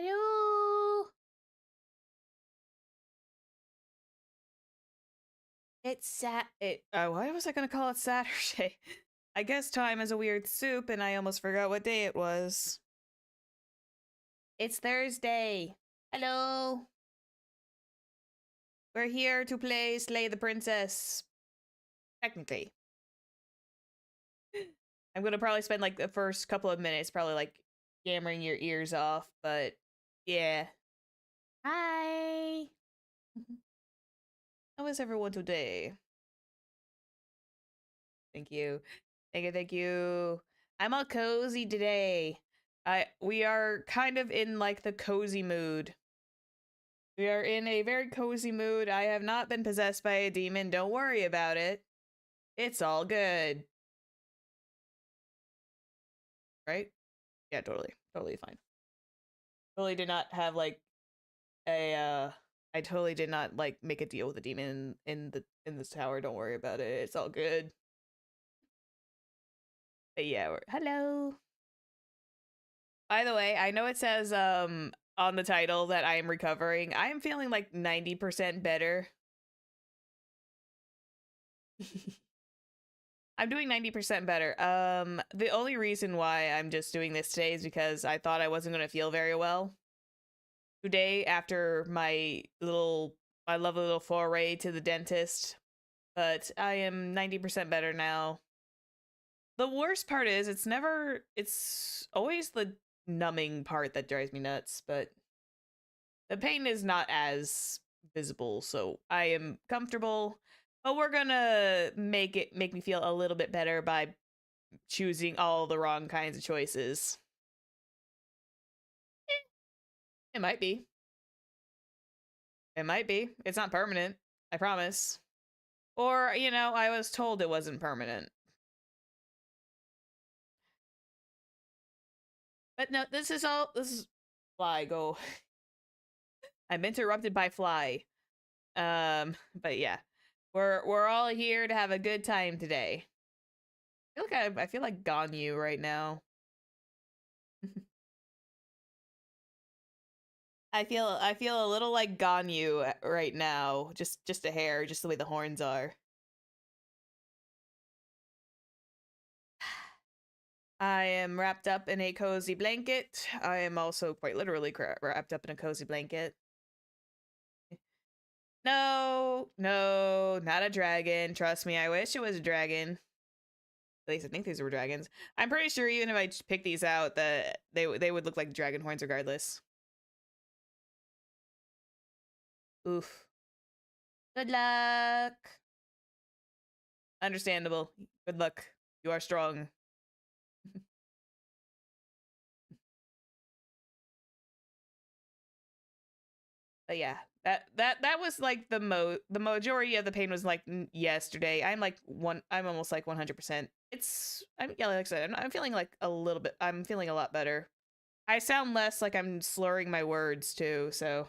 Hello. Why was I gonna call it Saturday? I guess time is a weird soup, and I almost forgot what day it was. It's Thursday. Hello. We're here to play Slay the Princess. Technically. I'm gonna probably spend like the first couple of minutes probably like yammering your ears off, but yeah. Hi. How is everyone today? Thank you. Thank you, thank you. I'm all cozy today. We are kind of in like the cozy mood. We are in a very cozy mood. I have not been possessed by a demon. Don't worry about it. It's all good. Right? Yeah, totally. Totally fine. Totally did not have like a I totally did not like make a deal with a demon in this tower. Don't worry about it. It's all good. But yeah, hello. By the way, I know it says on the title that I am recovering. I am feeling like 90% better. I'm doing 90% better. The only reason why I'm just doing this today is because I thought I wasn't going to feel very well today after my lovely little foray to the dentist. But I am 90% better now. The worst part is it's always the numbing part that drives me nuts, but the pain is not as visible, so I am comfortable. But we're gonna make me feel a little bit better by choosing all the wrong kinds of choices. It might be. It might be. It's not permanent. I promise. Or, you know, I was told it wasn't permanent. But no, this is Fly, go. I'm interrupted by Fly. But yeah. We're all here to have a good time today. I feel like Ganyu right now. I feel a little like Ganyu right now. Just a hair, just the way the horns are. I am wrapped up in a cozy blanket. I am also quite literally wrapped up in a cozy blanket. No, no, not a dragon. Trust me, I wish it was a dragon. At least I think these were dragons. I'm pretty sure even if I pick these out, that they would look like dragon horns regardless. Oof. Good luck. Understandable. Good luck. You are strong. But yeah, that was like the majority of the pain was like yesterday. I'm almost like 100%. Yeah, like I said, I'm feeling like a little bit. I'm feeling a lot better. I sound less like I'm slurring my words too, so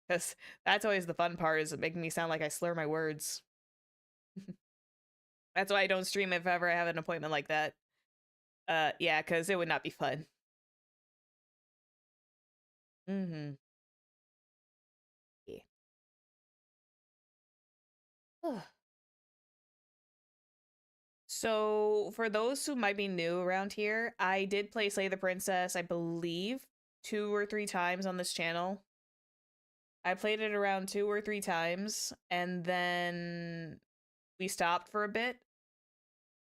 because that's always the fun part is making me sound like I slur my words. That's why I don't stream if ever I have an appointment like that. Yeah, because it would not be fun. Mm-hmm. Yeah. So, for those who might be new around here, I did play Slay the Princess, I believe, 2 or 3 times on this channel. I played it around 2 or 3 times, and then we stopped for a bit.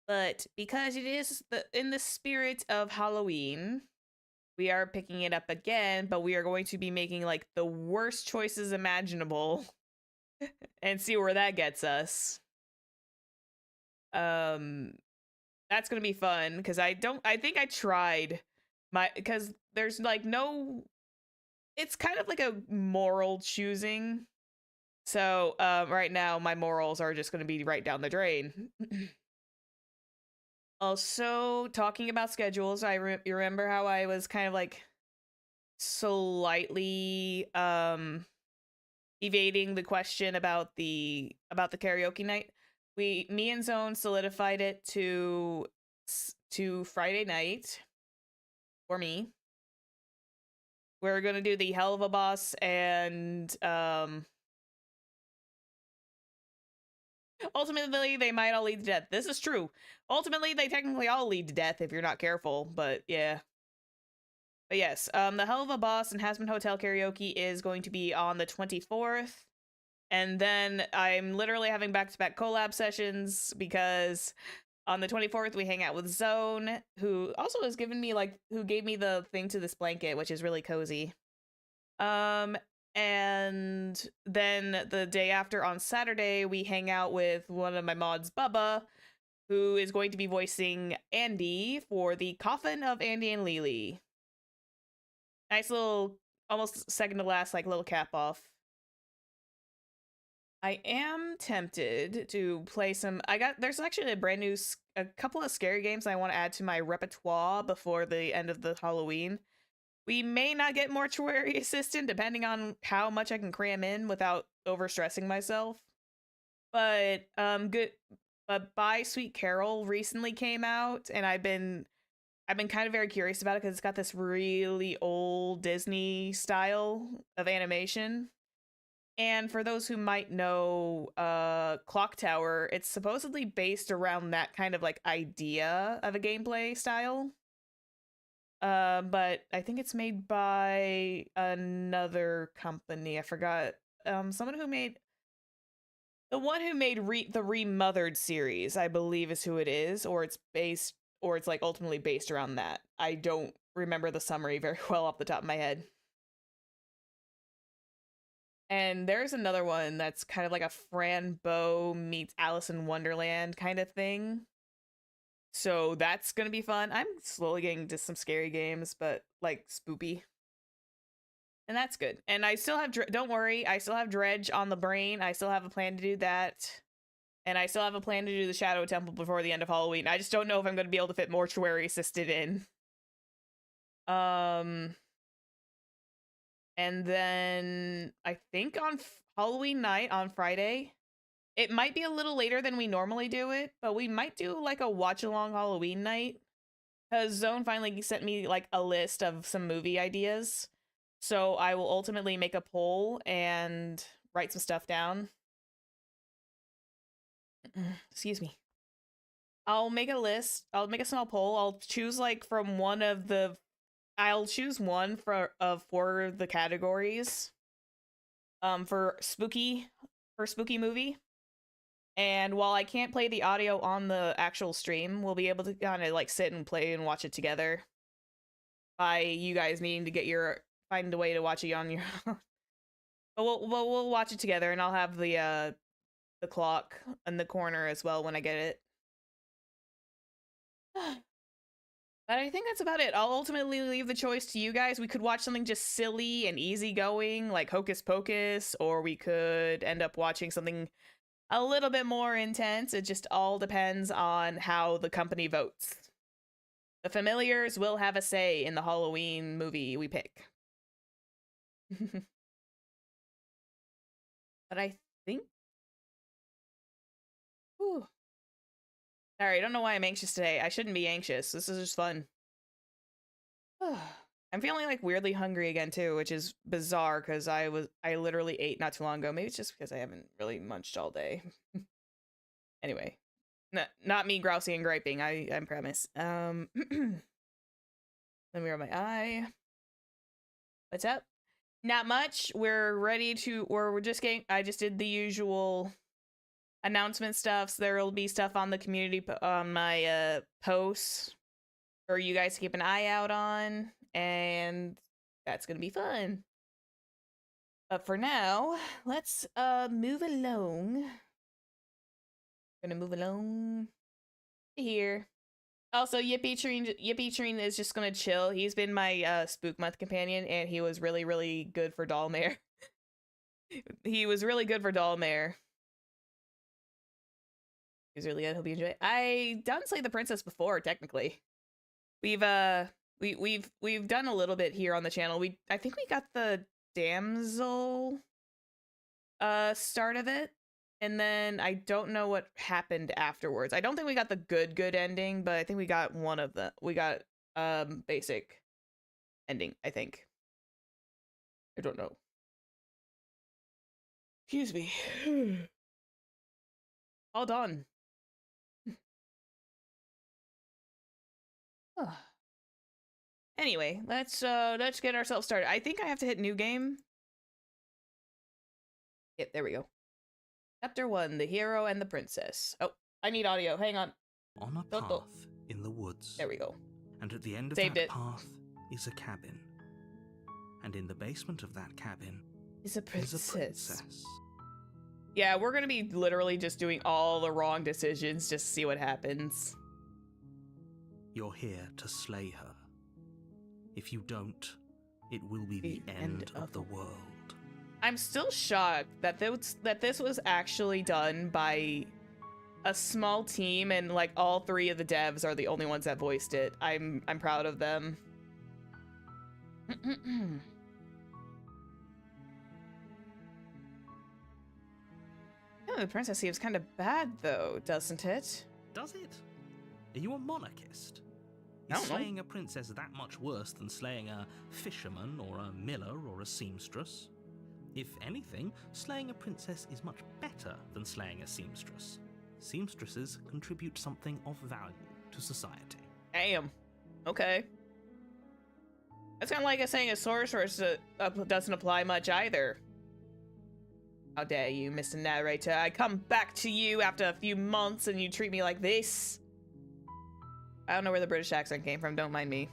But because it is in the spirit of Halloween, we are picking it up again, but we are going to be making like the worst choices imaginable and see where that gets us. That's gonna be fun because I think I tried because there's like no, it's kind of like a moral choosing. So right now my morals are just gonna be right down the drain. Also, talking about schedules, you remember how I was kind of like slightly evading the question about the karaoke night. Me and Zone solidified it to Friday night for me. We're gonna do the Hell of a Boss and ultimately they might all lead to death. This is true. Ultimately, they technically all lead to death if you're not careful, but yeah. But yes, the Hell of a Boss and Hasman Hotel Karaoke is going to be on the 24th. And then I'm literally having back-to-back collab sessions because on the 24th we hang out with Zone, who also has given me who gave me the thing to this blanket, which is really cozy. And then the day after on Saturday, we hang out with one of my mods, Bubba, who is going to be voicing Andy for the Coffin of Andy and Lily. Nice little, almost second to last, little cap off. I am tempted to play some. There's actually a couple of scary games I want to add to my repertoire before the end of the Halloween. We may not get mortuary assistant depending on how much I can cram in without overstressing myself. But good. But Bye Sweet Carol recently came out, and I've been kind of very curious about it because it's got this really old Disney style of animation. And for those who might know Clock Tower, it's supposedly based around that kind of idea of a gameplay style. But I think it's made by another company. I forgot. Someone who made the one who made the Remothered series, I believe is who it is, or it's ultimately based around that. I don't remember the summary very well off the top of my head. And there's another one that's kind of like a Fran Bow meets Alice in Wonderland kind of thing. So that's gonna be fun. I'm slowly getting to some scary games, but spoopy. And that's good. And I still have, don't worry, I still have Dredge on the brain. I still have a plan to do that. And I still have a plan to do the Shadow Temple before the end of Halloween. I just don't know if I'm going to be able to fit Mortuary Assisted in. And then I think on Halloween night on Friday, it might be a little later than we normally do it, but we might do a watch along Halloween night. Because Zone finally sent me a list of some movie ideas. So I will ultimately make a poll and write some stuff down. Excuse me. I'll make a list. I'll make a small poll. I'll choose from one of the I'll choose one for the categories for spooky movie. And while I can't play the audio on the actual stream, we'll be able to kind of sit and play and watch it together. By you guys needing to find a way to watch it on your own. But we'll watch it together, and I'll have the clock in the corner as well when I get it. But I think that's about it. I'll ultimately leave the choice to you guys. We could watch something just silly and easygoing, like Hocus Pocus, or we could end up watching something a little bit more intense. It just all depends on how the company votes. The familiars will have a say in the Halloween movie we pick. But I think... Whew. Sorry, I don't know why I'm anxious today. I shouldn't be anxious. This is just fun. I'm feeling weirdly hungry again too, which is bizarre because I literally ate not too long ago. Maybe it's just because I haven't really munched all day. Anyway, not me grousing and griping. I promise. Let me rub my eye. What's up? Not much. We're just getting. I just did the usual announcement stuff. So there will be stuff on the community on my posts for you guys to keep an eye out on, and that's gonna be fun. But for now, let's move along. Gonna move along here. Also, Yippee Treen is just gonna chill. He's been my Spook Month companion, and he was really, really good for Dollmare. He was really good for Dollmare. He was really good. Hope you enjoy it. I done Slay the Princess before, technically. We've done a little bit here on the channel. I think we got the damsel start of it, and then I don't know what happened afterwards. I don't think we got the good ending, but I think we got one of the basic ending, I think. I don't know. Excuse me. All done. Anyway, let's get ourselves started. I think I have to hit new game. Yep, there we go. Chapter 1, the hero and the princess. Oh, I need audio. Hang on. On a path in the woods. There we go. And at the end of Saved that it. path is a cabin. And in the basement of that cabin is a princess. princess. Yeah, we're gonna be literally just doing all the wrong decisions just to see what happens. You're here to slay her. If you don't, it will be the end of the world. I'm still shocked that this was actually done by a small team, and like all 3 of the devs are the only ones that voiced it. I'm proud of them. Oh, the princess seems kind of bad though, doesn't it? Does it? Are you a monarchist? Is slaying a princess that much worse than slaying a fisherman or a miller or a seamstress? If anything, slaying a princess is much better than slaying a seamstress. Seamstresses contribute something of value to society. Damn. Okay. That's kind of like saying a sorceress doesn't apply much either. How dare you, Mr. Narrator. I come back to you after a few months and you treat me like this. I don't know where the British accent came from, don't mind me.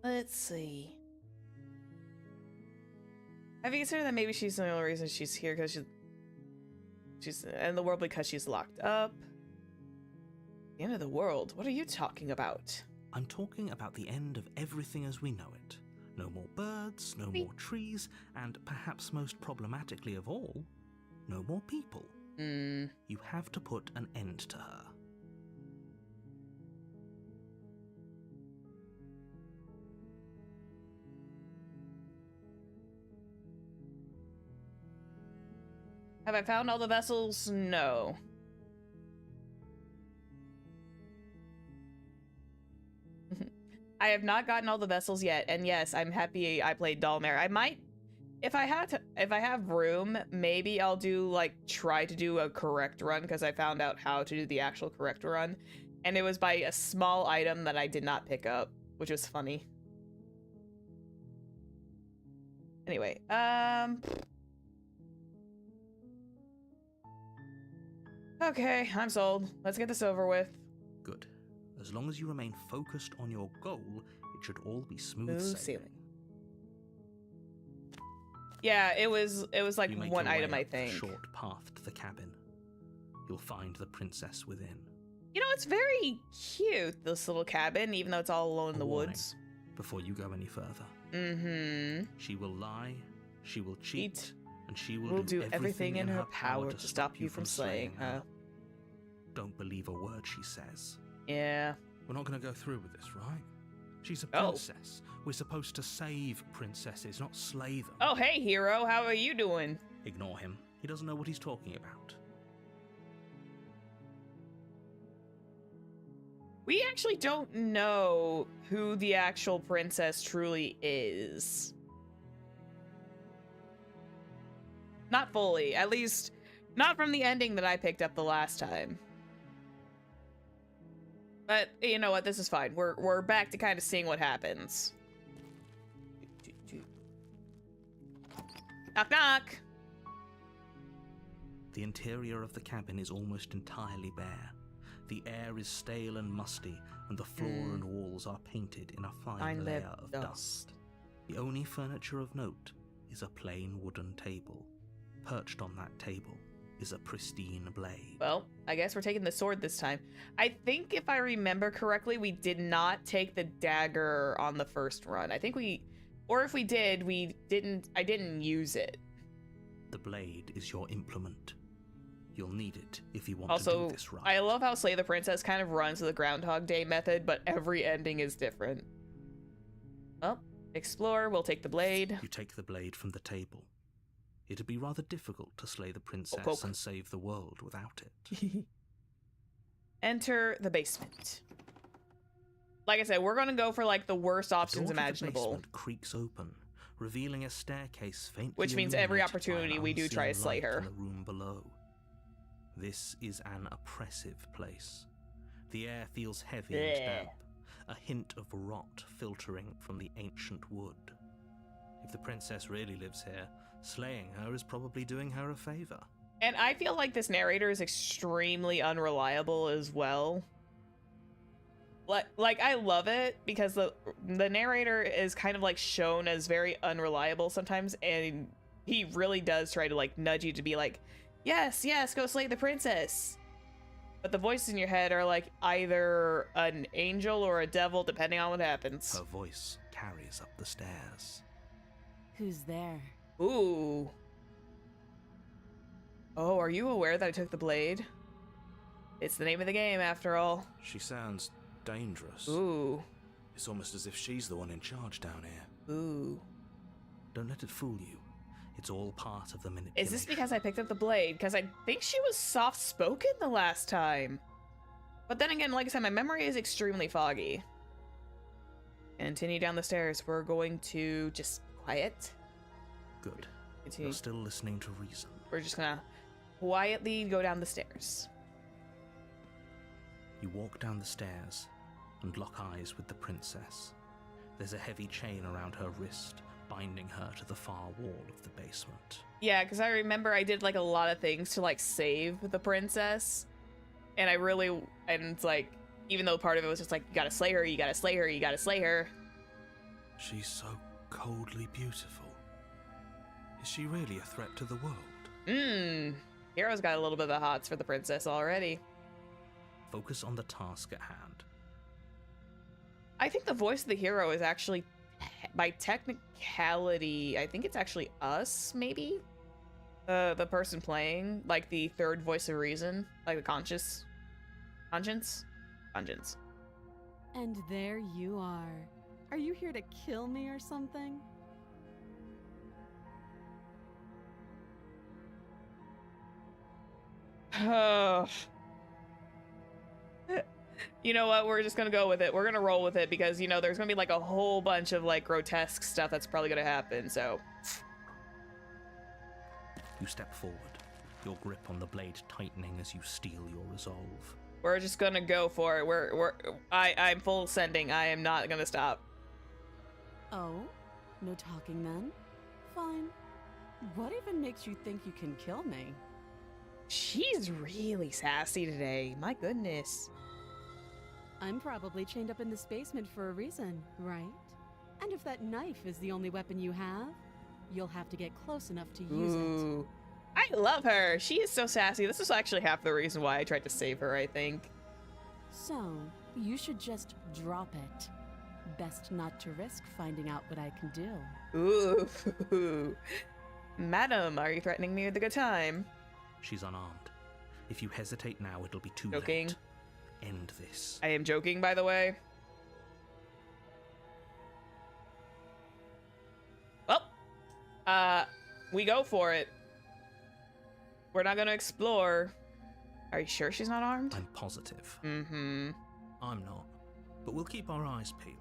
Let's see. Have you considered that maybe she's the only reason she's here because she's in the world because she's locked up? The end of the world? What are you talking about? I'm talking about the end of everything as we know it. No more birds, no more trees, and perhaps most problematically of all, no more people. You have to put an end to her. Have I found all the vessels? No. I have not gotten all the vessels yet, and yes, I'm happy I played Dollmare. I might, if I have room, maybe I'll try to do a correct run, because I found out how to do the actual correct run, and it was by a small item that I did not pick up, which was funny. Anyway, okay, I'm sold. Let's get this over with. Good. As long as you remain focused on your goal, it should all be smooth sailing. Yeah, it was like you make one your way item, up I think. The short path to the cabin. You'll find the princess within. You know, it's very cute, this little cabin, even though it's all alone in the woods. Before you go any further. She will lie, she will cheat, and she will do everything in her power to stop you from slaying her. Don't believe a word she says. Yeah. We're not going to go through with this, right? She's a princess. We're supposed to save princesses, not slay them. Oh, hey, hero. How are you doing? Ignore him. He doesn't know what he's talking about. We actually don't know who the actual princess truly is. Not fully. At least, not from the ending that I picked up the last time. But you know what? This is fine. We're back to kind of seeing what happens. Knock knock. The interior of the cabin is almost entirely bare. The air is stale and musty, and the floor and walls are painted in a fine layer of dust. The only furniture of note is a plain wooden table. Perched on that table is a pristine blade. Well, I guess we're taking the sword this time. I think if I remember correctly, we did not take the dagger on the first run. I think or if we did, I didn't use it. The blade is your implement. You'll need it if you want to do this right. I love how Slay the Princess kind of runs the Groundhog Day method, but every ending is different. Well, explore, we'll take the blade. You take the blade from the table. It'd be rather difficult to slay the princess and save the world without it. Enter the basement. like I said, we're gonna go for like the worst options The door to the imaginable. basement creaks open, revealing a staircase faintly Which means every illuminated by opportunity an we do try to unseen slay light her. in the room below. This is an oppressive place. The air feels heavy and damp, a hint of rot filtering from the ancient wood. If the princess really lives here, slaying her is probably doing her a favor. And I feel like this narrator is extremely unreliable as well. Like I love it because the narrator is kind of like shown as very unreliable sometimes, and he really does try to like nudge you to be like, yes, go slay the princess. But the voices in your head are like either an angel or a devil, depending on what happens. Her voice carries up the stairs. Who's there? Ooh. Oh, are you aware that I took the blade? It's the name of the game, after all. She sounds dangerous. Ooh. It's almost as if she's the one in charge down here. Ooh. Don't let it fool you. It's all part of the manipulation. Is this because I picked up the blade? Because I think she was soft-spoken the last time. But then again, like I said, my memory is extremely foggy. Continue down the stairs. We're going to just quiet. Good. Continue. You're still listening to reason. We're just gonna quietly go down the stairs. You walk down the stairs and lock eyes with the princess. There's a heavy chain around her wrist, binding her to the far wall of the basement. Yeah, because I remember I did like a lot of things to like save the princess. And it's like, even though part of it was just like, you gotta slay her, you gotta slay her, you gotta slay her. She's so coldly beautiful. Is she really a threat to the world? Hero's got a little bit of the hots for the princess already. Focus on the task at hand. I think the voice of the hero is actually, by technicality, I think it's actually us, maybe? The person playing, like the third voice of reason, like the conscience. And there you are. Are you here to kill me or something? Oh. You know what? We're just gonna go with it. We're gonna roll with it because, you know, there's gonna be like a whole bunch of like grotesque stuff that's probably gonna happen, so. You step forward, your grip on the blade tightening as you steel your resolve. We're just gonna go for it. I'm full sending. I am not gonna stop. Oh? No talking then? Fine. What even makes you think you can kill me? She's really sassy today. My goodness. I'm probably chained up in this basement for a reason, right? And if that knife is the only weapon you have, you'll have to get close enough to use Ooh. I love her. She is so sassy. This is actually half the reason why I tried to save her, I think. it. So, you should just drop it. Best not to risk finding out what I can do. Ooh. Madam, are you threatening me with a good time? She's unarmed. If you hesitate now, it'll be too Joking. late. End this. I am joking, by the way. Well, we go for it. We're not gonna explore. Are you sure she's not armed? I'm positive. Mm-hmm. I'm not. But we'll keep our eyes peeled.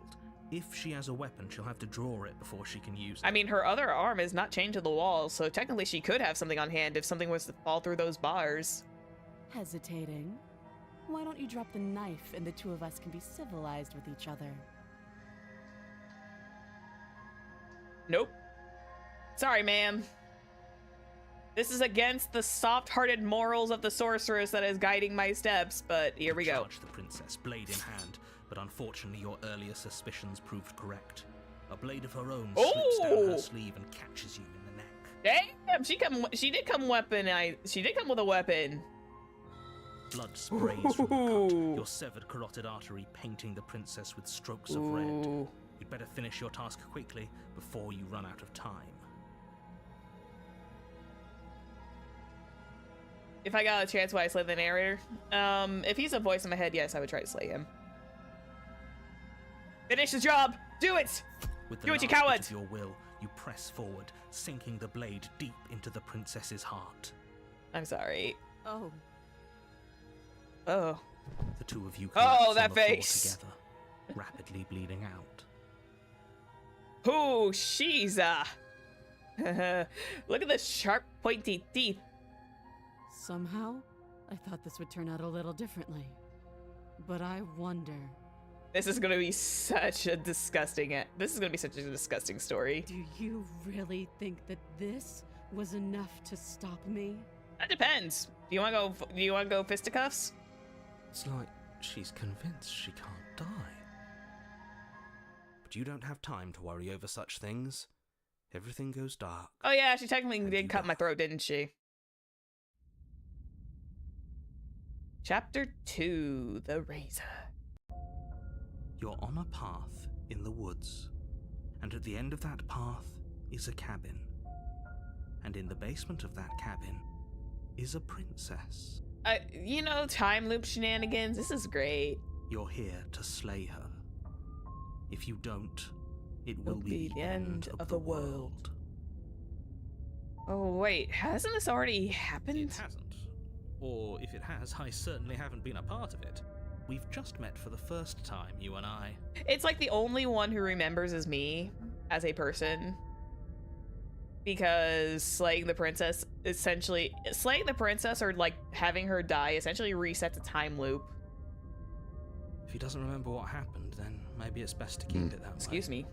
If she has a weapon, she'll have to draw it before she can use it. I mean, her other arm is not chained to the wall, so technically she could have something on hand if something was to fall through those bars. Hesitating? Why don't you drop the knife and the two of us can be civilized with each other? Nope. Sorry, ma'am. This is against the soft-hearted morals of the sorceress that is guiding my steps, but here we go. Charge the princess, blade in hand, but unfortunately your earlier suspicions proved correct. A blade of her own slips down her sleeve and catches you in the neck. Damn, she did come with a weapon. Blood sprays from the cut, your severed carotid artery painting the princess with strokes of red. You'd better finish your task quickly before you run out of time. If I got a chance, would I slay the narrator? If he's a voice in my head, yes, I would try to slay him. Finish the job! Do it! With the Do it, you last coward! bit of your will, you press forward, sinking the blade deep into the princess's heart. I'm sorry. Oh. Oh. The two of you Oh, collapse that on the floor face. together. rapidly bleeding out. Oh, she's look at the sharp, pointy teeth. Somehow, I thought this would turn out a little differently. But I wonder... This is gonna be such a disgusting. This is gonna be such a disgusting story. Do you really think that this was enough to stop me? That depends. Do you want to go? Do you want to go fisticuffs? It's like she's convinced she can't die. But you don't have time to worry over such things. Everything goes dark. Oh yeah, she technically And did you cut my die. throat, didn't she? Chapter 2: The Razor. You're on a path in the woods, and at the end of that path is a cabin. And in the basement of that cabin is a princess. You know, time loop shenanigans. This is great. You're here to slay her. If you don't, it It'll will be the end of the world. Oh wait, hasn't this already happened? It hasn't. Or if it has, I certainly haven't been a part of it. We've just met for the first time, you and I. It's like the only one who remembers is me as a person. Because slaying the princess or like having her die essentially resets a time loop. If he doesn't remember what happened, then maybe it's best to keep it that way. Excuse me.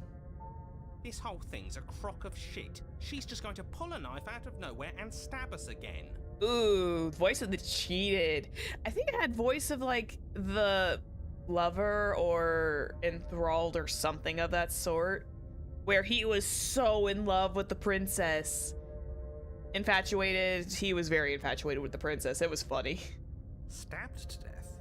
This whole thing's a crock of shit. She's just going to pull a knife out of nowhere and stab us again. Ooh, voice of the cheated. I think it had voice of like the lover or enthralled or something of that sort, where he was so in love with the princess. Infatuated. He was very infatuated with the princess. It was funny. Stabbed to death?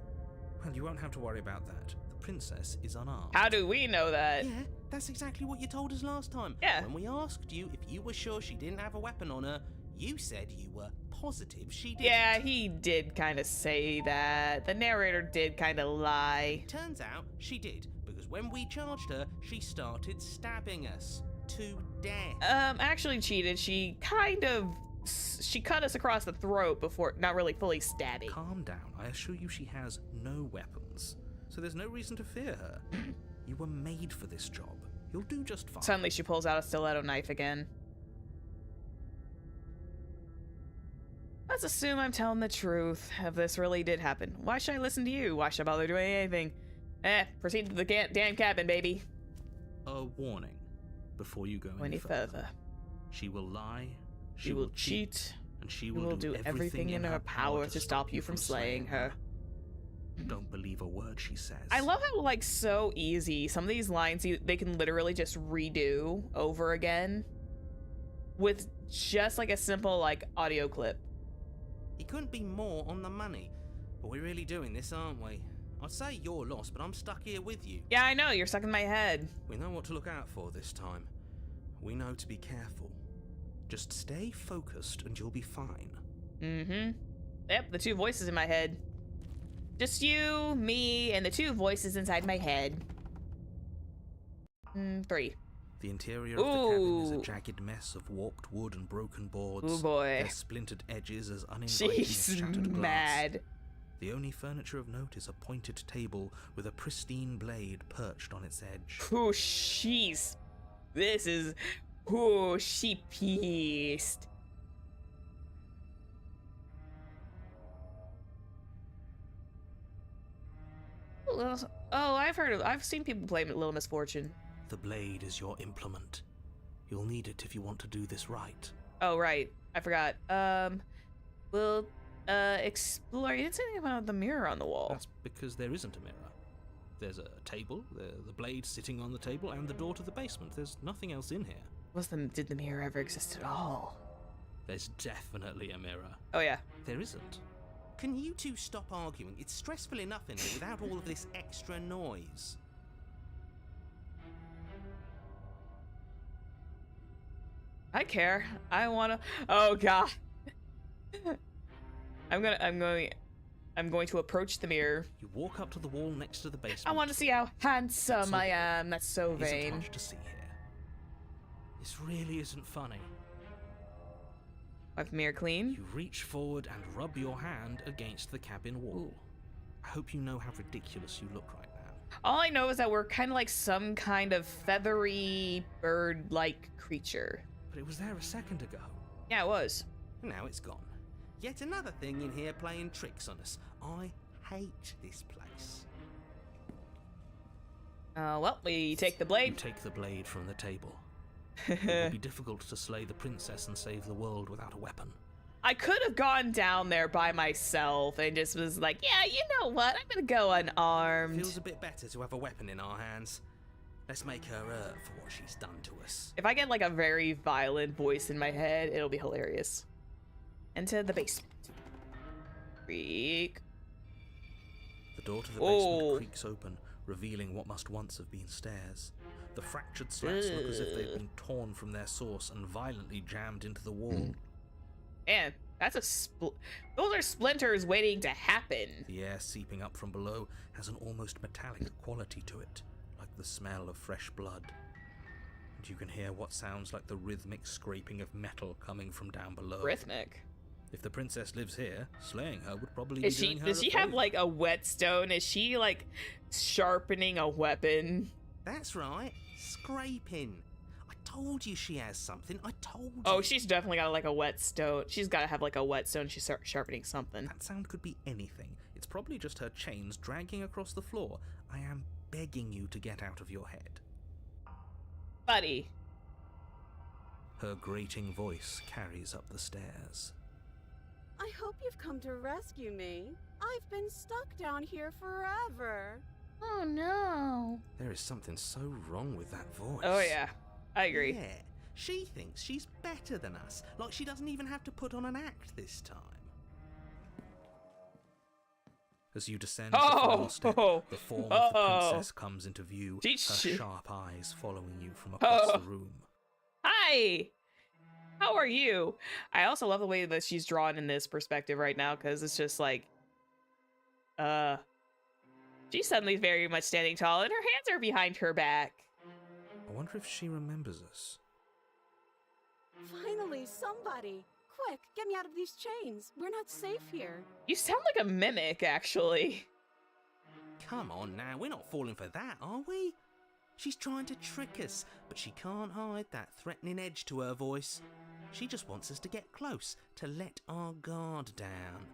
Well, you won't have to worry about that. The princess is unarmed. How do we know that? Yeah, that's exactly what you told us last time. Yeah. When we asked you if you were sure she didn't have a weapon on her, you said you were positive she didn't. Yeah, he did kind of say that. The narrator did kind of lie. Turns out she did, because when we charged her, she started stabbing us to death. Actually cheated. She cut us across the throat before, not really fully stabbing. Calm down. I assure you she has no weapons. So there's no reason to fear her. You were made for this job. You'll do just fine. Suddenly she pulls out a stiletto knife again. Let's assume I'm telling the truth. If this really did happen, why should I listen to you? Why should I bother doing anything? Proceed to the damn cabin, baby. A warning before you go Any further. She will lie, She will cheat, and she and will do everything in her power to stop you from slaying her. Don't believe a word she says. I love how, like, so easy some of these lines they can literally just redo over again with just like a simple like audio clip. He couldn't be more on the money. But we're really doing this, aren't we? I'd say you're lost, but I'm stuck here with you. Yeah, I know, you're stuck in my head. We know what to look out for this time. We know to be careful. Just stay focused and you'll be fine. Mm-hmm. Yep, the two voices in my head. Just you, me, and the two voices inside my head. 3. The interior of the cabin is a Ooh. jagged mess of warped wood and broken boards. Ooh, boy. Their splintered edges as uninviting as She's shattered glass. mad. The only furniture of note is a pointed table with a pristine blade perched on its edge. Ooh, she pissed. Oh, I've seen people play Little Misfortune. The blade is your implement. You'll need it if you want to do this right. Oh, right. I forgot. We'll, explore. You didn't say anything about the mirror on the wall. That's because there isn't a mirror. There's a table, the blade sitting on the table, and the door to the basement. There's nothing else in here. Did the mirror ever exist at all? There's definitely a mirror. Oh, yeah. There isn't. Can you two stop arguing? It's stressful enough in here without all of this extra noise. I care. I wanna. Oh, God. I'm going to approach the mirror. You walk up to the wall next to the basement. I want to see how handsome So I am. That's so Isn't vain. much to see here. This really isn't funny. Wipe the mirror clean. You reach forward and rub your hand against the cabin wall. I hope you know how ridiculous you look right now. All I know is that we're kind of like some kind of feathery bird-like creature. But it was there a second ago. Yeah, it was. Now it's gone. Yet another thing in here playing tricks on us. I hate this place. Well, we take the You blade. take the blade from the table. It will be difficult to slay the princess and save the world without a weapon. I could have gone down there by myself and just was like, yeah, you know what? I'm gonna go unarmed. Feels a bit better to have a weapon in our hands. Let's make her hurt for what she's done to us. If I get like a very violent voice in my head, it'll be hilarious. Enter the basement. Creak. The door to the Oh. basement creaks open, revealing what must once have been stairs. The fractured slats look as if they've been torn from their source and violently jammed into the wall. Man, that's those are splinters waiting to happen. The air seeping up from below has an almost metallic quality to it, like the smell of fresh blood. And you can hear what sounds like the rhythmic scraping of metal coming from down below. Rhythmic. If the princess lives here, slaying her would probably Is be she? doing her Does a she have favour. like a whetstone? Is she like sharpening a weapon? That's right, scraping. I told you she has something. I told you. Oh, she's definitely got like a whetstone. She's got to have like a whetstone. She's sharpening something. That sound could be anything. It's probably just her chains dragging across the floor. I am begging you to get out of your head. Buddy. Her grating voice carries up the stairs. I hope you've come to rescue me. I've been stuck down here forever. Oh no. There is something so wrong with that voice. Oh yeah, I agree. Yeah, she thinks she's better than us. Like she doesn't even have to put on an act this time. As you descend the final step, Oh. the form of the Oh. princess comes into view, her Jeez. sharp eyes following you from across Oh. the room. Hi. How are you? I also love the way that she's drawn in this perspective right now, because it's just like, she's suddenly very much standing tall, and her hands are behind her back. I wonder if she remembers us. Finally, somebody. Quick, get me out of these chains. We're not safe here. You sound like a mimic, actually. Come on now, we're not falling for that, are we? She's trying to trick us, but she can't hide that threatening edge to her voice. She just wants us to get close, to let our guard down.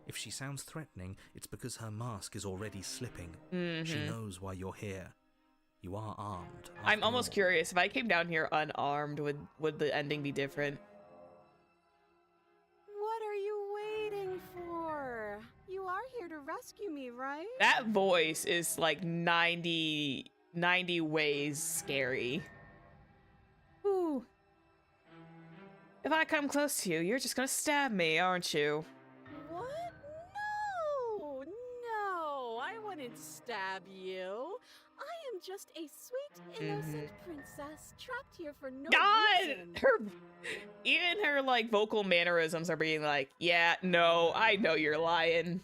If she sounds threatening, it's because her mask is already slipping. She Mhm. knows why you're here. You are armed. I'm after almost all. curious, if I came down here unarmed, would the ending be different? What are you waiting for? You are here to rescue me, right? That voice is like 90 ways scary. Ooh. If I come close to you, you're just gonna stab me, aren't you? What? No, I wouldn't stab you. I am just a sweet, innocent princess trapped here for no God! reason. Even her like vocal mannerisms are being like, yeah, no, I know you're lying.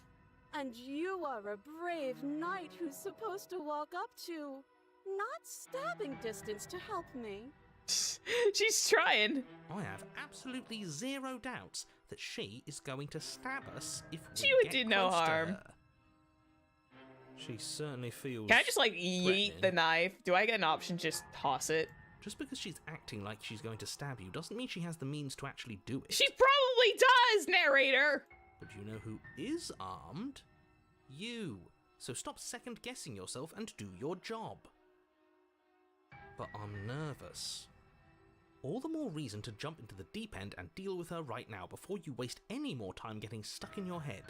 And you are a brave knight who's supposed to walk up to, not stabbing distance to help me. She's trying. I have absolutely zero doubts that she is going to stab us if we She would get do no close to harm. her. She certainly feels... Can I just like yeet the threatening. knife? Do I get an option to just toss it? Just because she's acting like she's going to stab you doesn't mean she has the means to actually do it. She probably does, narrator. But you know who is armed? You. So stop second guessing yourself and do your job. But I'm nervous. All the more reason to jump into the deep end and deal with her right now before you waste any more time getting stuck in your head.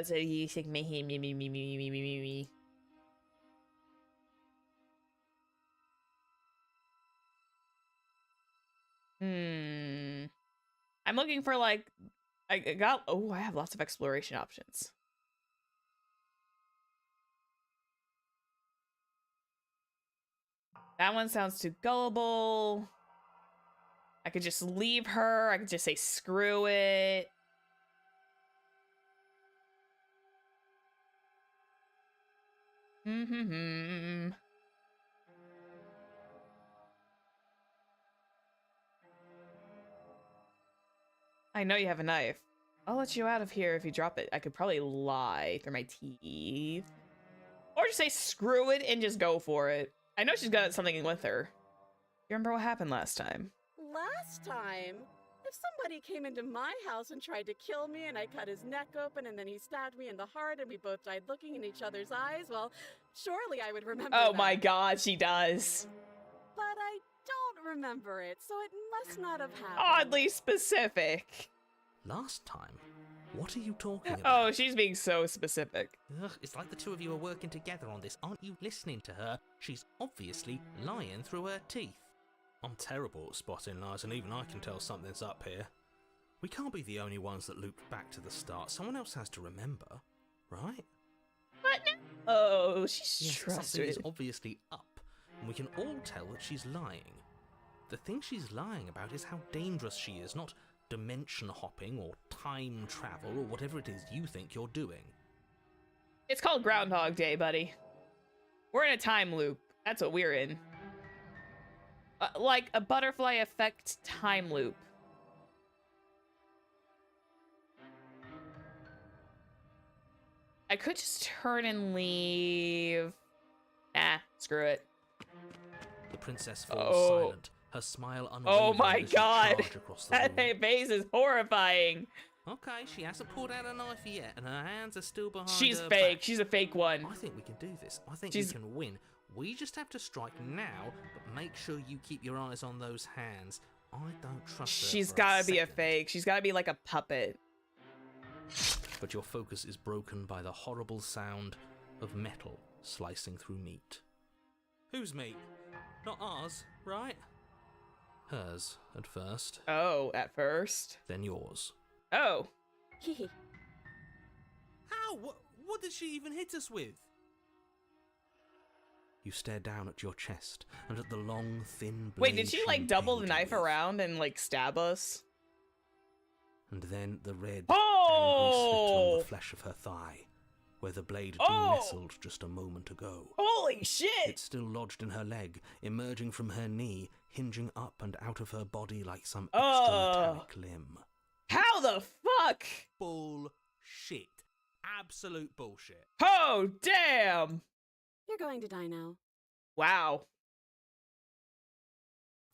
So you think me. I'm looking for like, I have lots of exploration options. That one sounds too gullible. I could just leave her. I could just say screw it. I know you have a knife. I'll let you out of here if you drop it. I could probably lie through my teeth. Or just say screw it and just go for it. I know she's got something with her. You remember what happened last time? Last time? If somebody came into my house and tried to kill me and I cut his neck open and then he stabbed me in the heart and we both died looking in each other's eyes, well, surely I would remember Oh that. my god, she does. But I don't remember it, so it must not have happened. Oddly specific. Last time? What are you talking about? Oh, she's being so specific. Ugh, it's like the two of you are working together on this. Aren't you listening to her? She's obviously lying through her teeth. I'm terrible at spotting lies, and even I can tell something's up here. We can't be the only ones that looped back to the start. Someone else has to remember, right? What? Oh, she's Yes, something frustrated. is obviously up, and we can all tell that she's lying. The thing she's lying about is how dangerous she is, not dimension hopping or time travel or whatever it is you think you're doing. It's called Groundhog Day, buddy. We're in a time loop. That's what we're in. Like a butterfly effect time loop. I could just turn and leave. Nah, screw it. The princess falls Oh. silent, her smile Oh unwavering my as she god. charged across the That room. face is horrifying. Okay, she hasn't pulled out a knife yet, and her hands are still behind She's her fake. back. She's a fake one. I think we can do this. I think She's- we can win. We just have to strike now, but make sure you keep your eyes on those hands. I don't trust her. She's for gotta be a second. fake. She's gotta be like a puppet. But your focus is broken by the horrible sound of metal slicing through meat. Whose meat? Not ours, right? Hers at first, Oh, at first. then yours. Oh. Hehe. How? What did she even hit us with? You stare down at your chest and at the long, thin blade. Wait, did she like double the impaled you knife with. around and like stab us? And then the red, Oh! angry slit on the flesh of her thigh, where the blade had Oh! been nestled just a moment ago. Holy shit! It's still lodged in her leg, emerging from her knee, hinging up and out of her body like some extra Oh. metallic limb. How the fuck? Bullshit. Absolute bullshit. Oh, damn! You're going to die now. Wow.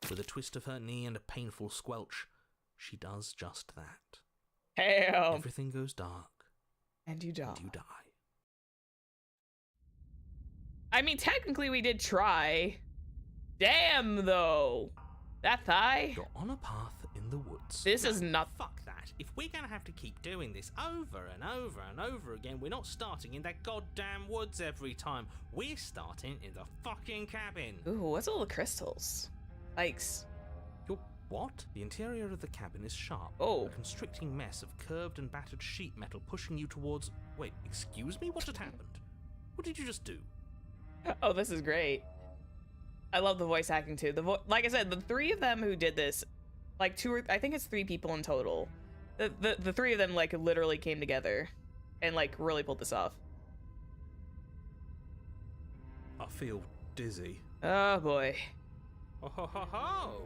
With a twist of her knee and a painful squelch, she does just that. Damn. Everything goes dark, And you die. and you die. I mean, technically we did try. Damn, though. That thigh? You're on a path in the woods. This is not... Fuck that. If we're gonna have to keep doing this over and over and over again, we're not starting in that goddamn woods every time. We're starting in the fucking cabin. Ooh, what's all the crystals? Spikes. You're what? The interior of the cabin is sharp. Oh. A constricting mess of curved and battered sheet metal pushing you towards... Wait, excuse me? What had happened? What did you just do? Oh, this is great. I love the voice acting too. Like I said, the three of them who did this, like I think it's 3 people in total. The 3 of them like literally came together and like really pulled this off. I feel dizzy. Oh boy. Oh ho ho ho!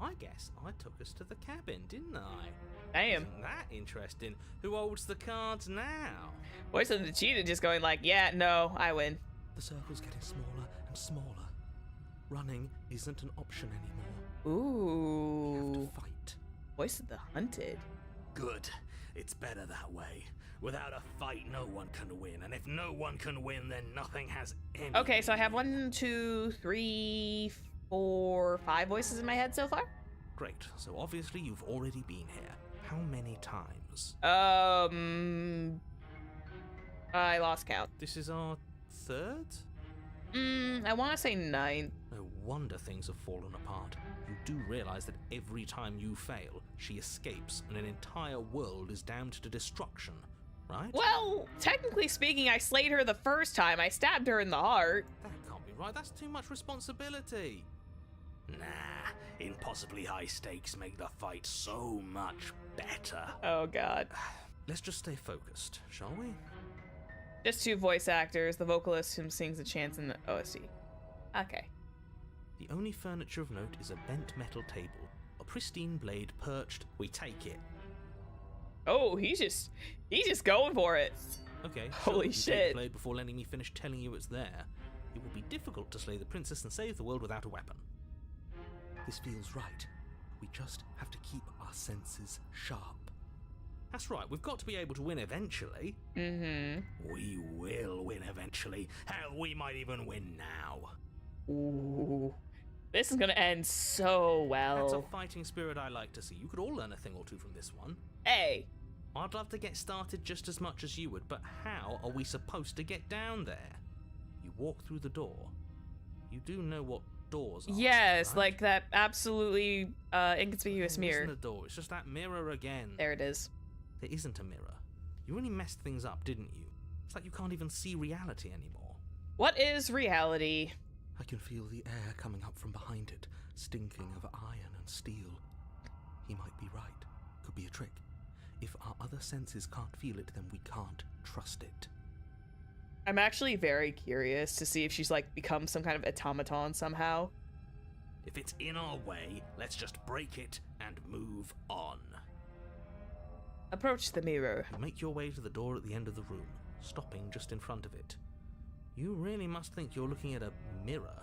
I guess I took us to the cabin, didn't I? Damn. Isn't that interesting? Who holds the cards now? Voice of the cheetah just going like, yeah, no, I win. The circle's getting smaller and smaller. Running isn't an option anymore. We have Ooh. to fight. Voice of the hunted. Good. It's better that way. Without a fight, no one can win. And if no one can win, then nothing has any. Okay, so I have 1, 2, 3, 4, 5 voices in my head so far. Great. So obviously you've already been here. How many times? I lost count. This is our 3rd? I want to say 9. No wonder things have fallen apart. You do realize that every time you fail, she escapes and an entire world is damned to destruction, right? Well, technically speaking, I slayed her the first time. I stabbed her in the heart. That can't be right. That's too much responsibility. Nah, impossibly high stakes make the fight so much better. Oh god. Let's just stay focused, shall we? Just 2 voice actors, the vocalist who sings the chants in the OST. Okay. The only furniture of note is a bent metal table, a pristine blade perched. We take it. Oh, he's just going for it. Okay, Holy you shit. take the blade before letting me finish telling you it's there. It will be difficult to slay the princess and save the world without a weapon. This feels right. We just have to keep our senses sharp. That's right, we've got to be able to win eventually. Mm-hmm. We will win eventually. Hell, we might even win now. Ooh. This is gonna end so That's a well. fighting spirit I like to see. You could all learn a thing or two from this one. Hey. I'd love to get started just as much as you would, but how are we supposed to get down there? You walk through the door. You do know what doors are. Yes, right? like that absolutely inconspicuous There mirror. isn't a door, it's just that mirror again. There it is. There isn't a mirror. You really messed things up, didn't you? It's like you can't even see reality anymore. What is reality? I can feel the air coming up from behind it, stinking of iron and steel. He might be right. Could be a trick. If our other senses can't feel it, then we can't trust it. I'm actually very curious to see if she's like become some kind of automaton somehow. If it's in our way, let's just break it and move on. Approach the mirror. You make your way to the door at the end of the room, stopping just in front of it. You really must think you're looking at a mirror.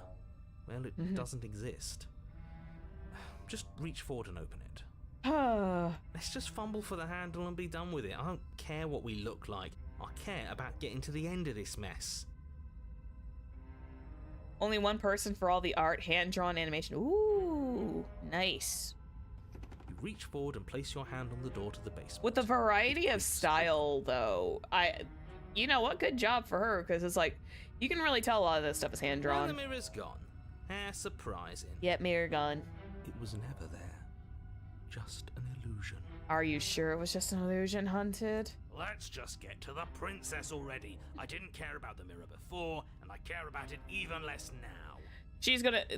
Well, it doesn't exist. Just reach forward and open it. Let's just fumble for the handle and be done with it. I don't care what we look like. I care about getting to the end of this mess. Only one person for all the art, hand-drawn animation. Ooh, nice. You reach forward and place your hand on the door to the basement. With a variety of style, though, you know what? Good job for her, because it's like, you can really tell a lot of this stuff is Well, hand-drawn. the mirror's gone. How surprising. Yep, mirror gone. It was never there. Just an illusion. Are you sure it was just an illusion, Hunted? Let's just get to the princess already. I didn't care about the mirror before, and I care about it even less now.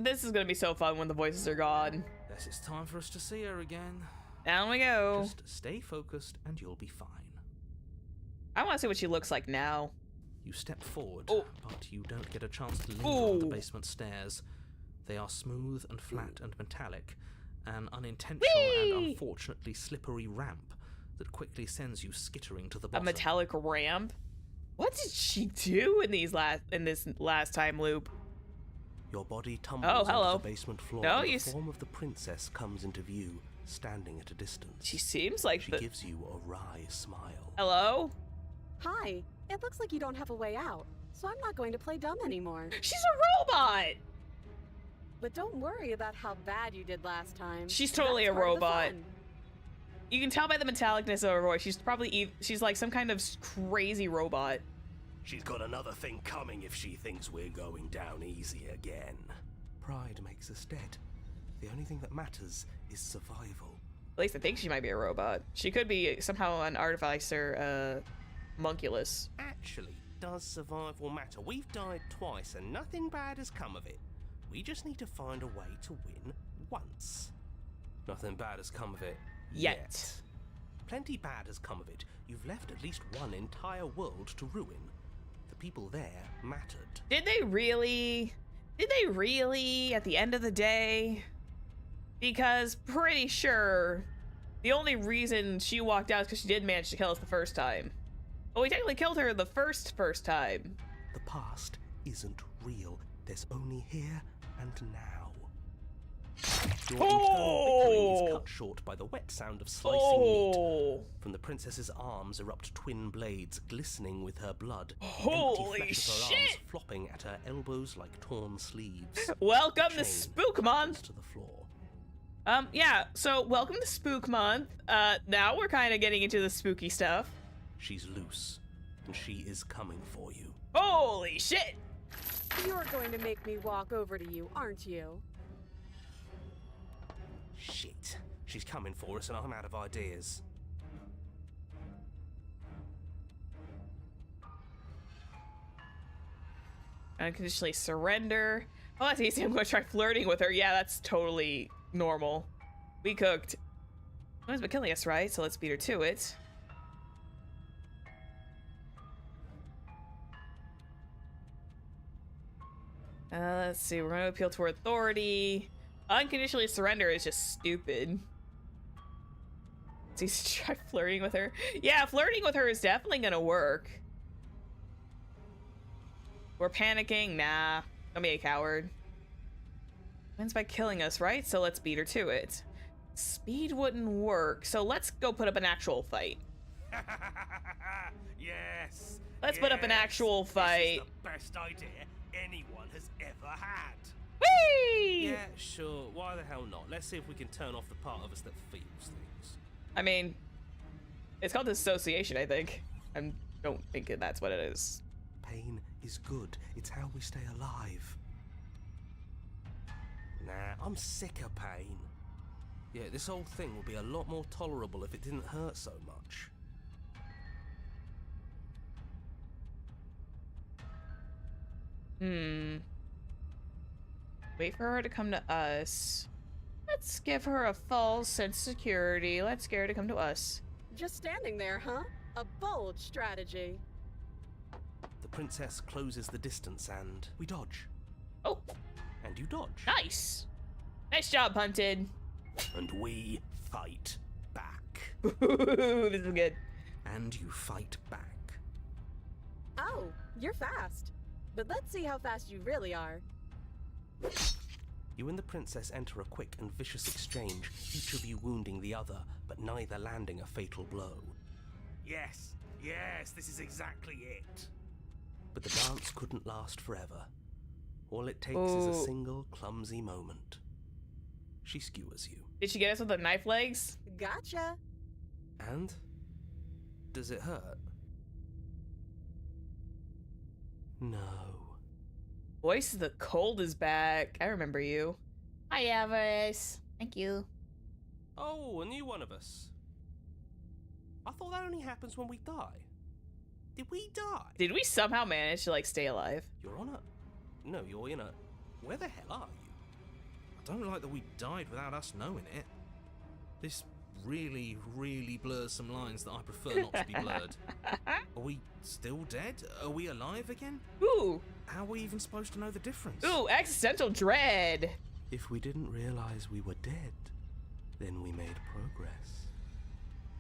This is gonna be so fun when the voices are gone. Guess it's time for us to see her again. Down we go. Just stay focused and you'll be fine. I want to see what she looks like now. You step forward, Oh. but you don't get a chance to linger on the Ooh. basement stairs. They are smooth and flat and metallic, an unintentional and Whee! unfortunately slippery ramp that quickly sends you skittering to the A bottom. metallic ramp. What did she do in this last time loop? Your body tumbles Oh, hello. onto the basement floor, No, and you the form of the princess comes into view, standing at a distance. She seems like She the. gives you a wry smile. Hello? Hi, it looks like you don't have a way out, so I'm not going to play dumb anymore. She's a robot. But don't worry about how bad you did last time. She's totally That's a part of the robot. fun. You can tell by the metallicness of her voice. She's like some kind of crazy robot. She's got another thing coming if she thinks we're going down easy again. Pride makes us dead. The only thing that matters is survival. At least I think she might be a robot. She could be somehow an artificer, monculus. Actually, does survival matter? We've died twice and nothing bad has come of it. We just need to find a way to win once. Nothing bad has come of it. Yet. Plenty bad has come of it. You've left at least one entire world to ruin. The people there mattered. Did they really? Did they really at the end of the day? Because pretty sure the only reason she walked out is because she did manage to kill us the first time. Well, we technically killed her the first time. The past isn't real. There's only here and now. Your internal bickering is cut short by the wet sound of slicing meat. Oh, From the princess's arms erupt twin blades glistening with her blood. The Holy empty flesh of her arms shit! flopping at her elbows like torn sleeves. welcome Chain to Spook Month. falls to the floor. Yeah, so welcome to Spook Month. Now we're kind of getting into the spooky stuff. She's loose, and she is coming for you. Holy shit! You're going to make me walk over to you, aren't you? Shit. She's coming for us and I'm out of ideas. Unconditionally surrender. Oh, that's easy. I'm going to try flirting with her. Yeah, that's totally normal. We cooked. Someone's been killing us, right? So let's beat her to it. Let's see. We're going to appeal to her authority. Unconditionally surrender is just stupid. It's easy to try flirting with her. Yeah, flirting with her is definitely going to work. We're panicking. Nah. Don't be a coward. Wins by killing us, right? So let's beat her to it. Speed wouldn't work, so let's go put up an actual fight. Yes. Let's put up an actual fight. This is the best idea anyone has ever had. Whee! Yeah, sure. Why the hell not? Let's see if we can turn off the part of us that feels things. I mean, it's called dissociation, I think. I don't think that's what it is. Pain is good. It's how we stay alive. Nah, I'm sick of pain. Yeah, this whole thing would be a lot more tolerable if it didn't hurt so much. Wait for her to come to us. Let's give her a false sense of security. Let's get her to come to us. Just standing there, huh? A bold strategy. The princess closes the distance and we dodge. Oh, And you dodge. nice. Nice job, Hunted. And we fight back. This is good. And you fight back. Oh, you're fast. But let's see how fast you really are. You and the princess enter a quick and vicious exchange, each of you wounding the other, but neither landing a fatal blow. Yes, this is exactly it. But the dance couldn't last forever. All it takes is a Ooh. single clumsy moment. She skewers you. Did she get us with the knife legs? Gotcha. And? Does it hurt? No. Voice of the Cold is back. I remember you. Hi, Avarice. Thank you. Oh, a new one of us. I thought that only happens when we die. Did we die? Did we somehow manage to, like, stay alive? You're on a... No, you're in a... Where the hell are you? I don't like that we died without us knowing it. This really, really blurs some lines that I prefer not to be blurred. Are we still dead? Are we alive again? Ooh. How are we even supposed to know the difference? Ooh, existential dread. If we didn't realize we were dead, then we made progress.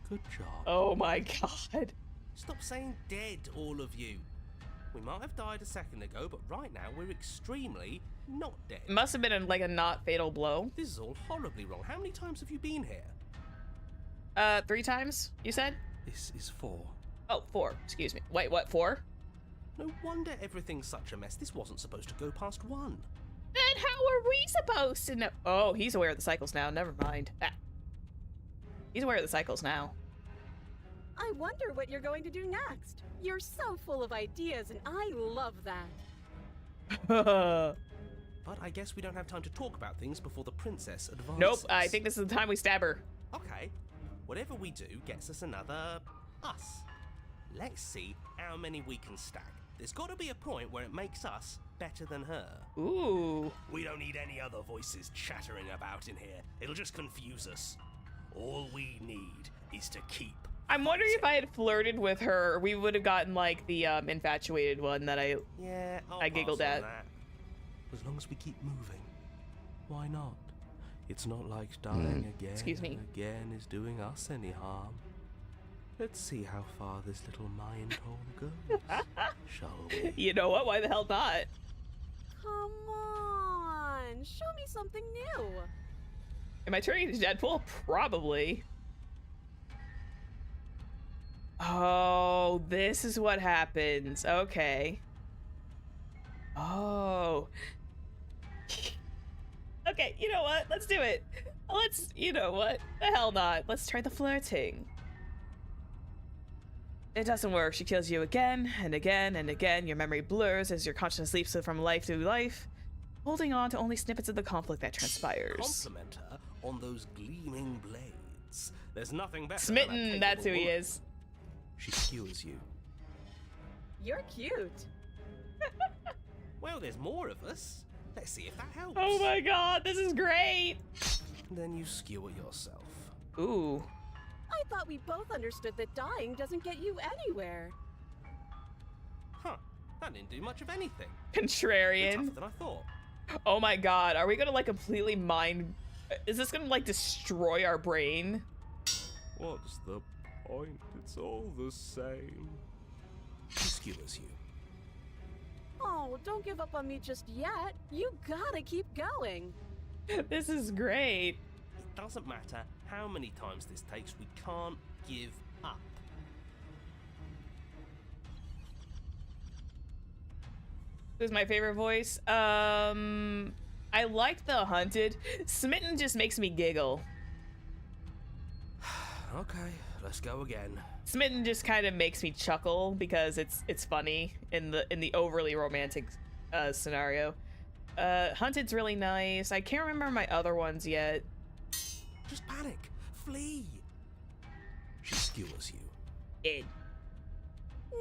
Good job. Oh my god. Stop saying dead, all of you. We might have died a second ago, but right now we're extremely not dead. It must have been like a not fatal blow. This is all horribly wrong. How many times have you been here? 3 times, you said? This is 4. Oh, 4. Excuse me. Wait, what, 4? No wonder everything's such a mess. This wasn't supposed to go past 1. Then how are we supposed to know? Oh, he's aware of the cycles now. Never mind. Ah. He's aware of the cycles now. I wonder what you're going to do next. You're so full of ideas, and I love that. But I guess we don't have time to talk about things before the princess advances. Nope, I think this is the time we stab her. Okay, whatever we do gets us another us. Let's see how many we can stack. There's got to be a point where it makes us better than her. Ooh. We don't need any other voices chattering about in here. It'll just confuse us. All we need is to keep. I'm wondering if I had flirted with her, we would have gotten like the infatuated one that I I giggled pass on at. that. As long as we keep moving, why not? It's not like dying again Excuse me. and again is doing us any harm. Let's see how far this little mind hole goes, shall we? You know what? Why the hell not? Come on, show me something new. Am I turning into Deadpool? Probably. Oh, this is what happens. Okay. Oh. Okay, you know what? Let's do it. You know what? The hell not. Let's try the flirting. It doesn't work. She kills you again and again and again. Your memory blurs as your consciousness leaps from life to life, holding on to only snippets of the conflict that transpires. Compliment her on those gleaming blades. There's nothing better than a Smitten, capable that's who he woman. is. She skewers you. You're cute. Well, there's more of us. Let's see if that helps. Oh my god, this is great! Then you skewer yourself. Ooh. I thought we both understood that dying doesn't get you anywhere. Huh. That didn't do much of anything. You're Contrarian. tougher than I thought. Oh my god, are we gonna like completely mind... Is this gonna like destroy our brain? What's the point? It's all the same. She skewers you. Oh, don't give up on me just yet. You gotta keep going. This is great. It doesn't matter how many times this takes, we can't give up. Who's my favorite voice? I like the Hunted. Smitten just makes me giggle. Okay, let's go again. Smitten just kind of makes me chuckle because it's funny in the overly romantic scenario. Hunted's really nice. I can't remember my other ones yet. Just panic. Flee. She skewers you. Ed.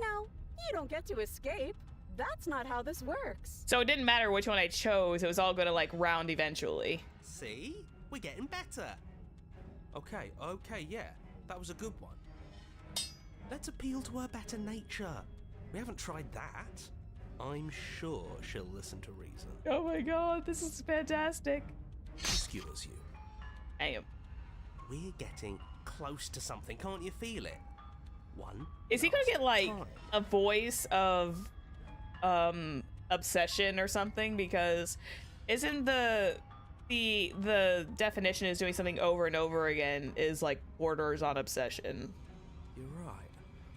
No, you don't get to escape. That's not how this works. So it didn't matter which one I chose. It was all gonna like round eventually. See? We're getting better. Okay, yeah. That was a good one. Let's appeal to her better nature. We haven't tried that. I'm sure she'll listen to reason. Oh my god, this is fantastic. She skewers you. I am. We're getting close to something. Can't you feel it? One. Is he gonna last get like time. a voice of obsession or something? Because isn't the definition is doing something over and over again is like borders on obsession. You're right.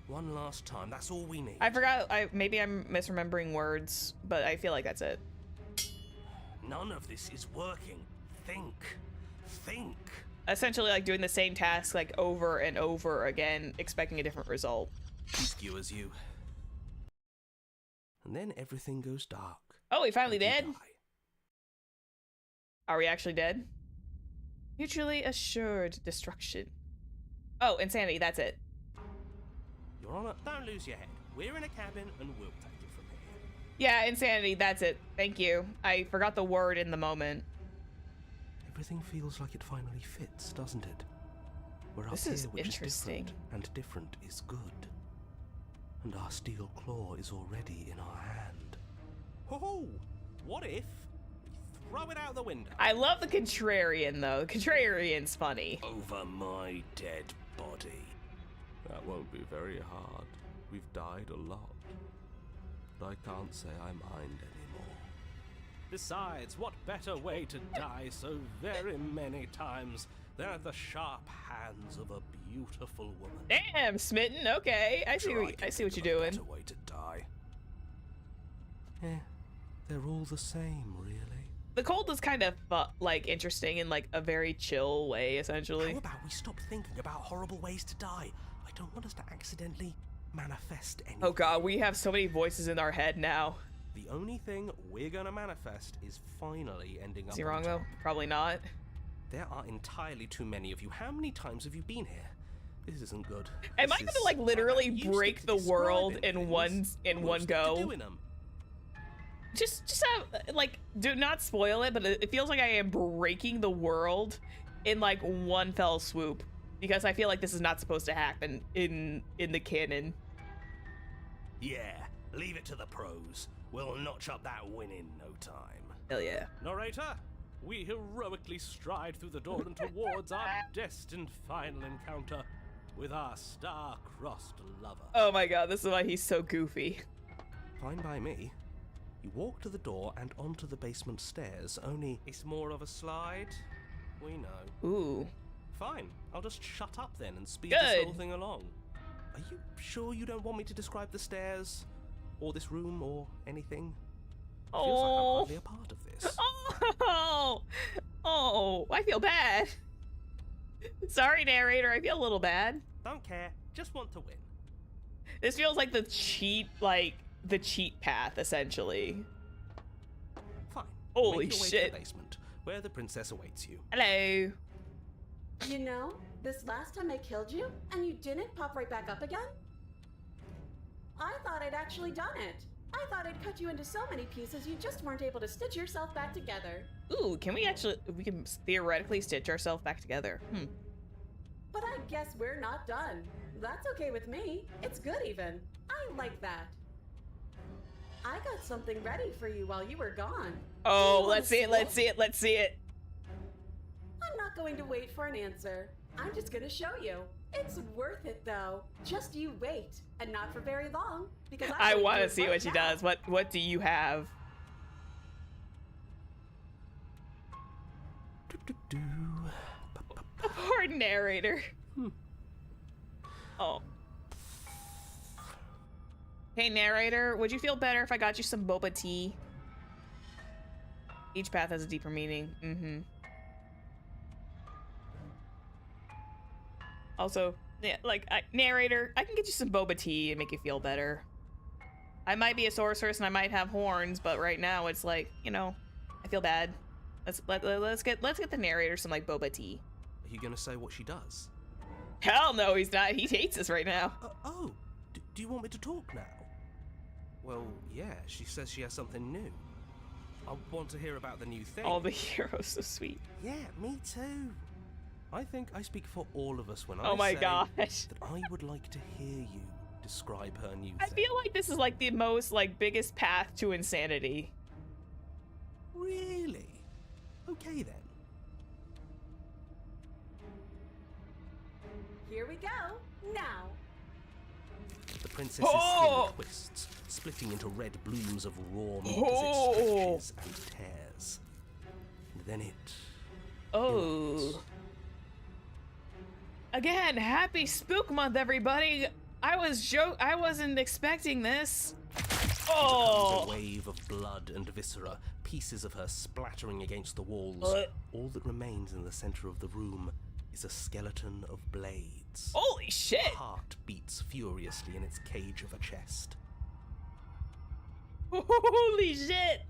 One last time. That's all we need. I forgot. Maybe I'm misremembering words, but I feel like that's it. None of this is working. Think. Essentially like doing the same task like over and over again, expecting a different result. She skewers you. And then everything goes dark. Oh, we finally and you dead? die. Are we actually dead? Mutually assured destruction. Oh, insanity, that's it. Your Honor, don't lose your head. We're in a cabin and we'll take it from here. Yeah, insanity, that's it. Thank you. I forgot the word in the moment. Everything feels like it finally fits, doesn't it? We're up This here, is which interesting. is different, and different is good. And our steel claw is already in our hand. Ho-ho! What if we throw it out the window? I love the contrarian, though. The contrarian's funny. Over my dead body. That won't be very hard. We've died a lot. But I can't say I mind anymore. Besides, what better way to die so very many times than at the sharp hands of a beautiful woman? Damn, Smitten. Okay, I see what you're doing. Better way to die. They're all the same, really. The cold is kind of like interesting in like a very chill way, essentially. How about we stop thinking about horrible ways to die? I don't want us to accidentally manifest anything. Oh god, we have so many voices in our head now. The only thing we're gonna manifest is finally ending up Is he on wrong top. though? Probably not. There are entirely too many of you. How many times have you been here? This isn't good. Am This I gonna is- like literally You stick break to the world describing in one things, in we'll one stick to go? doing them. Just have like do not spoil it, but it feels like I am breaking the world in like one fell swoop because I feel like this is not supposed to happen in the canon. Yeah, leave it to the pros. We'll notch up that win in no time. Hell yeah. Narrator, we heroically stride through the door and towards our destined final encounter with our star-crossed lover. Oh my god, this is why he's so goofy. Fine by me. You walk to the door and onto the basement stairs, only it's more of a slide. We know. Ooh. Fine, I'll just shut up then and speed Good. this whole thing along. Are you sure you don't want me to describe the stairs? Or this room, or anything? Feels like I'm Oh. hardly a part of this. Oh, I feel bad. Sorry, narrator, I feel a little bad. Don't care, just want to win. This feels like the cheat path, essentially. Fine. Holy Make your way shit. to the basement, where the princess awaits you. Hello. You know, this last time I killed you, and you didn't pop right back up again? I thought I'd actually done it. I thought I'd cut you into so many pieces you just weren't able to stitch yourself back together. Ooh, we can theoretically stitch ourselves back together. But I guess we're not done. That's okay with me. It's good even. I like that. I got something ready for you while you were gone. Oh, You let's see it, wanna let's see it, let's see it. I'm not going to wait for an answer. I'm just gonna show you. It's worth it, though. Just you wait, and not for very long, because I want want to see what she does. What do you have? The poor narrator. Oh. Hey, narrator, would you feel better if I got you some boba tea? Each path has a deeper meaning. Mm-hmm. Also, yeah, like, narrator, I can get you some boba tea and make you feel better. I might be a sorceress and I might have horns, but right now it's like, you know, I feel bad. Let's get the narrator some like boba tea. Are you gonna say what she does? Hell no, he's not. He hates us right now. Do you want me to talk now? Well, yeah, she says she has something new. I want to hear about the new thing. All the heroes so sweet. Yeah, me too. I think I speak for all of us when I Oh my say gosh. that I would like to hear you describe her new thing. I feel like this is like the most like biggest path to insanity. Really? Okay then. Here we go. Now. The princess's skin twists, splitting into red blooms of raw meat as it stretches and tears. And then it... Oh. Again, happy Spook Month, everybody! I wasn't expecting this. Oh! A wave of blood and viscera, pieces of her splattering against the walls. All that remains in the center of the room is a skeleton of blades. Holy shit! A heart beats furiously in its cage of a chest. Holy shit!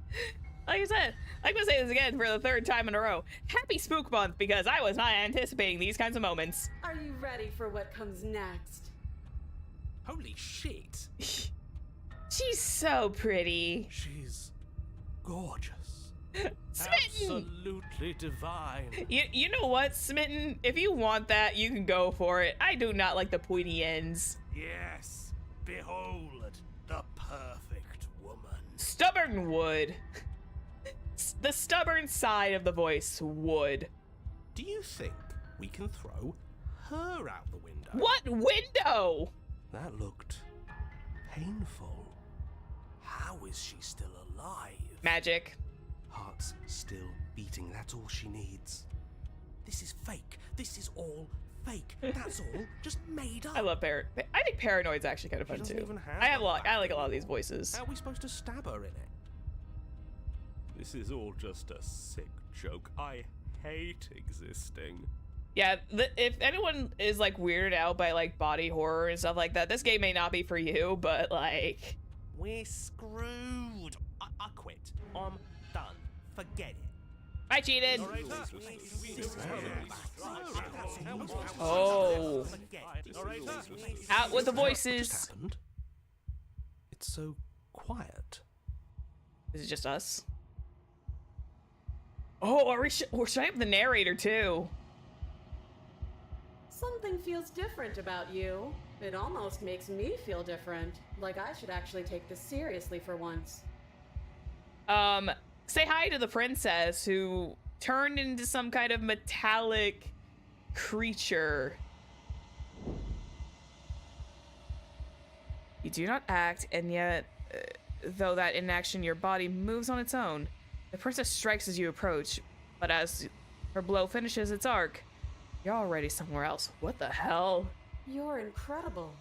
Like I said, I'm gonna say this again for the third time in a row. Happy Spook Month, because I was not anticipating these kinds of moments. Are you ready for what comes next? Holy shit! She's so pretty. She's gorgeous. Smitten! Absolutely divine. You know what, Smitten? If you want that, you can go for it. I do not like the pointy ends. Yes, behold the perfect woman. Stubborn would. The stubborn side of the voice would. Do you think we can throw her out the window? What window? That looked painful. How is she still alive? Magic. Heart's still beating, that's all she needs. This is fake. This is all fake. That's all just made up. I love I think Paranoid's actually kind of fun too. I like a lot of these voices. How are we supposed to stab her in it? This is all just a sick joke. I hate existing. Yeah, if anyone is like weirded out by like body horror and stuff like that, this game may not be for you, but like... We're screwed. I quit. I'm done. Forget it. I cheated. Oh. Out with the voices. What just happened? It's so quiet. Is it just us? Oh, should I have the narrator too? Something feels different about you. It almost makes me feel different. Like I should actually take this seriously for once. Say hi to the princess who turned into some kind of metallic creature. You do not act, and yet, though that inaction, your body moves on its own. The princess strikes as you approach, but as her blow finishes its arc, you're already somewhere else. What the hell? You're incredible.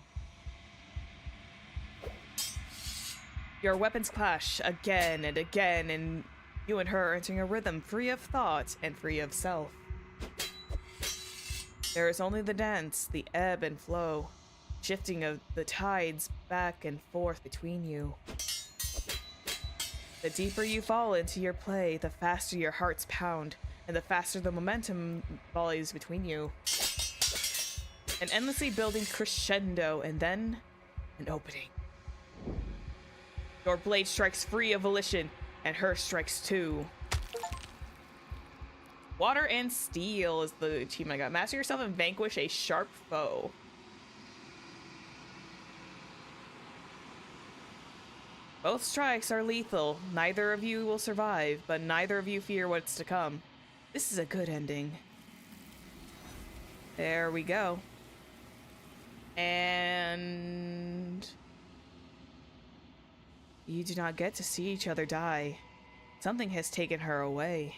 Your weapons clash again and again, and you and her are entering a rhythm free of thought and free of self. There is only the dance, the ebb and flow, shifting of the tides back and forth between you. The deeper you fall into your play, the faster your hearts pound, and the faster the momentum volleys between you. An endlessly building crescendo, and then an opening. Your blade strikes free of volition, and her strikes too. Water and Steel is the achievement I got. Master yourself and vanquish a sharp foe. Both strikes are lethal. Neither of you will survive, but neither of you fear what's to come. This is a good ending. There we go. And you do not get to see each other die. Something has taken her away,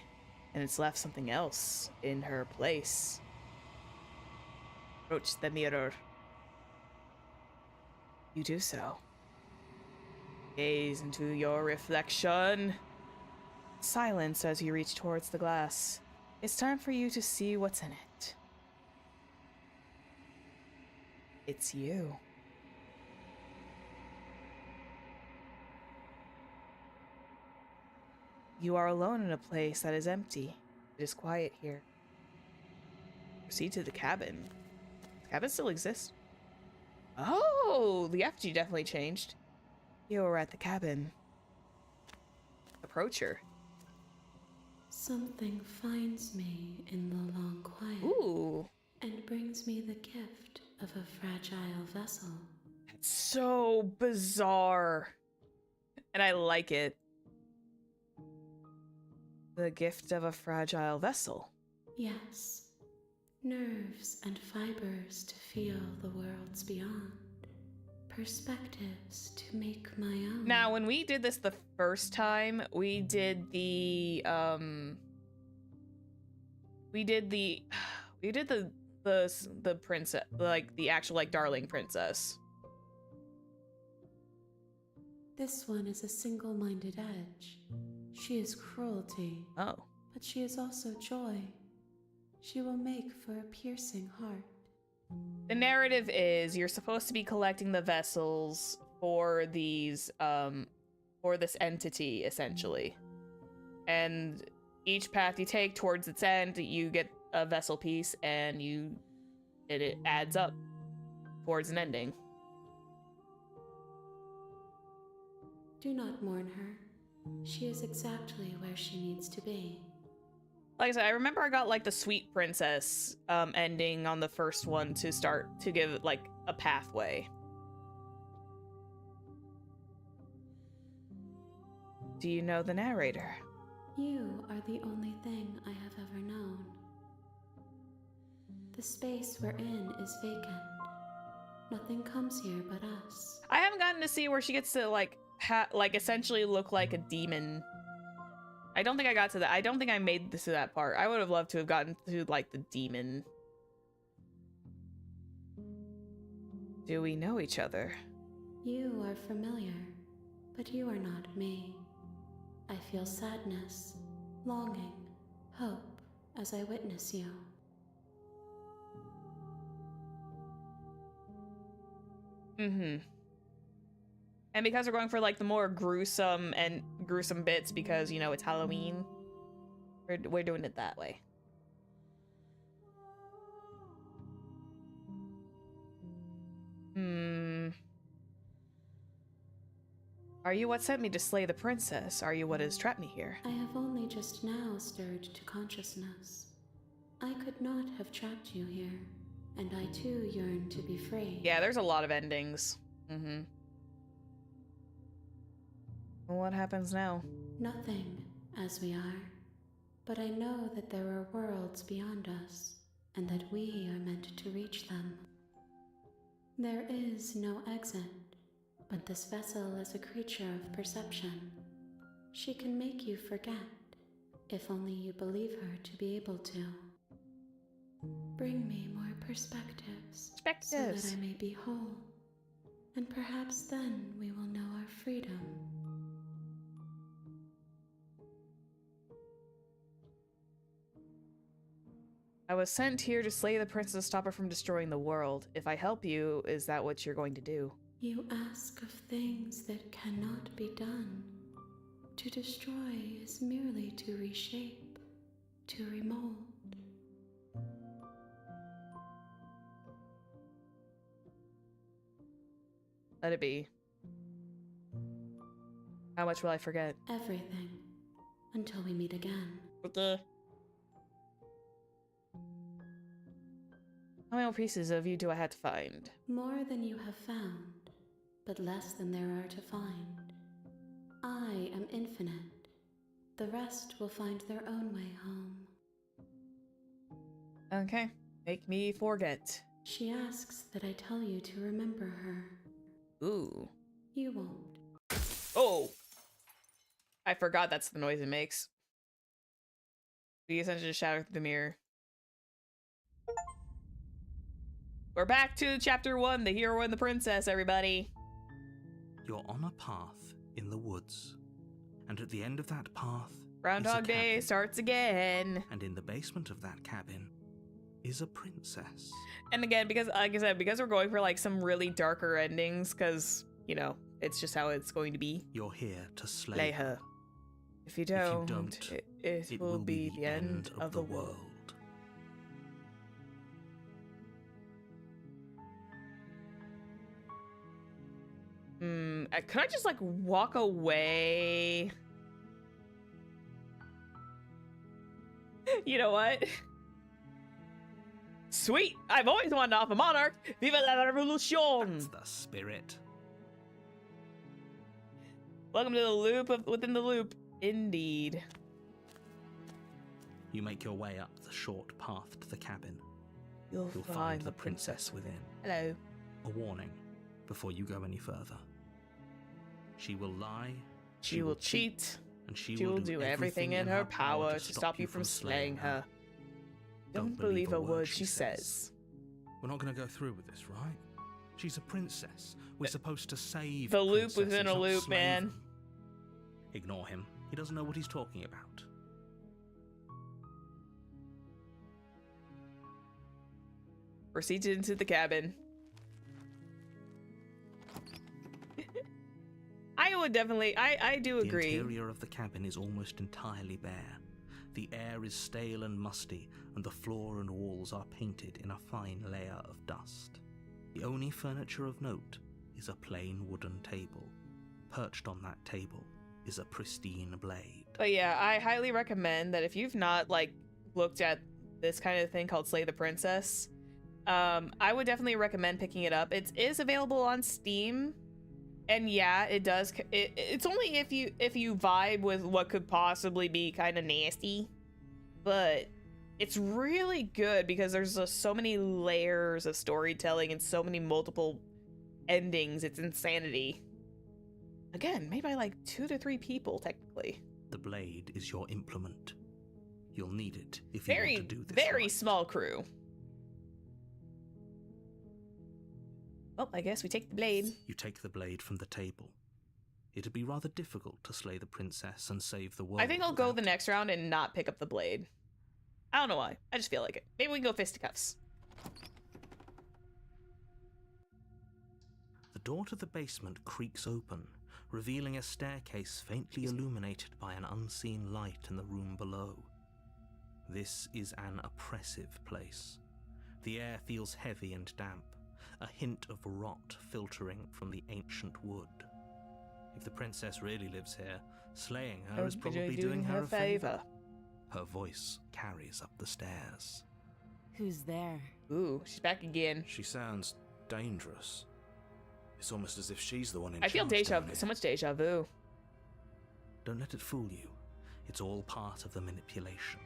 and it's left something else in her place. Approach the mirror. You do so. Gaze into your reflection. Silence as you reach towards the glass. It's time for you to see what's in it. It's you. You are alone in a place that is empty. It is quiet here. Proceed to the cabin. The cabin still exists. Oh, the effigy definitely changed. You are at the cabin. Approach her. Something finds me in the long quiet. Ooh. And brings me the gift of a fragile vessel. That's so bizarre. And I like it. The gift of a fragile vessel. Yes. Nerves and fibers to feel the worlds beyond. Perspectives to make my own. Now, when we did this the first time, we did the princess, like the actual like darling princess. This one is a single-minded edge. She is cruelty. Oh. But she is also joy. She will make for a piercing heart. The narrative is you're supposed to be collecting the vessels for these for this entity essentially. And each path you take towards its end, you get a vessel piece and it adds up towards an ending. Do not mourn her. She is exactly where she needs to be. Like I said, I remember I got like the Sweet Princess ending on the first one to start to give it like a pathway. Do you know the narrator? You are the only thing I have ever known. The space we're in is vacant. Nothing comes here but us. I haven't gotten to see where she gets to like essentially look like a demon. I don't think I got to that. I don't think I made this to that part. I would have loved to have gotten to like the demon. Do we know each other? You are familiar, but you are not me. I feel sadness, longing, hope as I witness you. Mm-hmm. And because we're going for like the more gruesome bits because, you know, it's Halloween, we're doing it that way. Are you what sent me to slay the princess? Are you what has trapped me here? I have only just now stirred to consciousness. I could not have trapped you here, and I too yearn to be free. Yeah, there's a lot of endings. Mm-hmm. What happens now? Nothing, as we are. But I know that there are worlds beyond us, and that we are meant to reach them. There is no exit, but this vessel is a creature of perception. She can make you forget, if only you believe her to be able to. Bring me more perspectives, so that I may be whole, and perhaps then we will know our freedom. I was sent here to slay the princess, stop her from destroying the world. If I help you, is that what you're going to do? You ask of things that cannot be done. To destroy is merely to reshape, to remold. Let it be. How much will I forget? Everything. Until we meet again. Okay. How many more pieces of you do I have to find? More than you have found, but less than there are to find. I am infinite. The rest will find their own way home. Okay. Make me forget. She asks that I tell you to remember her. Ooh. You won't. Oh! I forgot that's the noise it makes. We essentially just shatter the mirror. We're back to chapter 1, the hero and the princess, everybody. You're on a path in the woods, and at the end of that path Groundhog is a Day cabin. starts again. And in the basement of that cabin is a princess. And again, because like I said, because we're going for like some really darker endings, because, you know, it's just how it's going to be. You're here to slay Slay her. If you don't, don't, it will be the end of the world. Could I just like walk away? You know what? Sweet! I've always wanted to off a monarch! Viva la revolution! That's the spirit. Welcome to the loop of within the loop. Indeed. You make your way up the short path to the cabin. You'll find the princess within. Hello. A warning before you go any further. She will lie, She will cheat. and she will do everything in her power to stop you from slaying her. Don't believe a word she says. We're not going to go through with this, right? She's a princess. We're supposed to save The loop princesses, within a not loop, slay man. them. Ignore him. He doesn't know what he's talking about. Proceeds into the cabin. I would definitely, I do agree. The interior of the cabin is almost entirely bare. The air is stale and musty, and the floor and walls are painted in a fine layer of dust. The only furniture of note is a plain wooden table. Perched on that table is a pristine blade. But yeah, I highly recommend that if you've not like looked at this kind of thing called Slay the Princess, I would definitely recommend picking it up. It is available on Steam. And yeah, it does. It's only if you vibe with what could possibly be kind of nasty, but it's really good because there's just so many layers of storytelling and so many multiple endings. It's insanity. Again, made by like 2 to 3 people technically. The blade is your implement. You'll need it if you Very, want to do this. very right. small crew. Well, I guess we take the blade. You take the blade from the table. It'd be rather difficult to slay the princess and save the world. I think I'll go the without next round and not pick up the blade. I don't know why. I just feel like it. Maybe we can go fisticuffs. The door to the basement creaks open, revealing a staircase faintly illuminated by an unseen light in the room below. This is an oppressive place. The air feels heavy and damp, a hint of rot filtering from the ancient wood. If the princess really lives here, slaying her is probably doing her a favor. Her voice carries up the stairs. Who's there? Ooh, she's back again. She sounds dangerous. It's almost as if she's the one in I feel charge down here. so much deja vu. Don't let it fool you. It's all part of the manipulation.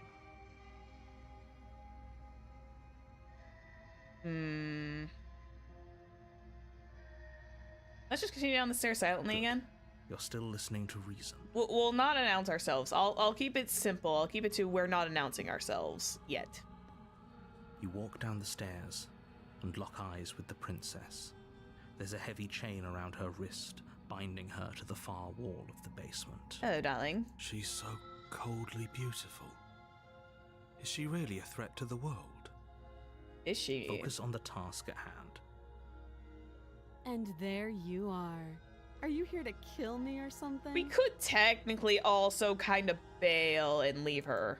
Let's just continue down the stairs silently again. You're still listening to reason. We'll not announce ourselves. I'll keep it simple. I'll keep it to we're not announcing ourselves yet. You walk down the stairs and lock eyes with the princess. There's a heavy chain around her wrist, binding her to the far wall of the basement. Hello, darling. She's so coldly beautiful. Is she really a threat to the world? Is she? Focus on the task at hand. And there you are. Are you here to kill me or something? We could technically also kind of bail and leave her.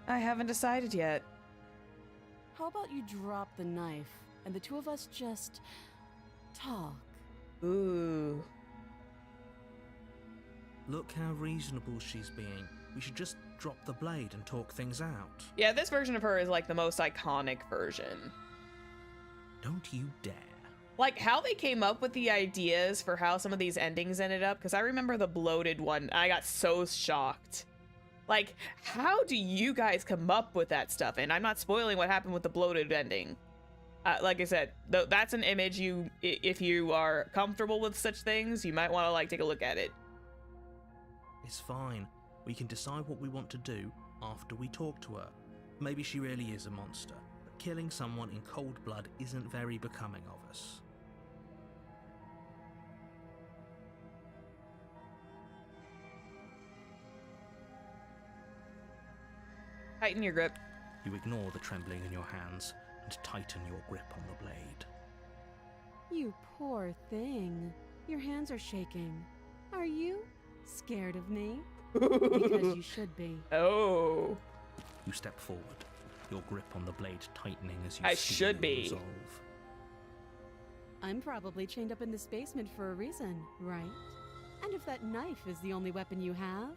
I haven't decided yet. How about you drop the knife and the two of us just talk? Ooh. Look how reasonable she's being. We should just drop the blade and talk things out. Yeah, this version of her is like the most iconic version. Don't you dare. Like, how they came up with the ideas for how some of these endings ended up, because I remember the bloated one. I got so shocked. Like, how do you guys come up with that stuff? And I'm not spoiling what happened with the bloated ending. Like I said, that's an image if you are comfortable with such things, you might want to, like, take a look at it. It's fine. We can decide what we want to do after we talk to her. Maybe she really is a monster, but killing someone in cold blood isn't very becoming of us. Tighten your grip. You ignore the trembling in your hands and tighten your grip on the blade. You poor thing. Your hands are shaking. Are you scared of me? Because you should be. Oh. You step forward, your grip on the blade tightening as you I feel should your be. resolve. I'm probably chained up in this basement for a reason, right? And if that knife is the only weapon you have,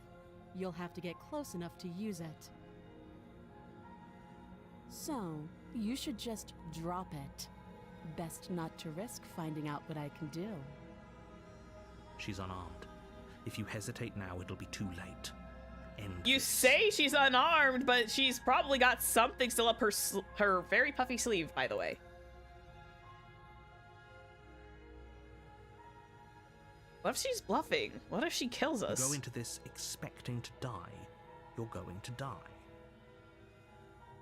you'll have to get close enough to use it. So, you should just drop it. Best not to risk finding out what I can do. She's unarmed. If you hesitate now, it'll be too late. End You this. say she's unarmed, but she's probably got something still up her very puffy sleeve, by the way. What if she's bluffing? What if she kills us? You go into this expecting to die. You're going to die.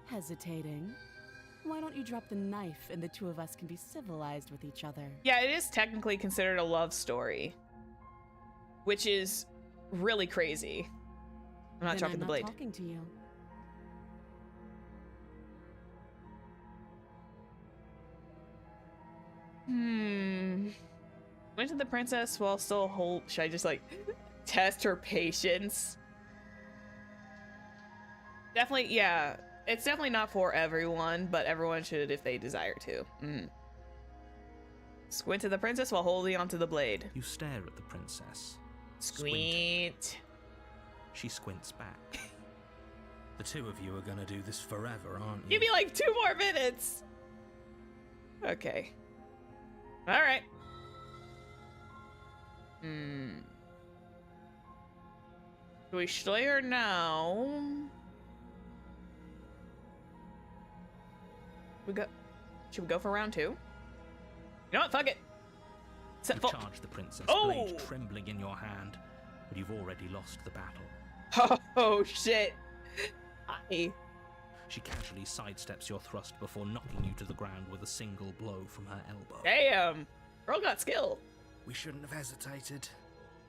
Hesitating? Why don't you drop the knife and the two of us can be civilized with each other? Yeah, it is technically considered a love story, which is really crazy. I'm not Then dropping I'm the not blade. talking to you. Went to the princess while still hold. Should I just, like, test her patience? Definitely, yeah. It's definitely not for everyone, but everyone should if they desire to. Squint to the princess while holding onto the blade. You stare at the princess. Squint. She squints back. The two of you are gonna do this forever, aren't you? Give me like 2 more minutes. Okay. All right. Do we slay her now? Should we go for round 2? You know what? Fuck it. You charge the princess, blade trembling in your hand, but you've already lost the battle. Oh shit. Hi. She casually sidesteps your thrust before knocking you to the ground with a single blow from her elbow. Damn. Girl got skill. We shouldn't have hesitated.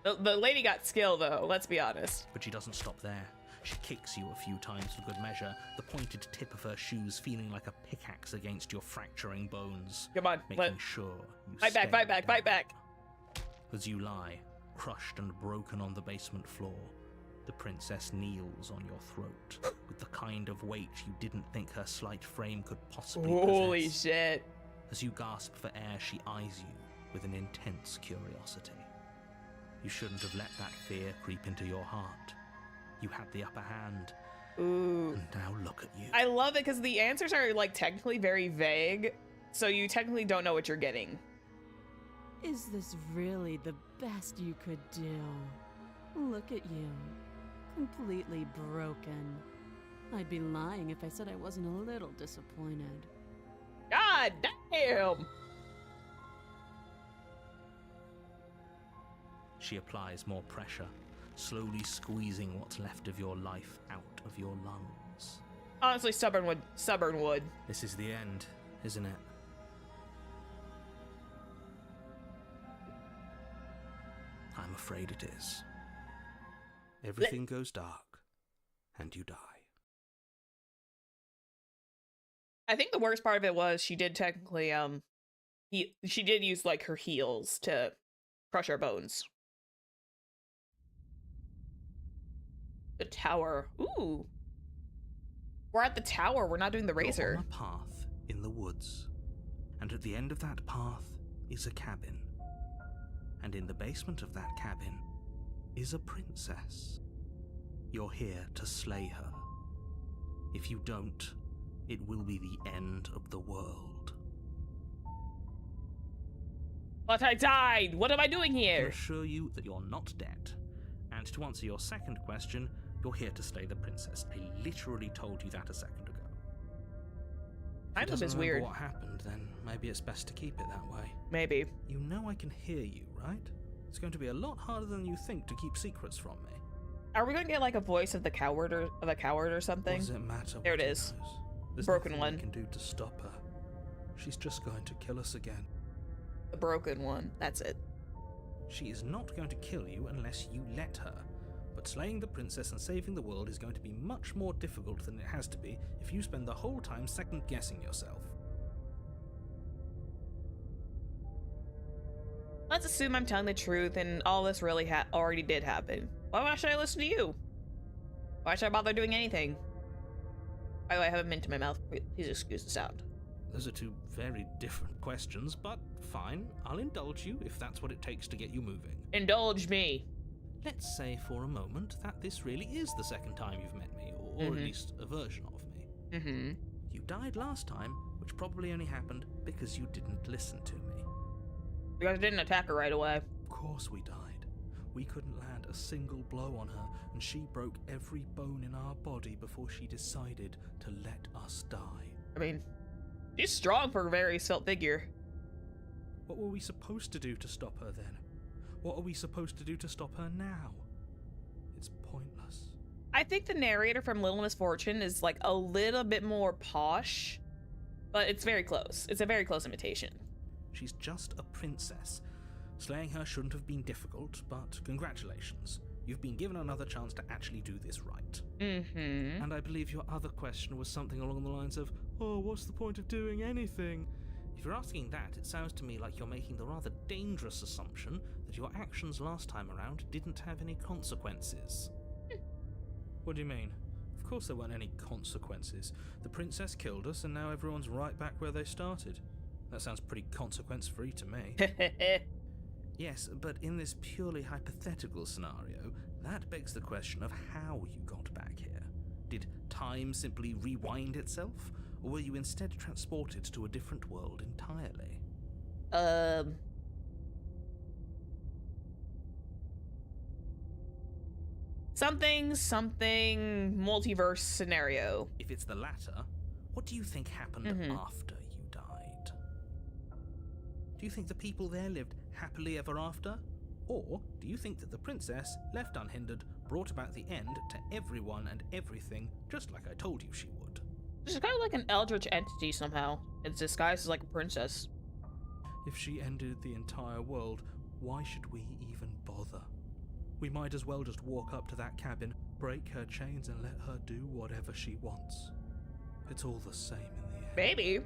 The lady got skill though, let's be honest. But she doesn't stop there. She kicks you a few times for good measure, the pointed tip of her shoes feeling like a pickaxe against your fracturing bones. Come on, making sure you fight back, fight back, fight back. As you lie, crushed and broken on the basement floor, the princess kneels on your throat with the kind of weight you didn't think her slight frame could possibly possess. Holy shit. As you gasp for air, she eyes you with an intense curiosity. You shouldn't have let that fear creep into your heart. You had the upper hand. Ooh. And now look at you. I love it because the answers are like technically very vague, so you technically don't know what you're getting. Is this really the best you could do? Look at you. Completely broken. I'd be lying if I said I wasn't a little disappointed. God damn! She applies more pressure, slowly squeezing what's left of your life out of your lungs. Honestly, stubborn wood. This is the end, isn't it? I'm afraid it is. Everything goes dark, and you die. I think the worst part of it was she did technically, she did use like her heels to crush our bones. The tower. Ooh. We're at the tower. We're not doing the razor. You're on a path in the woods, and at the end of that path is a cabin. And in the basement of that cabin is a princess. You're here to slay her. If you don't, it will be the end of the world. But I died! What am I doing I here? assure you that you're not dead. And to answer your second question, you're here to slay the princess. I literally told you that a second ago. Time loop is weird. What happened, then maybe it's best to keep it that way. Maybe. You know I can hear you, right? It's going to be a lot harder than you think to keep secrets from me. Are we going to get like a voice of the coward or something? What does it matter? There it what he is. knows? There's Broken nothing one. we can do to stop her. She's just going to kill us again. The broken one. That's it. She is not going to kill you unless you let her. But slaying the princess and saving the world is going to be much more difficult than it has to be if you spend the whole time second-guessing yourself. Let's assume I'm telling the truth and all this really already did happen. Why should I listen to you? Why should I bother doing anything? By the way, I have a mint in my mouth. Please excuse the sound. Those are two very different questions, but fine. I'll indulge you if that's what it takes to get you moving. Indulge me. Let's say for a moment that this really is the second time you've met me, or at least a version of me. Mm-hmm. You died last time, which probably only happened because you didn't listen to me. You guys didn't attack her right away. Of course we died. We couldn't land a single blow on her, and she broke every bone in our body before she decided to let us die. I mean, she's strong for a very svelte figure. What were we supposed to do to stop her then? What are we supposed to do to stop her now? It's pointless. I think the narrator from Little Misfortune is like a little bit more posh, but it's very close. It's a very close imitation. She's just a princess. Slaying her shouldn't have been difficult, but congratulations. You've been given another chance to actually do this right. Mm-hmm. And I believe your other question was something along the lines of, oh, what's the point of doing anything? If you're asking that, it sounds to me like you're making the rather dangerous assumption that your actions last time around didn't have any consequences. What do you mean? Of course there weren't any consequences. The princess killed us and now everyone's right back where they started. That sounds pretty consequence-free to me. Yes, but in this purely hypothetical scenario, that begs the question of how you got back here. Did time simply rewind itself? Or were you instead transported to a different world entirely? Something multiverse scenario. If it's the latter, what do you think happened after you died? Do you think the people there lived happily ever after? Or do you think that the princess, left unhindered, brought about the end to everyone and everything, just like I told you she would? She's kind of like an eldritch entity somehow. It's disguised as like a princess. If she ended the entire world, why should we even bother? We might as well just walk up to that cabin, break her chains and let her do whatever she wants. It's all the same in the end. Maybe.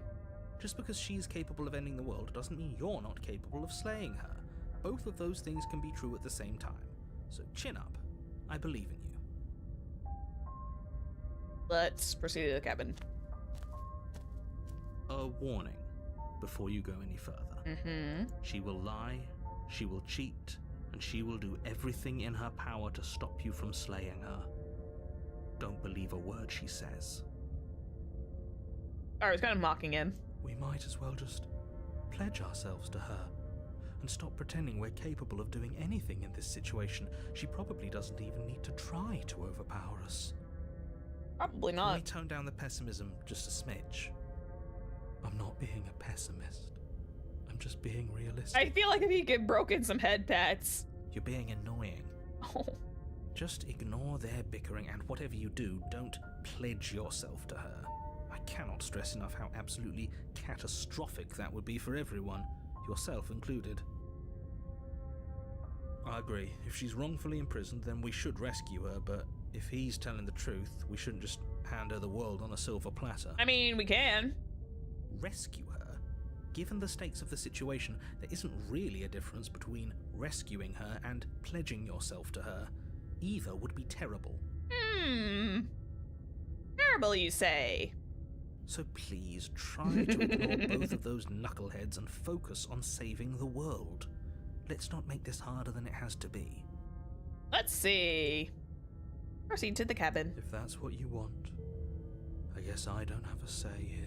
Just because she's capable of ending the world doesn't mean you're not capable of slaying her. Both of those things can be true at the same time. So chin up. I believe in you. Let's proceed to the cabin. A warning before you go any further. She will lie, she will cheat, and she will do everything in her power to stop you from slaying her. Don't believe a word she says. I was kind of mocking him. We might as well just pledge ourselves to her and stop pretending we're capable of doing anything in this situation. She probably doesn't even need to try to overpower us. Probably Can we not. tone down the pessimism just a smidge? I'm not being a pessimist. I'm just being realistic. I feel like if he get broken some head pats. You're being annoying. Oh. Just ignore their bickering, and whatever you do, don't pledge yourself to her. I cannot stress enough how absolutely catastrophic that would be for everyone, yourself included. I agree. If she's wrongfully imprisoned, then we should rescue her, but if he's telling the truth, we shouldn't just hand her the world on a silver platter. I mean, we can. Rescue her? Given the stakes of the situation, there isn't really a difference between rescuing her and pledging yourself to her. Either would be terrible. Terrible, you say? So please try to ignore both of those knuckleheads and focus on saving the world. Let's not make this harder than it has to be. Let's see. Proceed to the cabin. If that's what you want, I guess I don't have a say here.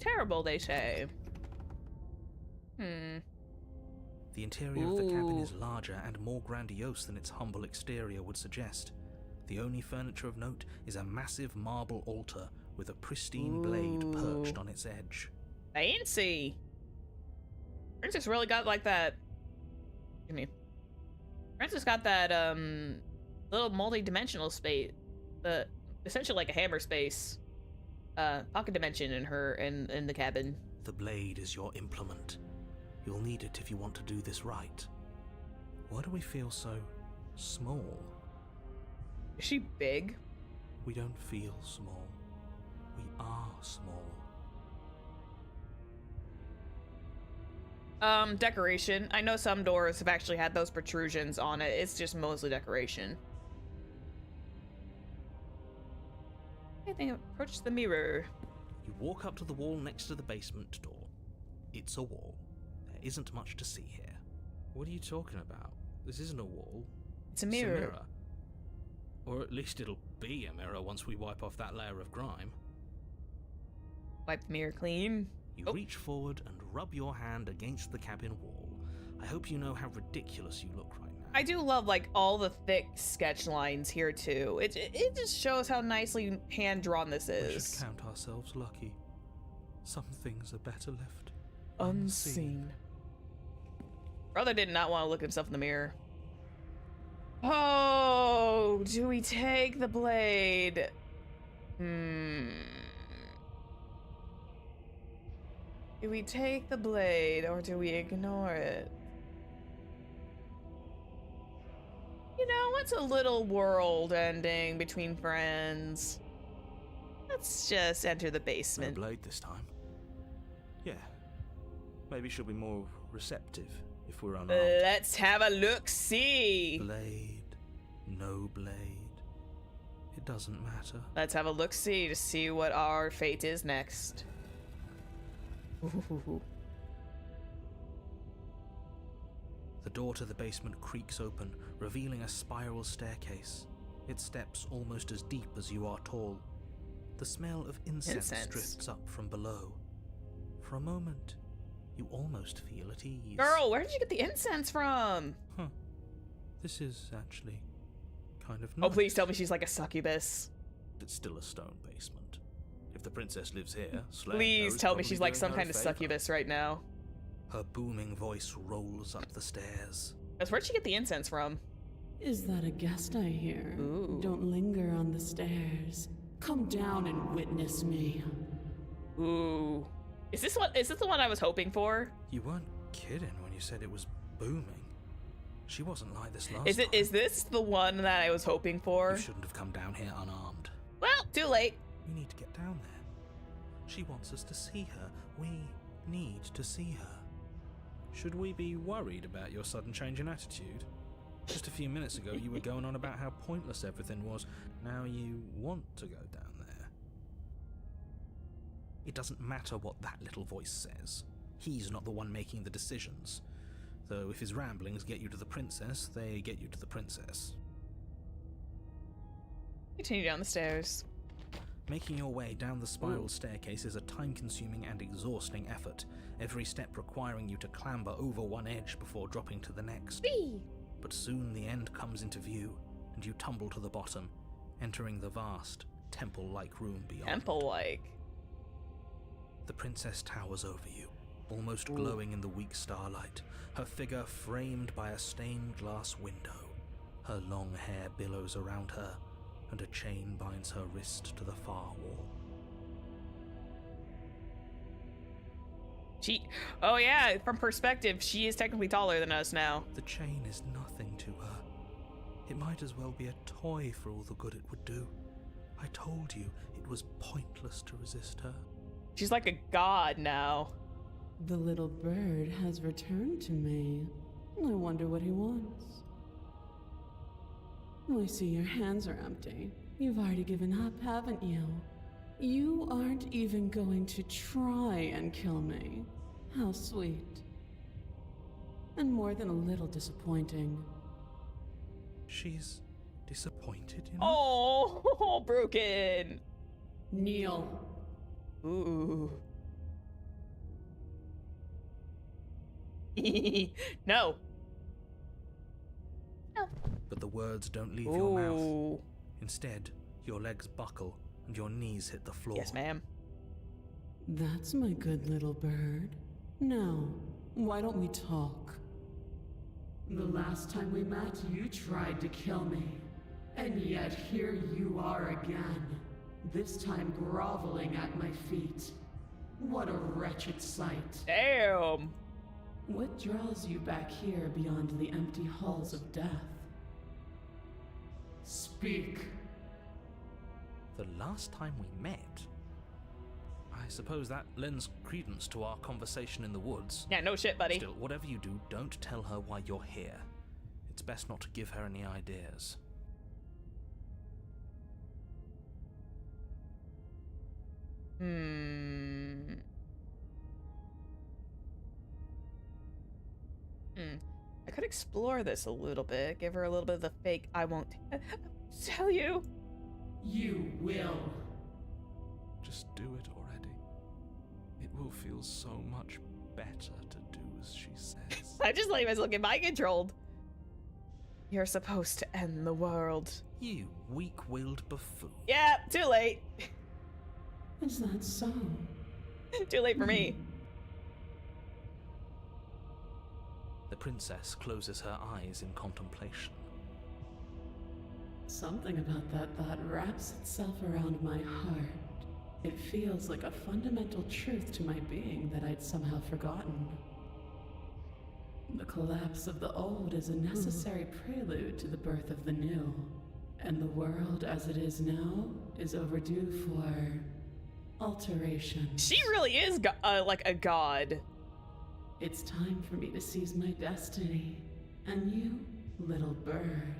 Terrible, they say. The interior of the cabin is larger and more grandiose than its humble exterior would suggest. The only furniture of note is a massive marble altar with a pristine blade perched on its edge. Fancy. Princess really got like that. Excuse me. Princess got that little multi-dimensional space, essentially like a hammer space, pocket dimension in the cabin. The blade is your implement. You'll need it if you want to do this right. Why do we feel so small? Is she big? We don't feel small. We are small. Decoration. I know some doors have actually had those protrusions on it. It's just mostly decoration. I think approach the mirror. You walk up to the wall next to the basement door. It's a wall. There isn't much to see here. What are you talking about? This isn't a wall. It's a mirror. It's a mirror. Or at least it'll be a mirror once we wipe off that layer of grime. Wipe the mirror clean. You reach forward and rub your hand against the cabin wall. I hope you know how ridiculous you look right now. I do love like all the thick sketch lines here too. It just shows how nicely hand drawn this We is. should count ourselves lucky. Some things are better left Unseen. Brother did not want to look himself in the mirror. Oh, do we take the blade? Do we take the blade or do we ignore it? You know, what's a little world ending between friends? Let's just enter the No basement. blade this time. Yeah. Maybe she'll be more receptive if we're unarmed. Let's have a look-see. Blade. No blade. It doesn't matter. Let's have a look-see to see what our fate is next. Ooh. The door to the basement creaks open, revealing a spiral staircase. Its steps almost as deep as you are tall. The smell of incense drifts up from below. For a moment, you almost feel at ease. Girl, where did you get the incense from? Huh. This is actually kind of Oh, nice. please tell me she's like a succubus. It's still a stone basement. If the princess lives here, slaying her Please is tell me probably she's like doing some her kind a of favor. succubus right now. Her booming voice rolls up the stairs. That's where'd she get the incense from? Is that a guest I hear? Ooh. Don't linger on the stairs. Come down and witness me. Ooh. Is this the one I was hoping for? You weren't kidding when you said it was booming. She wasn't like this last Is time. this the one that I was hoping for? You shouldn't have come down here unarmed. Well, too late. We need to get down there. She wants us to see her. We need to see her. Should we be worried about your sudden change in attitude? Just a few minutes ago, you were going on about how pointless everything was. Now you want to go down there. It doesn't matter what that little voice says. He's not the one making the decisions. Though if his ramblings get you to the princess, they get you to the princess. Continue down the stairs. Making your way down the spiral staircase is a time-consuming and exhausting effort, every step requiring you to clamber over one edge before dropping to the next. Whee! But soon the end comes into view, and you tumble to the bottom, entering the vast, temple-like room beyond. Temple-like. The princess towers over you, almost glowing in the weak starlight, her figure framed by a stained glass window. Her long hair billows around her, and a chain binds her wrist to the far wall. Oh yeah, from perspective, she is technically taller than us now. The chain is nothing to her. It might as well be a toy for all the good it would do. I told you it was pointless to resist her. She's like a god now. The little bird has returned to me. I wonder what he wants. I see your hands are empty. You've already given up, haven't you? You aren't even going to try and kill me. How sweet. And more than a little disappointing. She's disappointed, you know? Oh, broken. Kneel. Ooh. No. But the words don't leave your mouth. Ooh. Instead, your legs buckle and your knees hit the floor. Yes, ma'am. That's my good little bird. Now, why don't we talk? The last time we met, you tried to kill me. And yet here you are again. This time groveling at my feet. What a wretched sight. Damn. What draws you back here beyond the empty halls of death? Speak. The last time we met? I suppose that lends credence to our conversation in the woods. Yeah, no shit, buddy. Still, whatever you do, don't tell her why you're here. It's best not to give her any ideas. I could explore this a little bit. Give her a little bit of the fake, I won't tell you. You will. Just do it already. It will feel so much better to do as she says. I just let myself get mind controlled. You're supposed to end the world. You weak-willed buffoon. Yeah, too late. Is that so? Too late for me. The princess closes her eyes in contemplation. Something about that thought wraps itself around my heart. It feels like a fundamental truth to my being that I'd somehow forgotten. The collapse of the old is a necessary prelude to the birth of the new. And the world as it is now is overdue for alteration. She really is like a god. It's time for me to seize my destiny. And you, little bird,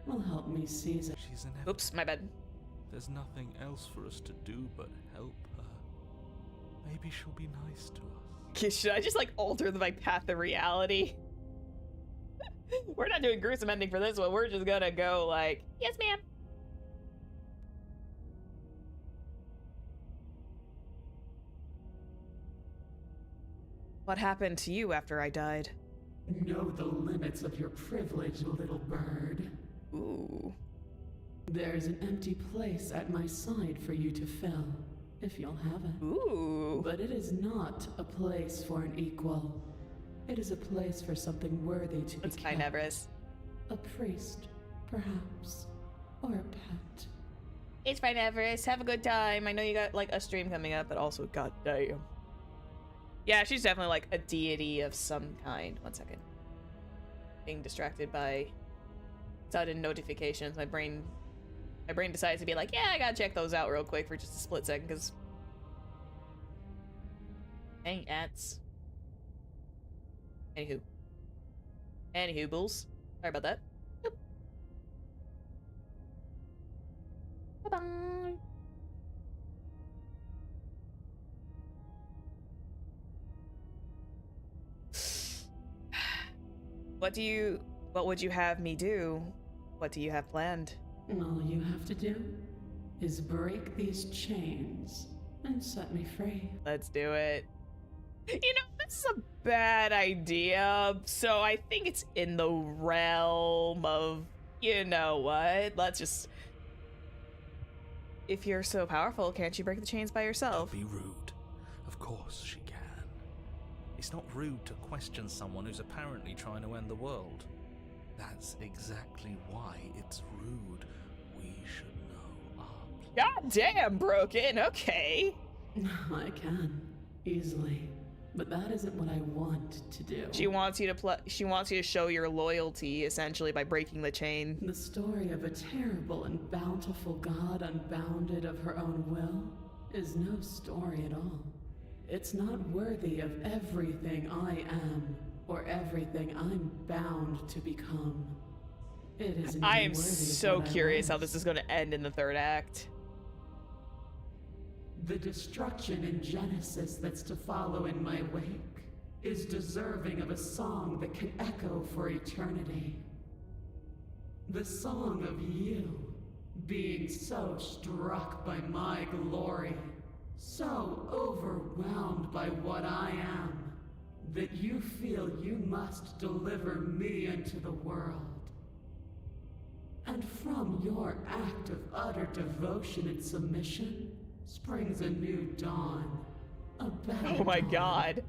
will help me seize it. She's inevitable. Oops, my bad. There's nothing else for us to do but help her. Maybe she'll be nice to us. Should I just like alter my path of reality? We're not doing gruesome ending for this one. We're just gonna go like, yes, ma'am. What happened to you after I died? Know the limits of your privilege, little bird. Ooh. There's an empty place at my side for you to fill, if you'll have it. Ooh. But it is not a place for an equal. It is a place for something worthy to be That's kind kept. Everest. A priest, perhaps, or a pet. It's fine, Everest. Have a good time. I know you got like a stream coming up, but also goddamn. Yeah, she's definitely like a deity of some kind. 1 second. Being distracted by sudden notifications. My brain decides to be like, yeah, I gotta check those out real quick for just a split second, because dang ants. Anywho, bulls. Sorry about that. Yep. Bye-bye. What would you have me do? What do you have planned? All you have to do is break these chains and set me free. Let's do it. You know, this is a bad idea, so I think it's in the realm of, you know what, let's just... If you're so powerful, can't you break the chains by yourself? Don't be rude. Of course she can. It's not rude to question someone who's apparently trying to end the world. That's exactly why it's rude. We should know our God damn, Broken, okay. I can, easily. But that isn't what I want to do. She wants you to show your loyalty, essentially, by breaking the chain. The story of a terrible and bountiful god unbounded of her own will is no story at all. It's not worthy of everything I am, or everything I'm bound to become. It isn't I even am worthy of so what I curious how was. this is going to end in the third act. The destruction in Genesis that's to follow in my wake is deserving of a song that can echo for eternity. The song of you, being so struck by my glory, so overwhelmed by what I am, that you feel you must deliver me into the world. And from your act of utter devotion and submission springs a new dawn. A better Oh my dawn. god.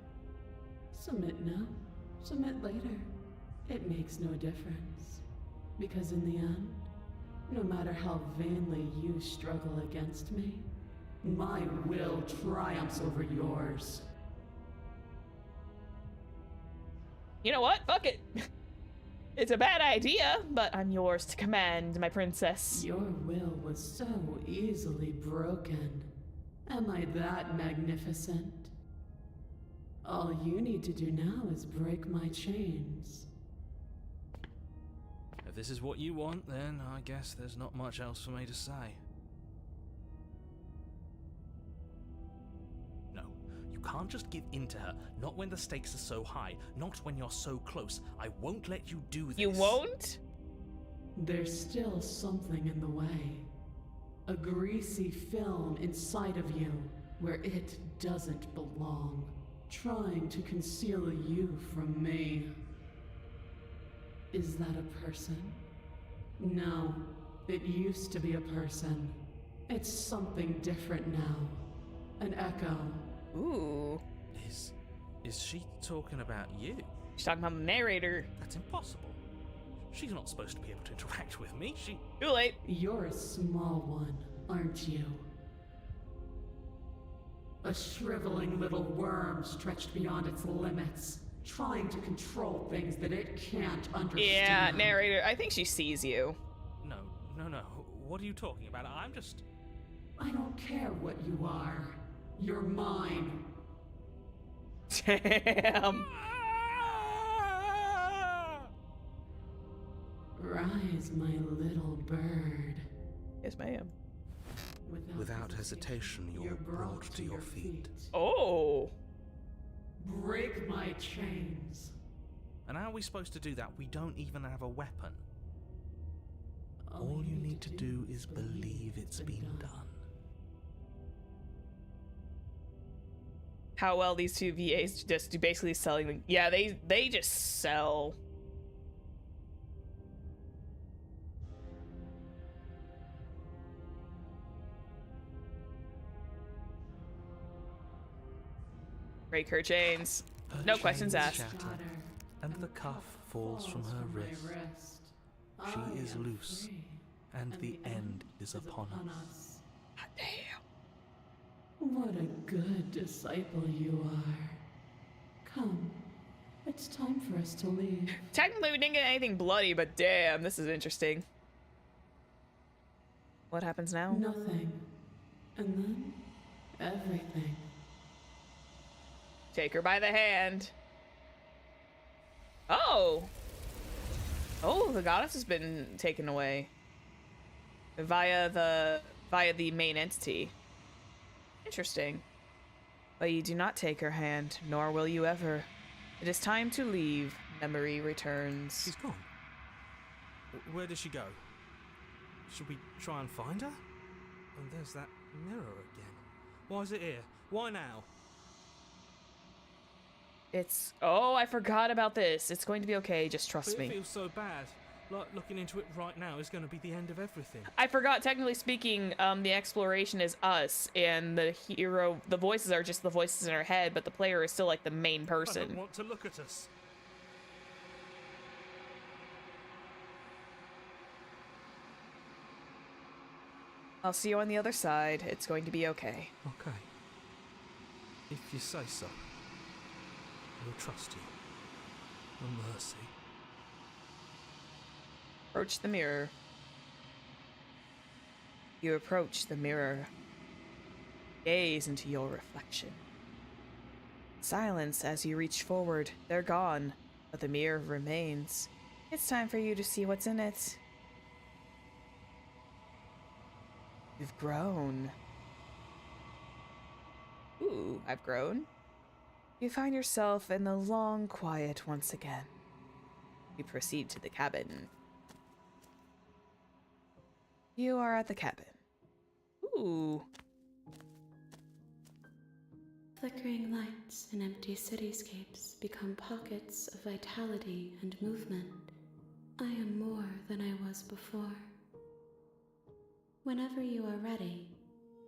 Submit now, submit later. It makes no difference. Because in the end, no matter how vainly you struggle against me, my will triumphs over yours. You know what? Fuck it. It's a bad idea, but I'm yours to command, my princess. Your will was so easily broken. Am I that magnificent? All you need to do now is break my chains. If this is what you want, then I guess there's not much else for me to say. No, you can't just give in to her. Not when the stakes are so high. Not when you're so close. I won't let you do this. You won't? There's still something in the way. A greasy film inside of you where it doesn't belong. Trying to conceal you from me. Is that a person? No, it used to be a person. It's something different now. An echo. Ooh. Is she talking about you? She's talking about the narrator. That's impossible. She's not supposed to be able to interact with me. Too late. You're a small one, aren't you? A shriveling little worm stretched beyond its limits, trying to control things that it can't understand. Yeah, narrator, I think she sees you. No. What are you talking about? I'm just... I don't care what you are. You're mine. Damn. Rise, my little bird. Yes, ma'am. Without hesitation, you're brought to your feet. Oh. Break my chains. And how are we supposed to do that? We don't even have a weapon. All you need to do is believe it's been done. How well these two VAs just do basically selling. Yeah, they just sell. Break her chains. Her No questions chains asked. shatter, and the cuff falls from her wrist. She is loose, and the end is upon us. God damn. What a good disciple you are. Come, it's time for us to leave. Technically, we didn't get anything bloody, but damn, this is interesting. What happens now? Nothing. And then, everything. Take her by the hand. Oh! Oh, the goddess has been taken away. Via the main entity. Interesting. But you do not take her hand, nor will you ever. It is time to leave. Memory returns. She's gone. Where did she go? Should we try and find her? And there's that mirror again. Why is it here? Why now? It's... Oh, I forgot about this. It's going to be okay. Just trust me. It feels so bad. Like, looking into it right now is going to be the end of everything. I forgot, technically speaking, the exploration is us, and the hero... The voices are just the voices in our head, but the player is still, like, the main I person. don't want to look at us. I'll see you on the other side. It's going to be okay. Okay. If you say so. We'll trust you. No mercy. Approach the mirror. You approach the mirror. Gaze into your reflection. Silence as you reach forward. They're gone, but the mirror remains. It's time for you to see what's in it. You've grown. Ooh, I've grown. You find yourself in the long quiet once again. You proceed to the cabin. You are at the cabin. Ooh. Flickering lights and empty cityscapes become pockets of vitality and movement. I am more than I was before. Whenever you are ready,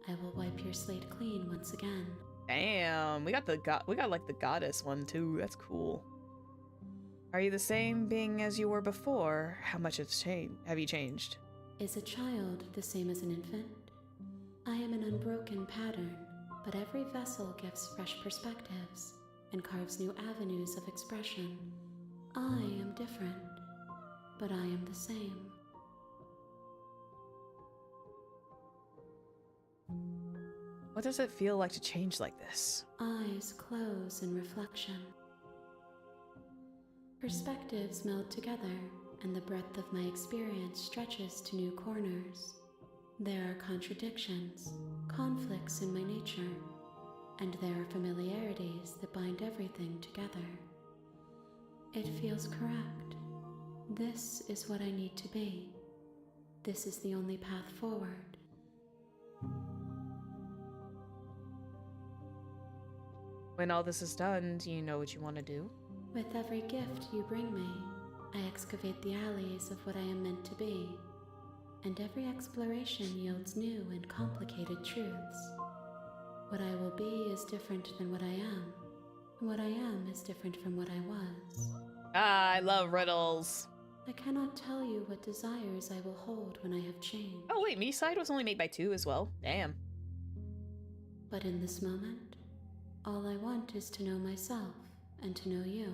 I will wipe your slate clean once again. Damn, we got like the goddess one too. That's cool. Are you the same being as you were before? How much have you changed? Is a child the same as an infant? I am an unbroken pattern, but every vessel gives fresh perspectives and carves new avenues of expression. I am different, but I am the same. What does it feel like to change like this? Eyes close in reflection. Perspectives meld together, and the breadth of my experience stretches to new corners. There are contradictions, conflicts in my nature, and there are familiarities that bind everything together. It feels correct. This is what I need to be. This is the only path forward. When all this is done, do you know what you want to do? With every gift you bring me, I excavate the alleys of what I am meant to be, and every exploration yields new and complicated truths. What I will be is different than what I am, and what I am is different from what I was. Ah, I love riddles. I cannot tell you what desires I will hold when I have changed. Oh wait, Me-Side was only made by 2 as well. Damn. But in this moment, all I want is to know myself and to know you.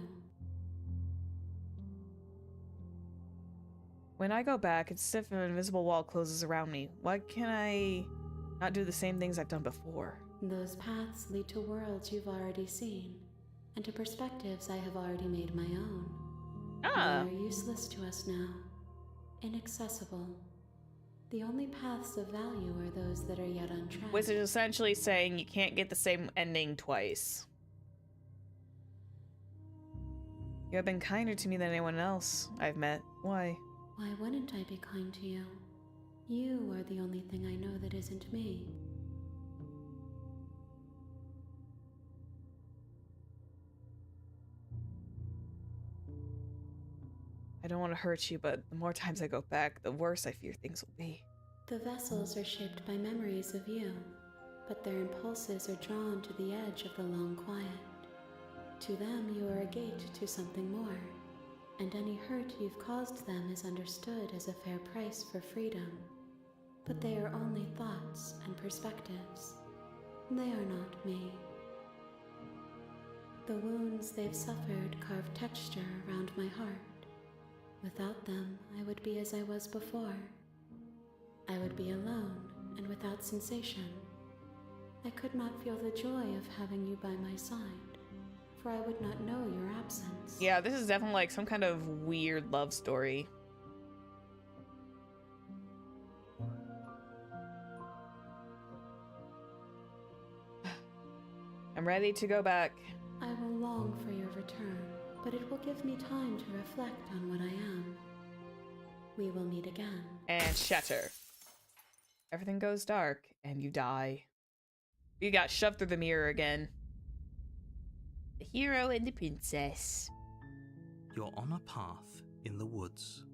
When I go back, it's as if an invisible wall closes around me. Why can't I not do the same things I've done before? Those paths lead to worlds you've already seen, and to perspectives I have already made my own. Ah. They are useless to us now, inaccessible. The only paths of value are those that are yet untread. Which is essentially saying you can't get the same ending twice. You have been kinder to me than anyone else I've met. Why? Why wouldn't I be kind to you? You are the only thing I know that isn't me. I don't want to hurt you, but the more times I go back, the worse I fear things will be. The vessels are shaped by memories of you, but their impulses are drawn to the edge of the long quiet. To them, you are a gate to something more, and any hurt you've caused them is understood as a fair price for freedom. But they are only thoughts and perspectives. They are not me. The wounds they've suffered carve texture around my heart. Without them, I would be as I was before. I would be alone and without sensation. I could not feel the joy of having you by my side, for I would not know your absence. Yeah, this is definitely like some kind of weird love story. I'm ready to go back. I will long for your return, but it will give me time to reflect on what I am. We will meet again. And shatter. Everything goes dark, and you die. You got shoved through the mirror again. The hero and the princess. You're on a path in the woods,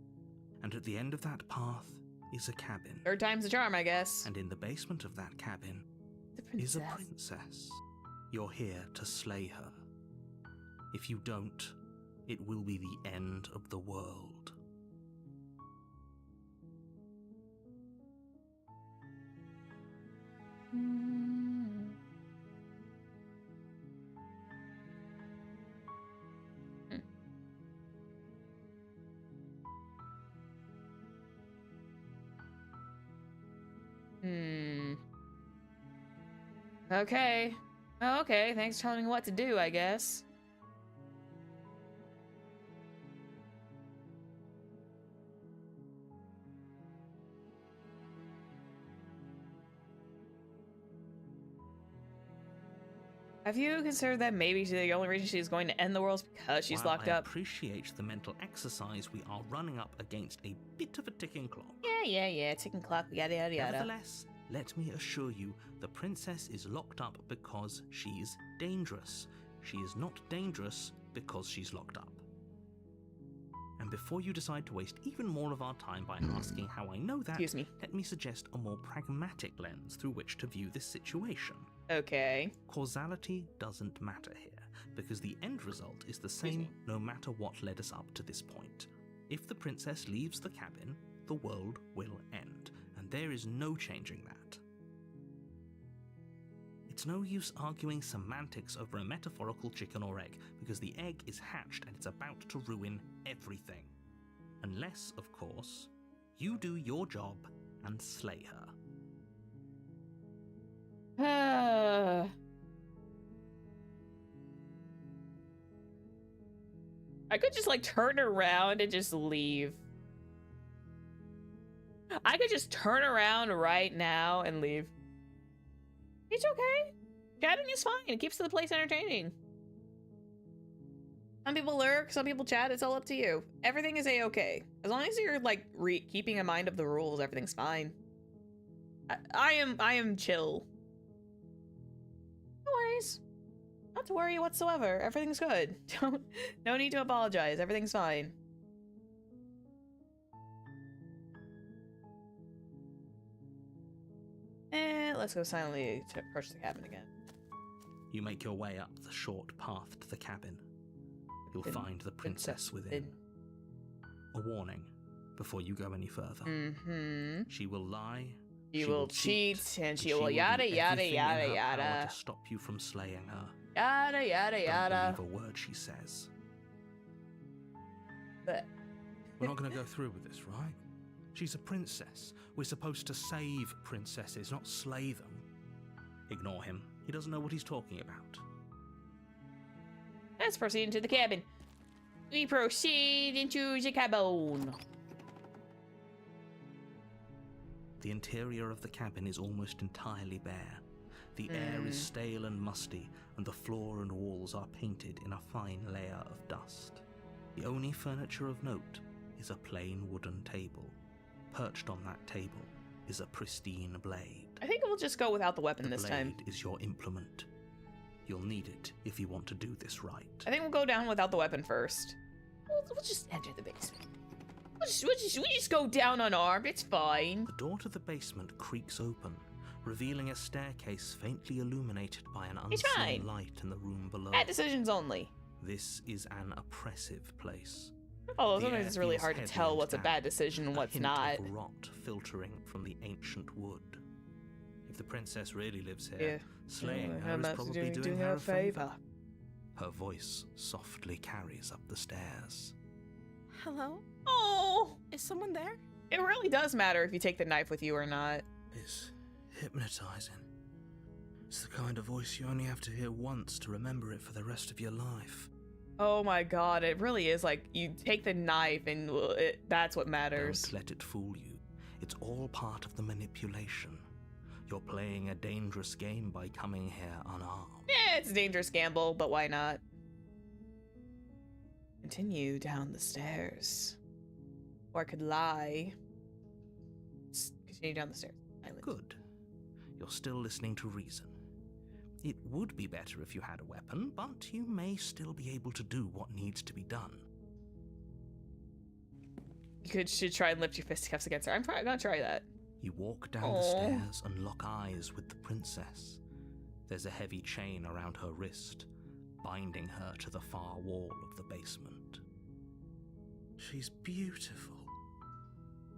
and at the end of that path is a cabin. 3rd time's the charm, I guess. And in the basement of that cabin The is a princess. You're here to slay her. If you don't, it will be the end of the world. Okay. Oh, okay, thanks for telling me what to do, I guess. Have you considered that maybe the only reason she's going to end the world is because she's While locked I up? appreciate the mental exercise, we are running up against a bit of a ticking clock. Yeah, ticking clock, yada yada yada. Nevertheless, Let me assure you, the princess is locked up because she's dangerous. She is not dangerous because she's locked up. And before you decide to waste even more of our time by asking how I know that, Excuse me. let me suggest a more pragmatic lens through which to view this situation. Okay. Causality doesn't matter here, because the end result is the same no matter what led us up to this point. If the princess leaves the cabin, the world will end, and there is no changing that. It's no use arguing semantics over a metaphorical chicken or egg, because the egg is hatched and it's about to ruin everything. Unless, of course, you do your job and slay her. I could just like turn around and just leave. I could just turn around right now and leave. It's okay. Chatting is fine. It keeps the place entertaining. Some people lurk, some people chat. It's all up to you. Everything is a-okay. As long as you're like keeping in mind of the rules, everything's fine. I am chill. No worries. Not to worry whatsoever. Everything's good. No need to apologize. Everything's fine. And let's go silently to approach the cabin again. You make your way up the short path to the cabin. You'll find the princess within. A warning before you go any further. Mm-hmm. She will lie. She will cheat, and she will do yada yada everything yada in her power yada. to stop you from slaying her. Yada yada Don't yada. believe a word she says. But We're not going to go through with this, right? She's a princess. We're supposed to save princesses, not slay them. Ignore him. He doesn't know what he's talking about. let's proceed into the cabin. We proceed into the cabin. The interior of the cabin is almost entirely bare. The air is stale and musty, and the floor and walls are painted in a fine layer of dust. The only furniture of note is a plain wooden table. Perched on that table is a pristine blade. I think we'll just go without the weapon this time. The blade is your implement. You'll need it if you want to do this right. I think we'll go down without the weapon first. We'll just enter the basement. We'll just go down unarmed. It's fine. The door to the basement creaks open, revealing a staircase faintly illuminated by an It's fine. unseen light in the room below. Bad decisions only. This is an oppressive place. Oh, The sometimes air it's really feels hard to heavy tell and what's a damp, bad decision and what's hint not. of rot filtering from the ancient wood. If the princess really lives here, Yeah. slaying How her is much probably doing her a favor. Her voice softly carries up the stairs. Hello? Oh, Is someone there? it really does matter if you take the knife with you or not. It's hypnotizing. It's the kind of voice you only have to hear once to remember it for the rest of your life. Oh my god, it really is like you take the knife and that's what matters. Don't let it fool you. It's all part of the manipulation. You're playing a dangerous game by coming here unarmed. Yeah, it's a dangerous gamble, but why not? Continue down the stairs. Or I could lie. Just continue down the stairs. Silent. Good. You're still listening to reason. It would be better if you had a weapon, but you may still be able to do what needs to be done. You should try and lift your fisticuffs against her. I'm gonna try that. You walk down the stairs and lock eyes with the princess. There's a heavy chain around her wrist, binding her to the far wall of the basement. She's beautiful.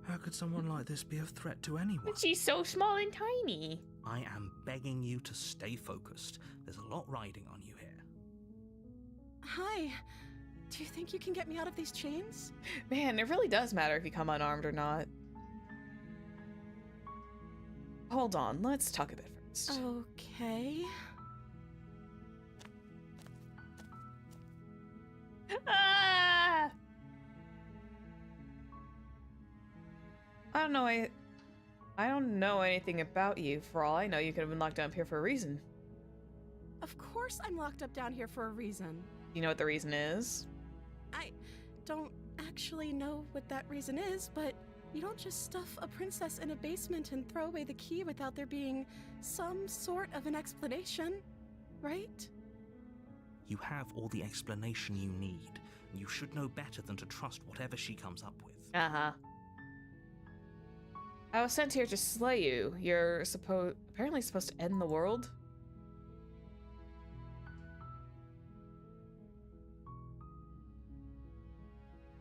How could someone like this be a threat to anyone? But she's so small and tiny. I am begging you to stay focused. There's a lot riding on you here. Hi. Do you think you can get me out of these chains? Man, it really does matter if you come unarmed or not. Hold on, let's talk a bit first. Okay. Ah! I don't know anything about you. For all I know, you could have been locked up here for a reason. Of course I'm locked up down here for a reason. You know what the reason is? I don't actually know what that reason is, but You don't just stuff a princess in a basement and throw away the key without there being some sort of an explanation, right? You have all the explanation you need. You should know better than to trust whatever she comes up with. Uh-huh. I was sent here to slay you. You're apparently supposed to end the world?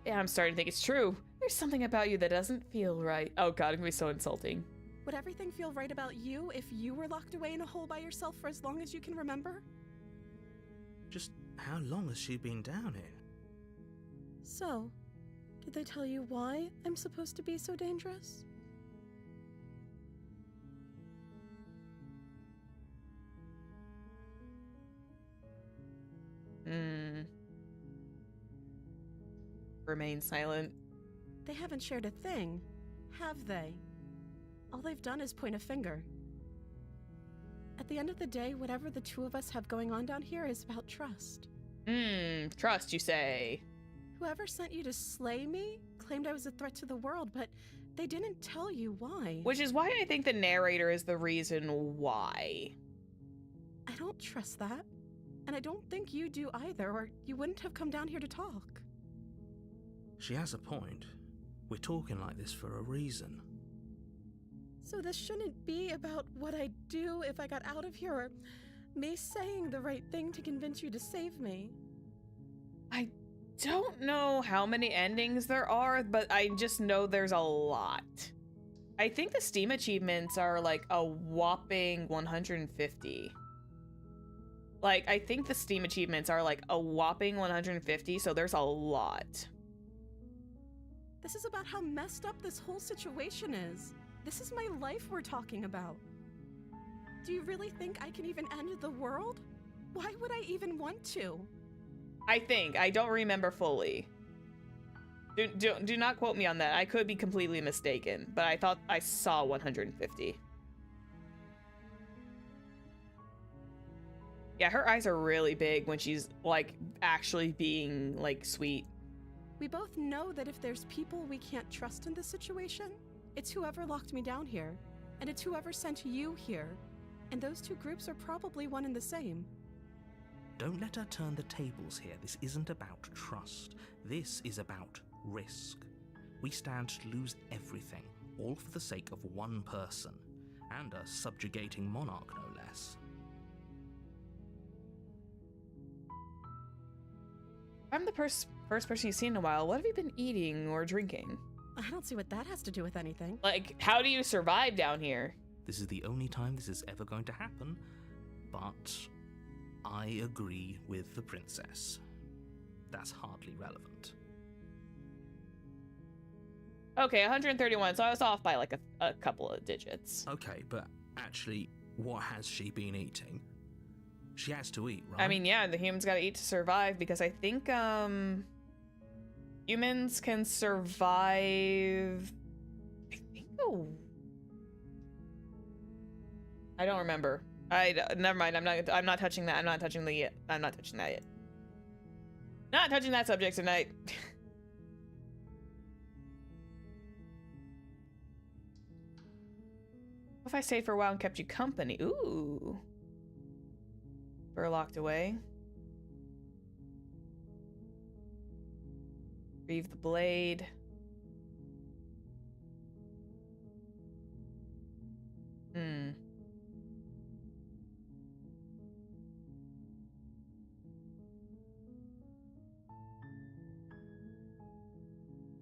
Yeah, I'm starting to think it's true. There's something about you that doesn't feel right. Oh god, it's gonna be so insulting. Would everything feel right about you if you were locked away in a hole by yourself for as long as you can remember? Just how long has she been down here? So, did they tell you why I'm supposed to be so dangerous? Remain silent. They haven't shared a thing, have they? All they've done is point a finger. At the end of the day, whatever the two of us have going on down here is about trust. Trust, you say? Whoever sent you to slay me claimed I was a threat to the world, but they didn't tell you why. Which is why I think the narrator is the reason why. I don't trust that. And I don't think you do either, or you wouldn't have come down here to talk. She has a point. We're talking like this for a reason. So this shouldn't be about what I'd do if I got out of here, or me saying the right thing to convince you to save me. I don't know how many endings there are, but I just know there's a lot. I think the Steam achievements are like a whopping 150. Like, I think the Steam achievements are like a whopping 150, so there's a lot. This is about how messed up this whole situation is. This is my life we're talking about. Do you really think I can even end the world? Why would I even want to? I don't remember fully. Do not quote me on that. I could be completely mistaken, but I thought I saw 150. Yeah, her eyes are really big when she's, like, actually being, like, sweet. We both know that if there's people we can't trust in this situation, it's whoever locked me down here, and it's whoever sent you here. And those two groups are probably one and the same. Don't let her turn the tables here. This isn't about trust. This is about risk. We stand to lose everything, all for the sake of one person, and a subjugating monarch, no less. I'm the first person you've seen in a while. What have you been eating or drinking? I don't see what that has to do with anything. Like, how do you survive down here? This is the only time this is ever going to happen, but I agree with the princess. That's hardly relevant. Okay, 131, so I was off by like a couple of digits. Okay, but actually, what has she been eating? She has to eat, right? I mean, yeah, the humans gotta eat to survive, because I think, humans can survive... I don't remember. Never mind, I'm not touching that. I'm not touching that yet. Not touching that subject tonight. What if I stayed for a while and kept you company? Ooh. We're locked away. Retrieve the blade.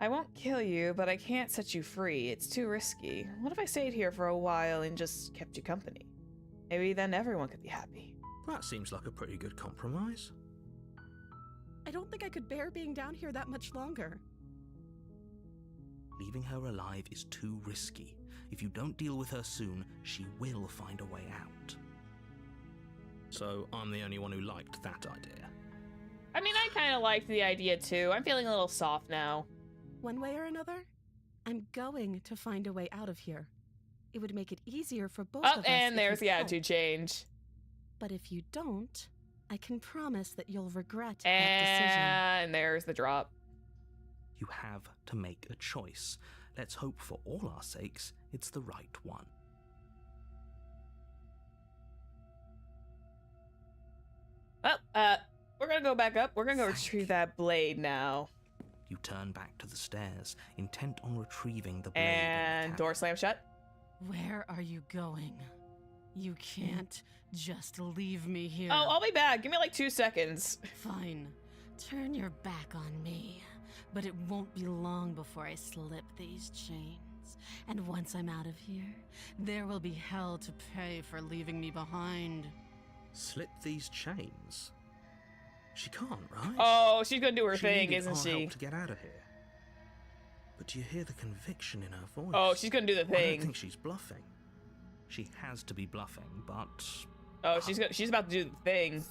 I won't kill you, but I can't set you free. It's too risky. What if I stayed here for a while and just kept you company? Maybe then everyone could be happy. That seems like a pretty good compromise. I don't think I could bear being down here that much longer. Leaving her alive is too risky. If you don't deal with her soon, she will find a way out. So I'm the only one who liked that idea. I mean, I kind of liked the idea too. I'm feeling a little soft now. One way or another, I'm going to find a way out of here. It would make it easier for both of us. And there's the attitude change. But if you don't, I can promise that you'll regret that decision. And there's the drop. You have to make a choice. Let's hope for all our sakes it's the right one. Well, we're gonna go back up. We're gonna go retrieve that blade now. You turn back to the stairs, intent on retrieving the blade. And door slam shut. Where are you going? You can't just leave me here. Oh, I'll be back. Give me like 2 seconds. Fine. Turn your back on me. But it won't be long before I slip these chains. And once I'm out of here, there will be hell to pay for leaving me behind. Slip these chains? She can't, right? Oh, she's gonna do her She thing, needed isn't our she? help to get out of here. But do you hear the conviction in her voice? Oh, she's gonna do the I don't thing. think she's bluffing. She has to be bluffing, but... Oh, she's about to do the thing.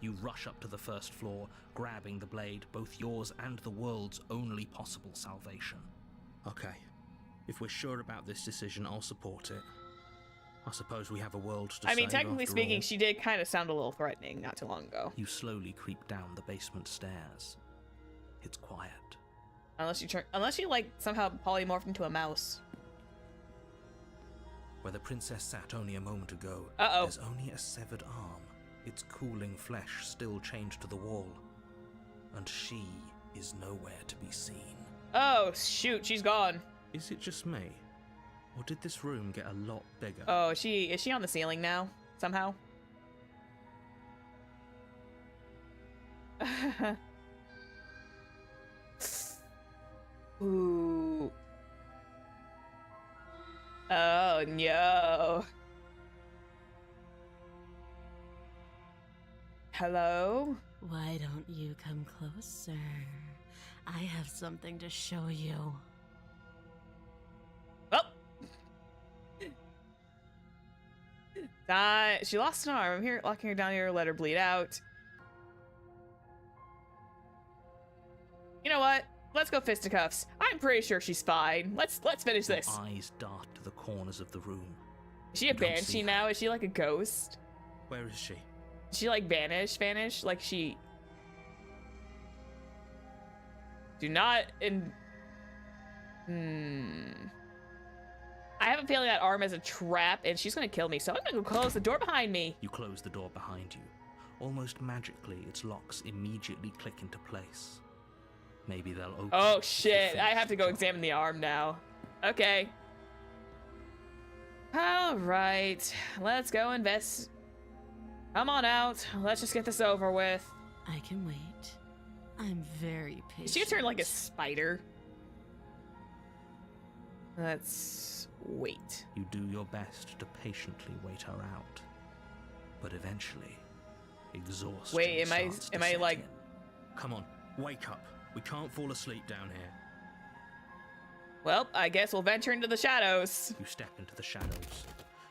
You rush up to the first floor, grabbing the blade, both yours and the world's only possible salvation. Okay, if we're sure about this decision, I'll support it. I suppose we have a world to I mean, save technically after speaking, all. she did kind of sound a little threatening not too long ago. You slowly creep down the basement stairs. It's quiet. Unless you like somehow polymorphed into a mouse. Where the princess sat only a moment ago, Uh-oh. there's only a severed arm, its cooling flesh still chained to the wall. And she is nowhere to be seen. Oh, shoot, she's gone. Is it just me? Or did this room get a lot bigger? Oh, is she on the ceiling now? Somehow? Ooh. Oh, no. Hello? Why don't you come closer? I have something to show you. Oh! She lost an arm. I'm here, locking her down here, let her bleed out. You know what? Let's go fisticuffs. I'm pretty sure she's fine. Let's finish this. Your eyes dart to the corners of the room. Is she a You don't see banshee her. now? Is she like a ghost? Where is she? Is she like vanish? Like she... Do not in... I have a feeling that arm is a trap and she's gonna kill me, so I'm gonna go close the door behind me. You close the door behind you. Almost magically, its locks immediately click into place. Maybe they'll open. Oh if you shit, I finish have to the go job. examine the arm now. Okay. Alright, let's go invest. Come on out, let's just get this over with. I can wait. I'm very patient. Is she gonna turn like a spider? Let's wait. You do your best to patiently wait her out. But eventually, exhaustion Wait, am starts to I set like... in. Come on, wake up. We can't fall asleep down here. Well, I guess we'll venture into the shadows. You step into the shadows.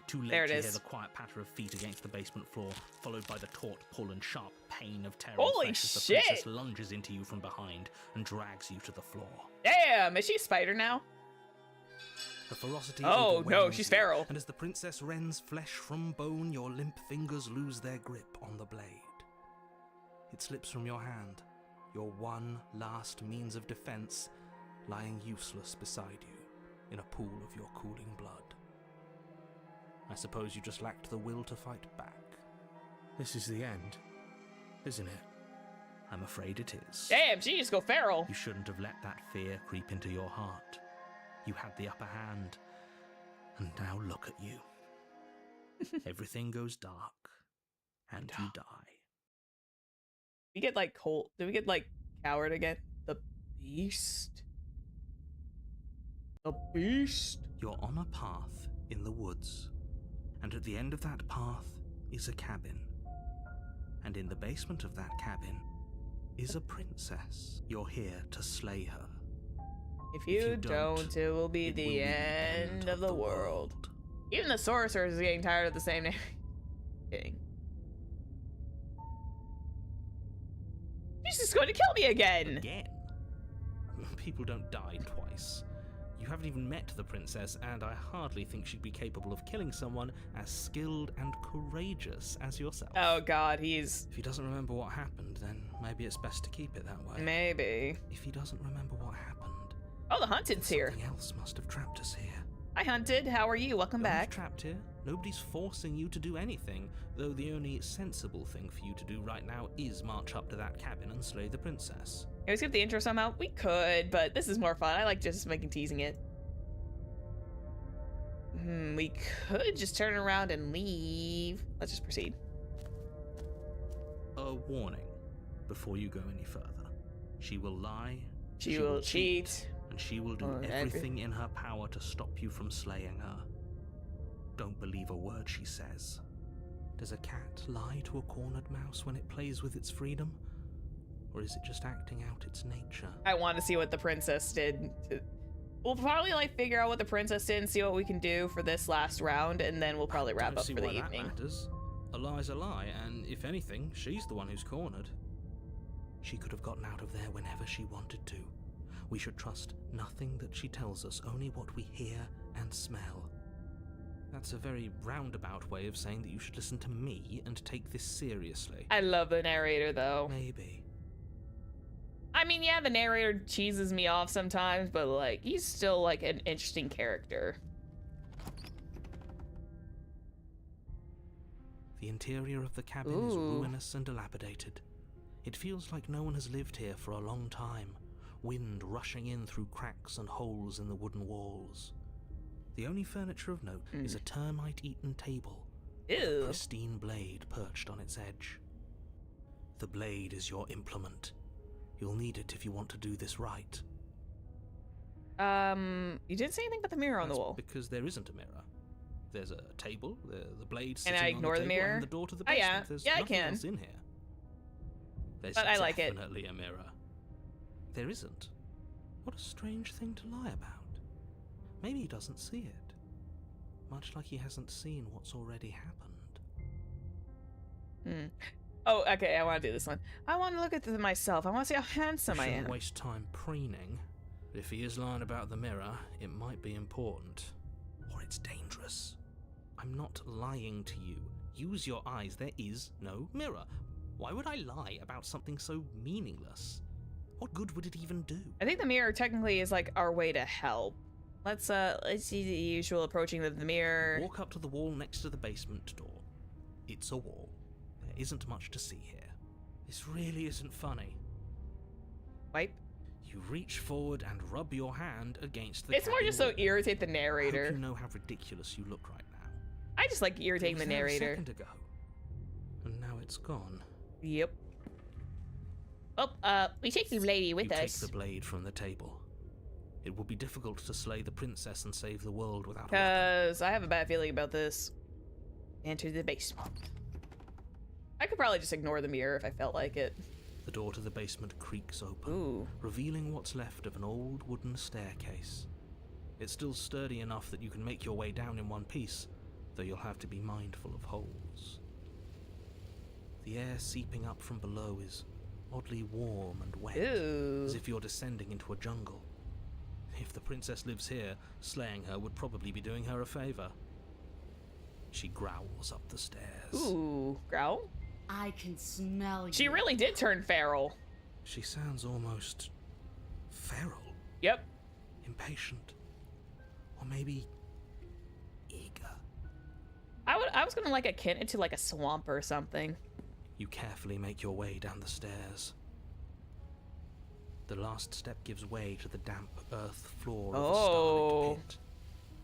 Too late There it to is. hear the quiet patter of feet against the basement floor, followed by the taut pull and sharp pain of terror Holy as the shit! princess lunges into you from behind and drags you to the floor. Damn, is she a spider now? The ferocity Oh, no, overwhelms she's you, feral. And as the princess rends flesh from bone, your limp fingers lose their grip on the blade. It slips from your hand, your one last means of defense, lying useless beside you in a pool of your cooling blood. I suppose you just lacked the will to fight back. This is the end, isn't it? I'm afraid it is. Damn, she just go feral. You shouldn't have let that fear creep into your heart. You had the upper hand, and now look at you. Everything goes dark, and you die. We get like cold. Did we get like coward again? The beast. The beast. You're on a path in the woods, and at the end of that path is a cabin. And in the basement of that cabin is a princess. You're here to slay her. If you don't, it will be the end of the world. Even the sorceress is getting tired of the same name. Kidding. She's just going to kill me again. Again? People don't die twice. You haven't even met the princess, and I hardly think she'd be capable of killing someone as skilled and courageous as yourself. Oh god, he's... If he doesn't remember what happened, then maybe it's best to keep it that way. Maybe. If he doesn't remember what happened, Oh, the Hunted's here. Something else must have trapped us here. Hi, Hunted. How are you? Welcome Nobody's back. trapped here. Nobody's forcing you to do anything, though the only sensible thing for you to do right now is march up to that cabin and slay the princess. Can we skip the intro somehow? We could, but this is more fun. I like just teasing it. We could just turn around and leave. Let's just proceed. A warning before you go any further. She will lie. She will cheat. And she will do everything in her power to stop you from slaying her. Don't believe a word she says. Does a cat lie to a cornered mouse when it plays with its freedom? Or is it just acting out its nature? I want to see what the princess did. We'll probably like figure out what the princess did and see what we can do for this last round, and then we'll probably wrap up for the evening. That matters. A lie's a lie, and if anything, she's the one who's cornered. She could have gotten out of there whenever she wanted to. We should trust nothing that she tells us, only what we hear and smell. That's a very roundabout way of saying that you should listen to me and take this seriously. I love the narrator, though. Maybe. I mean, yeah, the narrator cheeses me off sometimes, but, like, he's still, like, an interesting character. The interior of the cabin is ruinous and dilapidated. It feels like no one has lived here for a long time, wind rushing in through cracks and holes in the wooden walls. The only furniture of note is a termite-eaten table, with a pristine blade perched on its edge. The blade is your implement. You'll need it if you want to do this right. You didn't say anything about the mirror on the wall. Because there isn't a mirror. There's a table, the blade sitting and I on ignore the the table, mirror? and the door to the basement. There's I nothing can. else in here. There's But I like it. definitely a mirror. There isn't. What a strange thing to lie about. Maybe he doesn't see it. Much like he hasn't seen what's already happened. Oh, okay, I want to do this one. I want to look at this myself. I want to see how handsome I Shouldn't am. waste time preening. But if he is lying about the mirror, it might be important. Or it's dangerous. I'm not lying to you. Use your eyes. There is no mirror. Why would I lie about something so meaningless? What good would it even do? I think the mirror technically is like our way to help. Let's see the usual approaching of the mirror. Walk up to the wall next to the basement door. It's a wall. There isn't much to see here. This really isn't funny. Wipe. You reach forward and rub your hand against the It's more just so wall. irritate the I narrator. hope you know how ridiculous you look right now. I just like irritating the It was there a narrator. second ago, and now it's gone. Yep. Oh, we take the lady with you us. take the blade from the table. It will be difficult to slay the princess and save the world without a weapon. Because I have a bad feeling about this. Enter the basement. I could probably just ignore the mirror if I felt like it. The door to the basement creaks open, Ooh. revealing what's left of an old wooden staircase. It's still sturdy enough that you can make your way down in one piece, though you'll have to be mindful of holes. The air seeping up from below is oddly warm and wet, Ooh. as if you're descending into a jungle. If the princess lives here, slaying her would probably be doing her a favor. She growls up the stairs. Ooh. Growl? I can smell you. She really did turn feral. She sounds almost feral, Yep. impatient, or maybe eager. I was gonna like akin it to like a swamp or something. You carefully make your way down the stairs. The last step gives way to the damp earth floor of a starlit pit.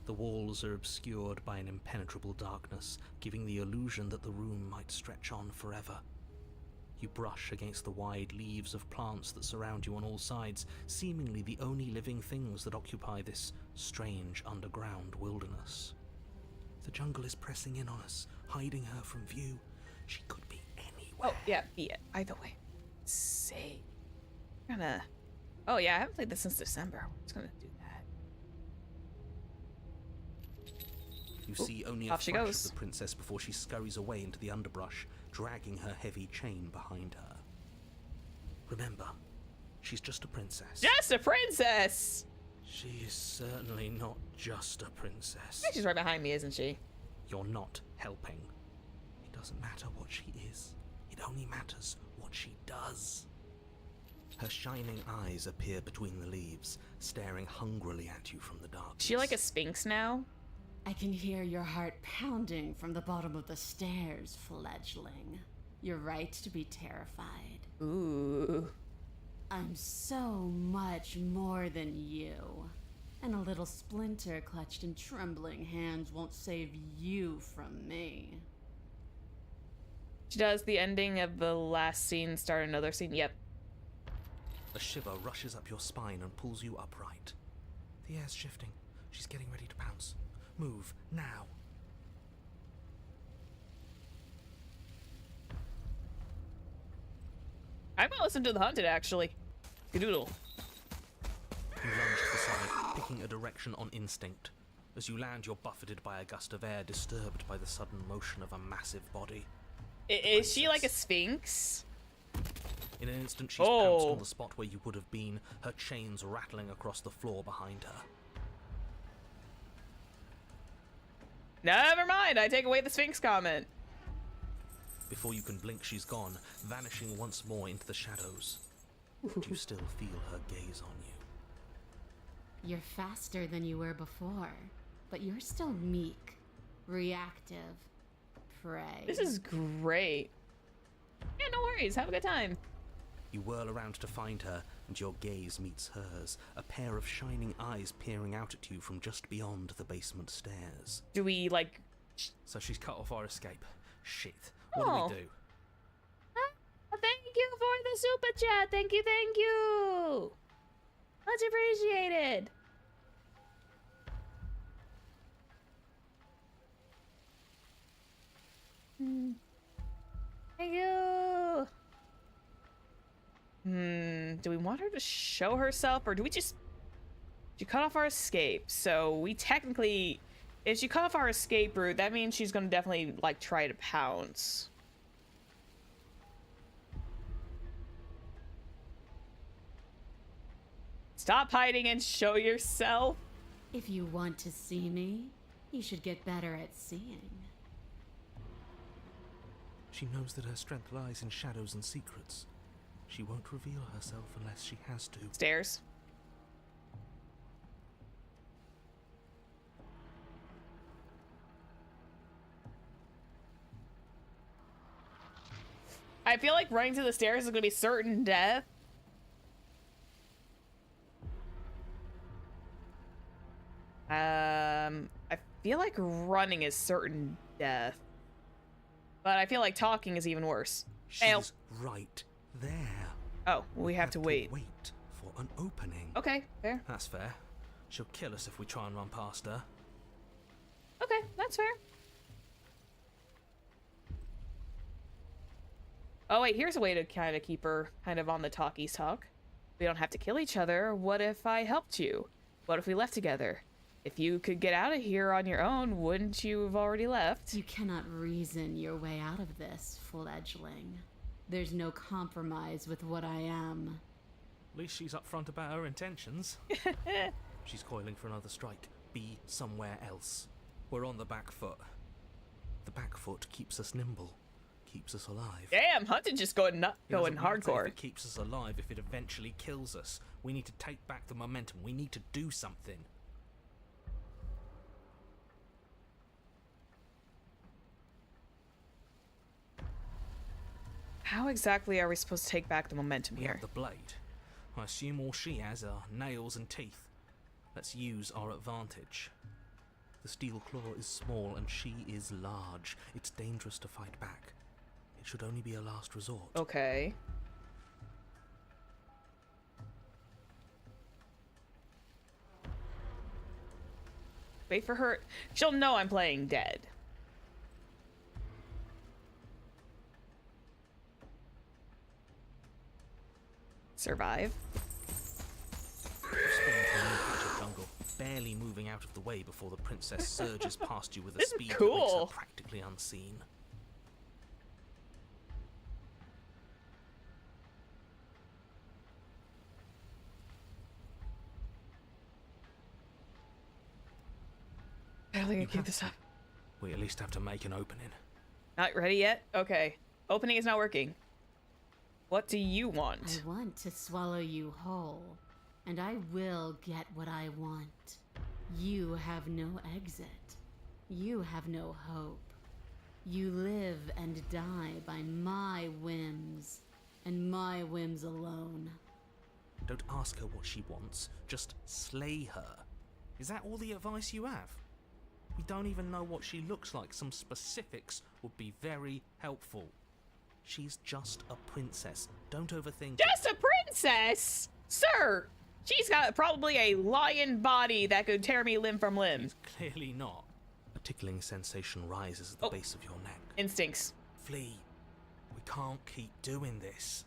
The walls are obscured by an impenetrable darkness, giving the illusion that the room might stretch on forever. You brush against the wide leaves of plants that surround you on all sides, seemingly the only living things that occupy this strange underground wilderness. The jungle is pressing in on us, hiding her from view. She could be anywhere. Oh, yeah, be it. Either way. Say. Oh, yeah, I haven't played this since December. We're just gonna do that. You see only a off she flash goes. of the princess before she scurries away into the underbrush, dragging her heavy chain behind her. Remember, she's just a princess. Just a princess! She is certainly not just a princess. She's right behind me, isn't she? You're not helping. It doesn't matter what she is. It only matters what she does. Her shining eyes appear between the leaves, staring hungrily at you from the darkness. Is she like a sphinx now? I can hear your heart pounding from the bottom of the stairs, fledgling. You're right to be terrified. Ooh. I'm so much more than you. And a little splinter clutched in trembling hands won't save you from me. She does the ending of the last scene, start another scene. Yep. A shiver rushes up your spine and pulls you upright. The air's shifting. She's getting ready to pounce. Move, now. I might listen to The Hunted, actually. Skadoodle. You lunge to the side, picking a direction on instinct. As you land, you're buffeted by a gust of air, disturbed by the sudden motion of a massive body. Is she like a sphinx? In an instant, she's pounced on the spot where you would have been, her chains rattling across the floor behind her. Never mind, I take away the sphinx comment. Before you can blink, she's gone, vanishing once more into the shadows. But you still feel her gaze on you. You're faster than you were before, but you're still meek, reactive, prey. This is great. Yeah, no worries, have a good time. You whirl around to find her, and your gaze meets hers, a pair of shining eyes peering out at you from just beyond the basement stairs. Do we, like... So she's cut off our escape. Shit. What do we do? Thank you for the super chat. Thank you, thank you. Much appreciated. Thank you. Do we want her to show herself, or do we just... She cut off our escape, so we technically... If she cut off our escape route, that means she's gonna definitely, like, try to pounce. Stop hiding and show yourself. If you want to see me, you should get better at seeing. She knows that her strength lies in shadows and secrets. She won't reveal herself unless she has to. Stairs. I feel like running to the stairs is gonna be certain death. I feel like running is certain death. But I feel like talking is even worse. She's right there. Oh, we have to wait. Wait for an opening. Okay, fair. That's fair. She'll kill us if we try and run past her. Okay, that's fair. Oh wait, here's a way to kind of keep her kind of on the talkies talk. We don't have to kill each other. What if I helped you? What if we left together? If you could get out of here on your own, wouldn't you have already left? You cannot reason your way out of this, fledgling. There's no compromise with what I am. At least she's upfront about her intentions. She's coiling for another strike. Be somewhere else. We're on the back foot. The back foot keeps us nimble. Keeps us alive. Damn, Hunted just going hardcore. If it keeps us alive, if it eventually kills us, we need to take back the momentum. We need to do something. How exactly are we supposed to take back the momentum We here? have the blade. I assume all she has are nails and teeth. Let's use our advantage. The steel claw is small and she is large. It's dangerous to fight back. It should only be a last resort. Okay. Wait for her. She'll know I'm playing dead. Survive. You spin into a new patch of jungle, barely moving out of the way before the princess surges past you with a This is speed that makes her cool. practically unseen. I don't think I You can keep have this to. up. We at least have to make an opening. Not ready yet? Okay. Opening is not working. What do you want? I want to swallow you whole, and I will get what I want. You have no exit. You have no hope. You live and die by my whims, and my whims alone. Don't ask her what she wants, just slay her. Is that all the advice you have? We don't even know what she looks like. Some specifics would be very helpful. She's just a princess. Don't overthink Just a princess? Sir! She's got probably a lion body that could tear me limb from limb. Clearly not. A tickling sensation rises at the base of your neck. Instincts. Flee. We can't keep doing this.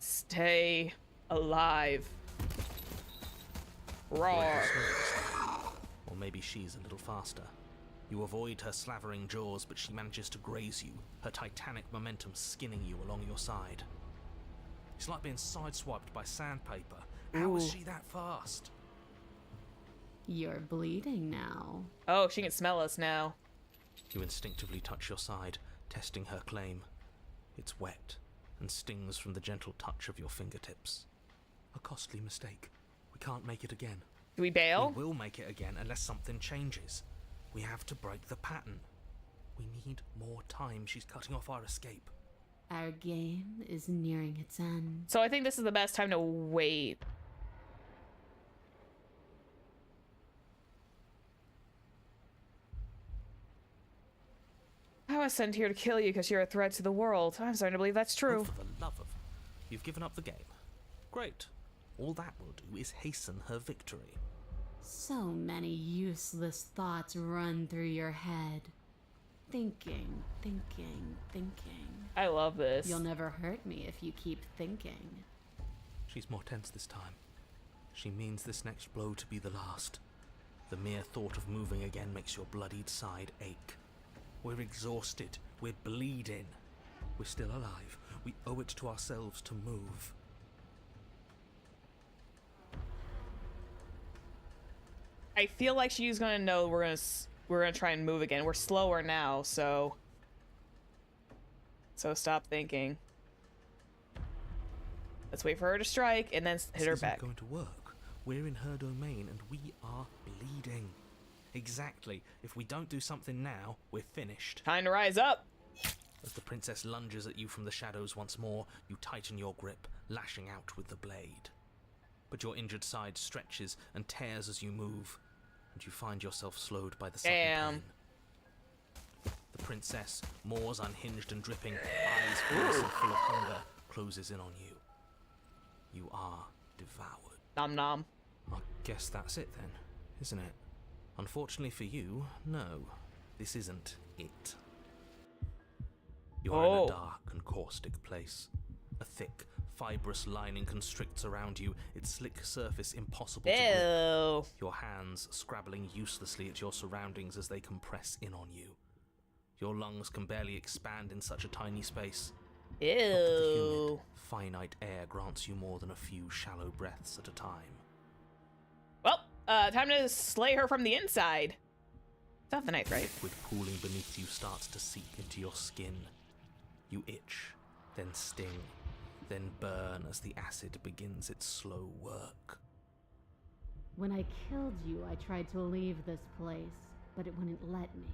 Stay alive. Roar. Or maybe she's a little faster. You avoid her slavering jaws, but she manages to graze you, her titanic momentum skinning you along your side. It's like being sideswiped by sandpaper. How is she that fast? You're bleeding now. Oh, she can smell us now. You instinctively touch your side, testing her claim. It's wet and stings from the gentle touch of your fingertips. A costly mistake. We can't make it again. Do we bail? We will make it again unless something changes. We have to break the pattern. We need more time. She's cutting off our escape. Our game is nearing its end. So I think this is the best time to wait. I was sent here to kill you because you're a threat to the world. I'm starting to believe that's true. Oh, for the love of... You've given up the game. Great. All that will do is hasten her victory. So many useless thoughts run through your head. Thinking. I love this. You'll never hurt me if you keep thinking. She's more tense this time. She means this next blow to be the last. The mere thought of moving again makes your bloodied side ache. We're exhausted. We're bleeding. We're still alive. We owe it to ourselves to move. I feel like she's gonna know we're gonna try and move again. We're slower now, so stop thinking. Let's wait for her to strike and then hit her back. This isn't going to work. We're in her domain and we are bleeding. Exactly. If we don't do something now, we're finished. Time to rise up. As the princess lunges at you from the shadows once more, you tighten your grip, lashing out with the blade. But your injured side stretches and tears as you move, and you find yourself slowed by the sudden pain. The princess, Moore's unhinged and dripping, eyes fierce and full of hunger, closes in on you. You are devoured. Nom nom. I guess that's it then, isn't it? Unfortunately for you, no. This isn't it. You're in a dark and caustic place. A thick, fibrous lining constricts around you, its slick surface impossible to grip. Your hands scrabbling uselessly at your surroundings as they compress in on you. Your lungs can barely expand in such a tiny space. Ew. Not that the humid, finite air grants you more than a few shallow breaths at a time. Well, time to slay her from the inside. It's not the knife, right? Liquid pooling beneath you starts to seep into your skin. You itch, then sting, then burn as the acid begins its slow work. When I killed you, I tried to leave this place, but it wouldn't let me.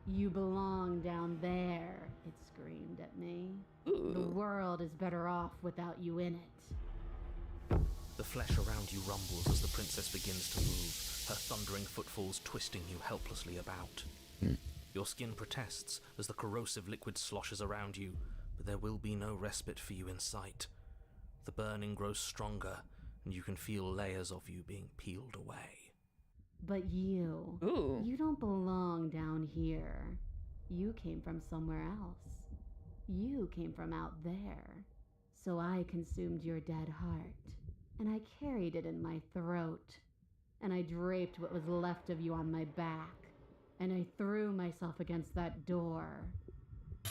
You belong down there, it screamed at me. Ooh. The world is better off without you in it. The flesh around you rumbles as the princess begins to move, her thundering footfalls twisting you helplessly about. Your skin protests as the corrosive liquid sloshes around you, but there will be no respite for you in sight. The burning grows stronger, and you can feel layers of you being peeled away. But you, you don't belong down here. You came from somewhere else. You came from out there. So I consumed your dead heart, and I carried it in my throat, and I draped what was left of you on my back, and I threw myself against that door.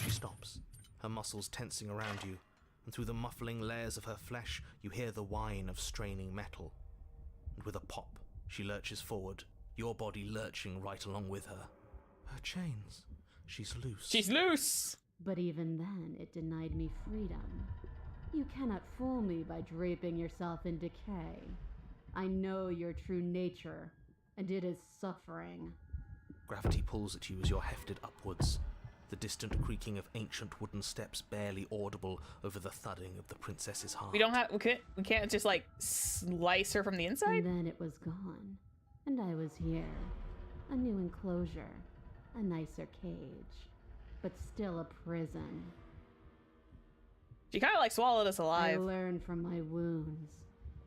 She stops, her muscles tensing around you, and through the muffling layers of her flesh, you hear the whine of straining metal. And with a pop, she lurches forward, your body lurching right along with her. Her chains. She's loose. She's loose! But even then, it denied me freedom. You cannot fool me by draping yourself in decay. I know your true nature, and it is suffering. Gravity pulls at you as you're hefted upwards. The distant creaking of ancient wooden steps barely audible over the thudding of the princess's heart. We can't just like slice her from the inside? And then it was gone, and I was here. A new enclosure, a nicer cage, but still a prison. She kind of like swallowed us I alive. learned from my wounds.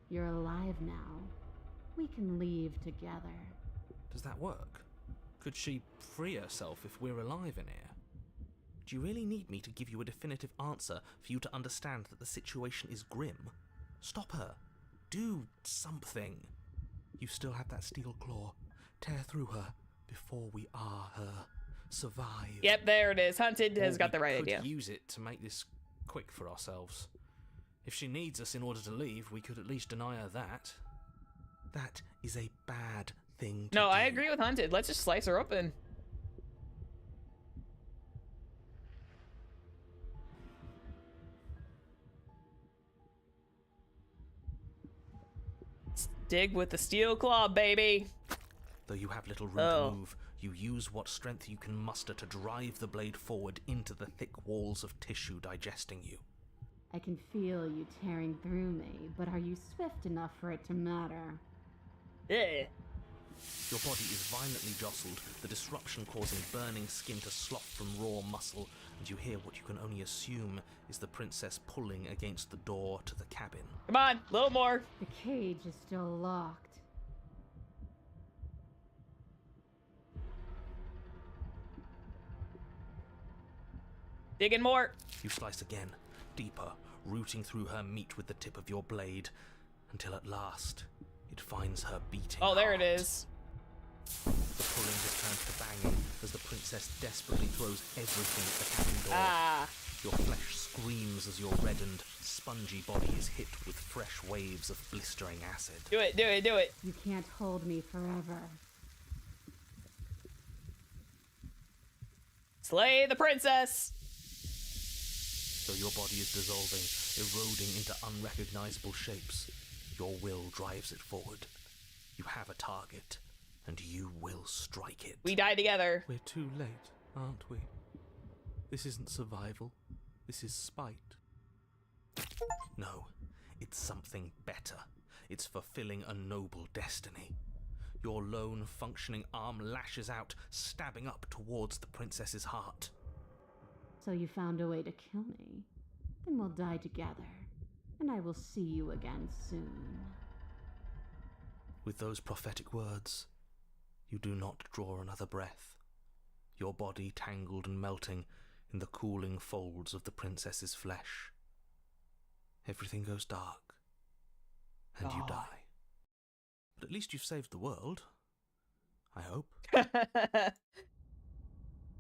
You're alive now. We can leave together. Does that work? Could she free herself if we're alive in here? Do you really need me to give you a definitive answer for you to understand that the situation is grim? Stop her. Do something. You still have that steel claw. Tear through her before we are her. Survive. Yep, there it is. Hunted has got the right idea. We could use it to make this quick for ourselves. If she needs us in order to leave, we could at least deny her that. That is a bad thing to do. No, I agree with Hunted. Let's just slice her open. Dig with the steel claw, baby. Though you have little room to move, you use what strength you can muster to drive the blade forward into the thick walls of tissue digesting you. I can feel you tearing through me, but are you swift enough for it to matter? Yeah. Your body is violently jostled, the disruption causing burning skin to slop from raw muscle, and you hear what you can only assume is the princess pulling against the door to the cabin. Come on, a little more. The cage is still locked. Digging more. You slice again, deeper, rooting through her meat with the tip of your blade, until at last it finds her beating Oh, there heart. it is. The pulling has turned to banging as the princess desperately throws everything at the cabin door. Ah. Your flesh screams as your reddened, spongy body is hit with fresh waves of blistering acid. Do it, do it, do it. You can't hold me forever. Slay the princess. Though your body is dissolving, eroding into unrecognizable shapes, your will drives it forward. You have a target, and you will strike it. We die together. We're too late, aren't we? This isn't survival. This is spite. No, it's something better. It's fulfilling a noble destiny. Your lone, functioning arm lashes out, stabbing up towards the princess's heart. So you found a way to kill me. Then we'll die together, and I will see you again soon. With those prophetic words, you do not draw another breath, your body tangled and melting in the cooling folds of the princess's flesh. Everything goes dark, and you die. But at least you've saved the world. I hope.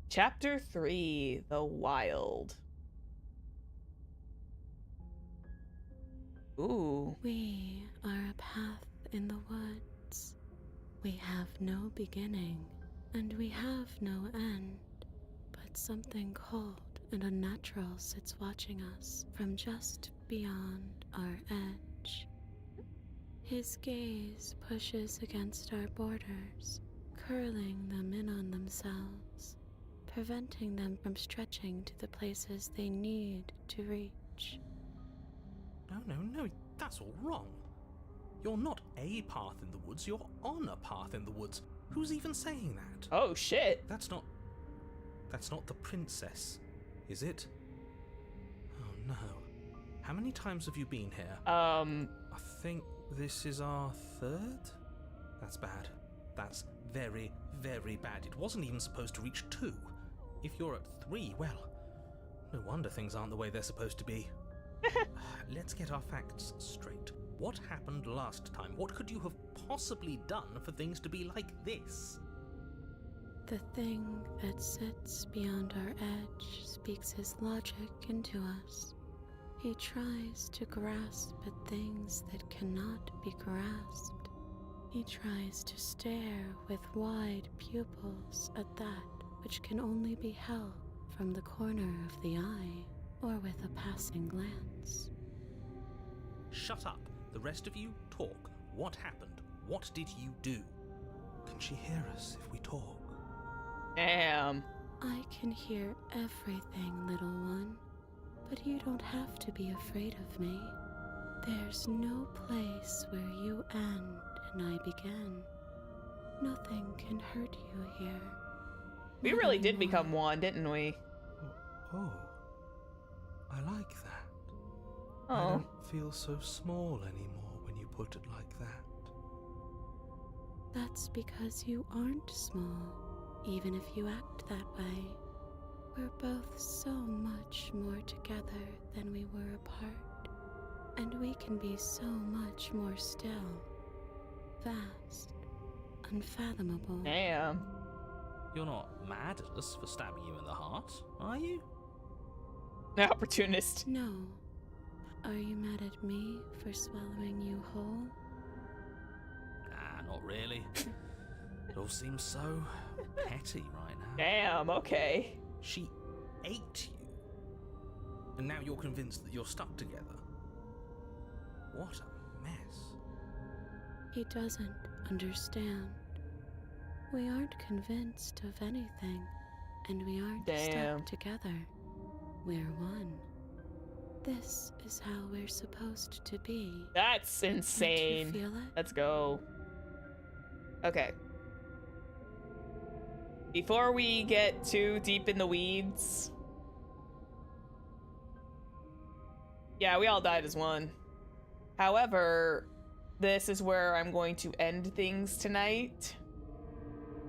Chapter 3, The Wild. Ooh. We are a path in the woods. We have no beginning, and we have no end. But something cold and unnatural sits watching us from just beyond our edge. His gaze pushes against our borders, curling them in on themselves, preventing them from stretching to the places they need to reach. No, that's all wrong. You're not a path in the woods, you're on a path in the woods. Who's even saying that? Oh, shit. That's not the princess, is it? Oh no. How many times have you been here? I think this is our third? That's bad. That's very, very bad. It wasn't even supposed to reach 2. If you're at 3, well, no wonder things aren't the way they're supposed to be. Let's get our facts straight. What happened last time? What could you have possibly done for things to be like this? The thing that sits beyond our edge speaks his logic into us. He tries to grasp at things that cannot be grasped. He tries to stare with wide pupils at that which can only be held from the corner of the eye or with a passing glance. Shut up. The rest of you, talk. What happened? What did you do? Can she hear us if we talk? Damn. I can hear everything, little one, but you don't have to be afraid of me. There's no place where you end and I begin. Nothing can hurt you here. We Not really did anymore. become one, didn't we? Oh, I like that. I Oh. don't feel so small anymore when you put it like that. That's because you aren't small, even if you act that way. We're both so much more together than we were apart, and we can be so much more still. Vast, unfathomable. Damn. You're not mad at us for stabbing you in the heart, are you? Opportunist. No. Are you mad at me for swallowing you whole? Nah, not really. It all seems so petty right now. Damn, okay. She ate you. And now you're convinced that you're stuck together. What a mess. He doesn't understand. We aren't convinced of anything, and we aren't Damn. stuck together. We're one. This is how we're supposed to be. That's insane. Can't you feel it? Let's go. Okay. Before we get too deep in the weeds. Yeah, we all died as one. However, this is where I'm going to end things tonight.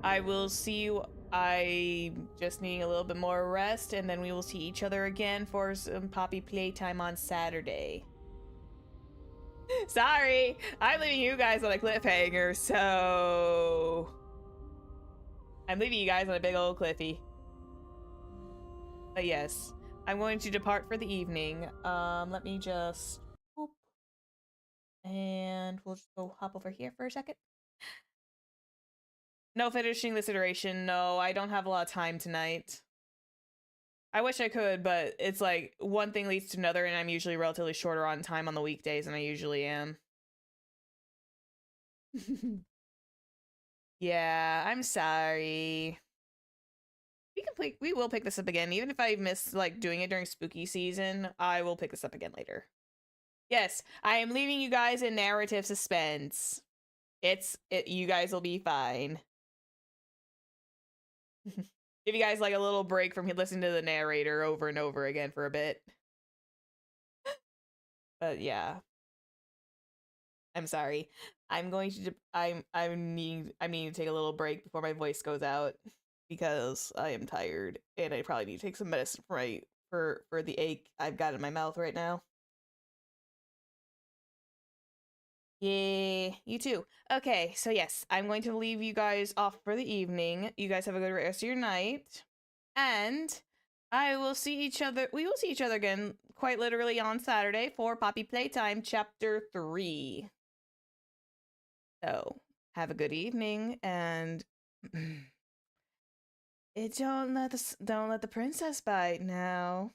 I will see you. I just need a little bit more rest, and then we will see each other again for some Poppy playtime on Saturday. Sorry, I'm leaving you guys on a cliffhanger, so I'm leaving you guys on a big old cliffy. But yes, I'm going to depart for the evening. Let me just whoop. And we'll just go hop over here for a second. No finishing this iteration. No, I don't have a lot of time tonight. I wish I could, but it's like one thing leads to another, and I'm usually relatively shorter on time on the weekdays than I usually am. Yeah, I'm sorry. We will pick this up again. Even if I miss like doing it during spooky season, I will pick this up again later. Yes, I am leaving you guys in narrative suspense. You guys will be fine. Give you guys like a little break from listening to the narrator over and over again for a bit. But yeah, I'm sorry. I'm going to I need to take a little break before my voice goes out because I am tired and I probably need to take some medicine for the ache I've got in my mouth right now. Yeah, you too. Okay, so yes, I'm going to leave you guys off for the evening. You guys have a good rest of your night. And we will see each other again quite literally on Saturday for Poppy Playtime Chapter 3. So, have a good evening and don't let the princess bite now.